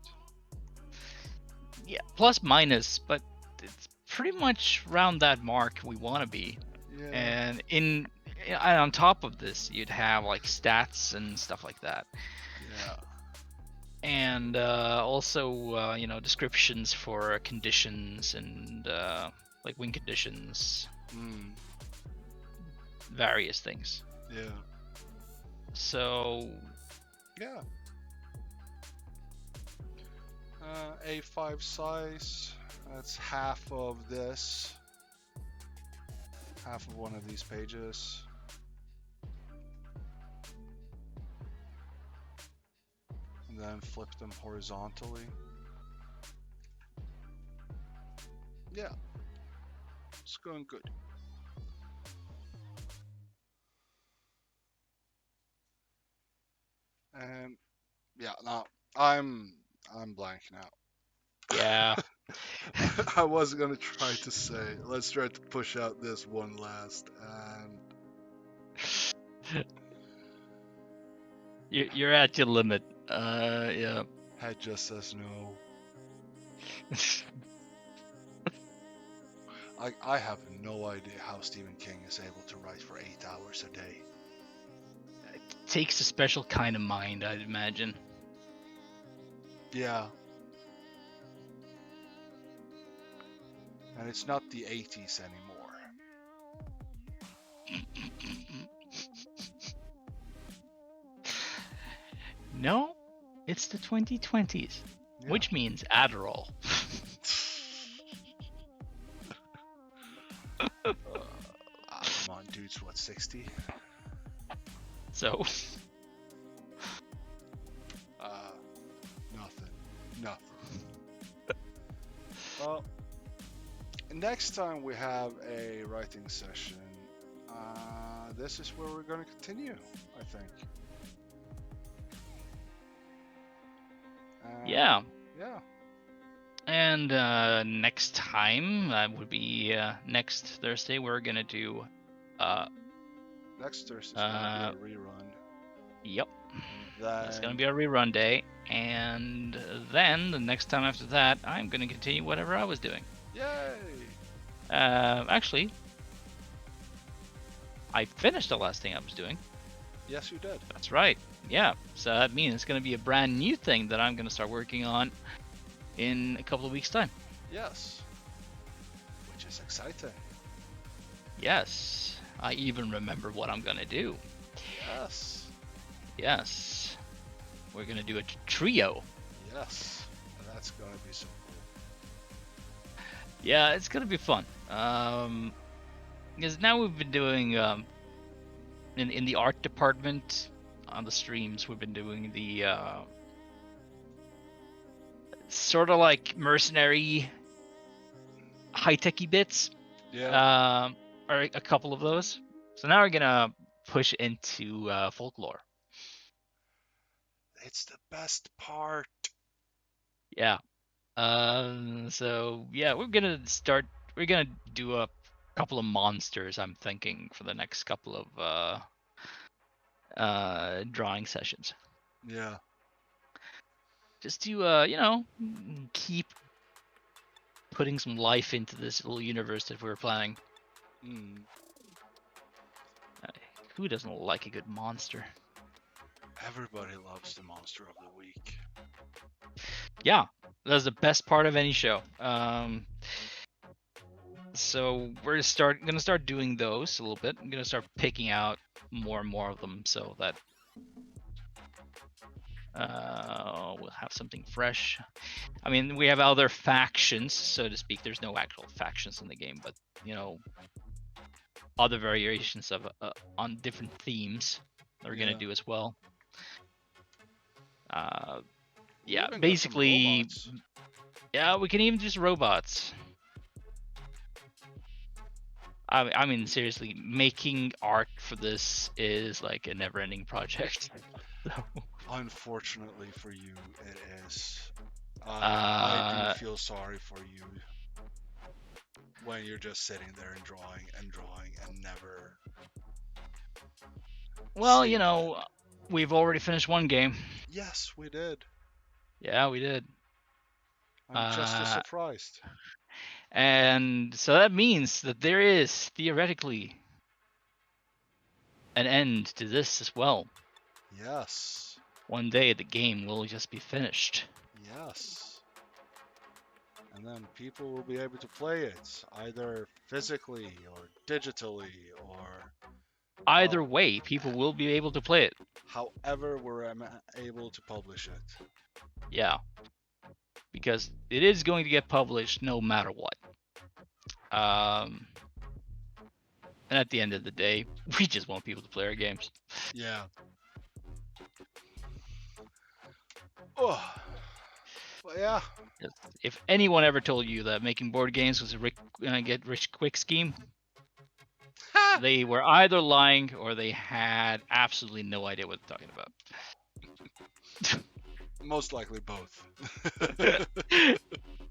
Yeah, plus minus, but it's pretty much around that mark we want to be. Yeah. And on top of this, you'd have like stats and stuff like that. Yeah. And also, descriptions for conditions and like win conditions, various things. Yeah. So Yeah. A5 size. That's half of this. Half of one of these pages. And then flip them horizontally. Yeah. It's going good. And yeah, now I'm blanking out. yeah, I was gonna try to say, let's try to push out this one last, and you're at your limit. Yeah. head just says no. I have no idea how Stephen King is able to write for 8 hours a day. It takes a special kind of mind, I'd imagine. Yeah. And it's not the 80s anymore. No, it's the 2020s, Yeah. which means Adderall. Come on, dude's what, 60? So, Nothing. Well, next time we have a writing session, this is where we're going to continue, I think. yeah. Yeah. And next time, that would be next Thursday, we're going to do... Next Thursday's going to be a rerun. Yep. Then... That's going to be our rerun day. And then, the next time after that, I'm going to continue whatever I was doing. Yay! Actually, I finished the last thing I was doing. Yes, you did. That's right. Yeah. So that means it's going to be a brand new thing that I'm going to start working on in a couple of weeks' time. Yes. Which is exciting. Yes. I even remember what I'm going to do. Yes. Yes. We're going to do a trio. Yes. And that's going to be so cool. Yeah, it's going to be fun. Because now we've been doing, in the art department, on the streams, we've been doing the, sort of like mercenary high-techy bits. Yeah. Or a couple of those. So now we're going to push into folklore. It's the best part. Yeah. So yeah, we're gonna do a couple of monsters, I'm thinking, for the next couple of drawing sessions. Yeah. Just to keep putting some life into this little universe that we're planning. Who doesn't like a good monster? Everybody loves the monster of the week. Yeah, that's the best part of any show. So we're gonna start doing those a little bit. I'm gonna start picking out more and more of them so that we'll have something fresh. I mean, we have other factions, so to speak. There's no actual factions in the game, but other variations of on different themes that we're gonna do as well. Yeah, basically, yeah, we can even use robots. I mean, seriously, making art for this is like a never-ending project. So. Unfortunately for you, it is. I do feel sorry for you when you're just sitting there and drawing and never. Well, we've already finished one game. Yes, we did. Yeah, we did. I'm just as surprised. And so that means that there is theoretically an end to this as well. Yes. One day the game will just be finished. Yes. And then people will be able to play it either physically or digitally or Either how, way, people will be able to play it. however we're able to publish it. Yeah. Because it is going to get published no matter what. And at the end of the day, we just want people to play our games. Yeah. Oh. Well, yeah. If anyone ever told you that making board games was a get rich quick scheme, they were either lying or they had absolutely no idea what they're talking about. Most likely both.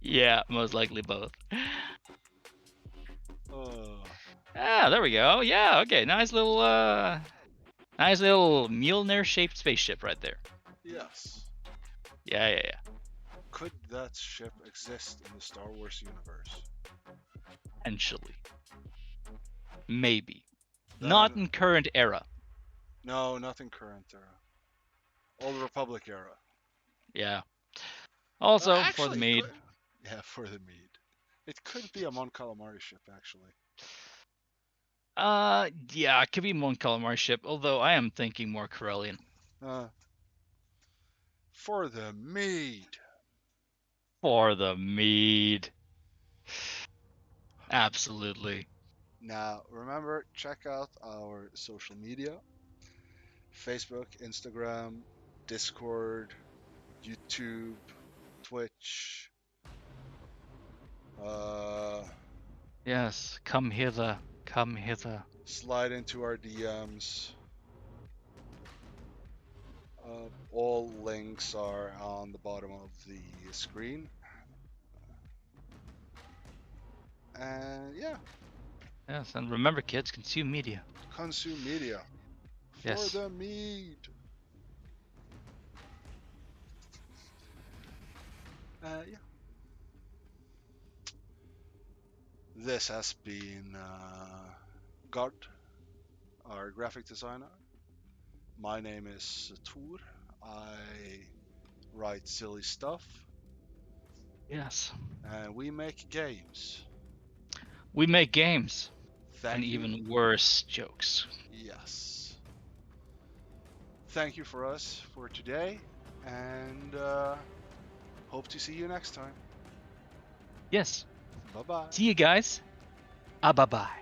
Yeah, most likely both. Oh. Ah, there we go. Yeah, okay. Nice little Mjolnir shaped spaceship right there. Yes. Yeah. Could that ship exist in the Star Wars universe? Potentially. Maybe. Then, Not in current era. no, not in current era. Old Republic era. Yeah. Also, for the Actually, it maid. could. Yeah, for the mead. It could be a Mon Calamari ship, actually. Yeah, it could be Mon Calamari ship, although I am thinking more Corellian. For the mead. For the mead. Absolutely. Now, remember, check out our social media: Facebook, Instagram, Discord, YouTube, Twitch. Yes, come hither. Come hither. Slide into our DMs. All links are on the bottom of the screen. And yeah, Yes, and remember, kids, consume media. consume media. For Yes. the mead. Yeah. This has been Gard, our graphic designer. My name is Tor. I write silly stuff. Yes. And we make games. We make games. Thank And you. even worse jokes. Yes. Thank you for us for today. And hope to see you next time. Yes. Bye bye. See you guys. Bye bye.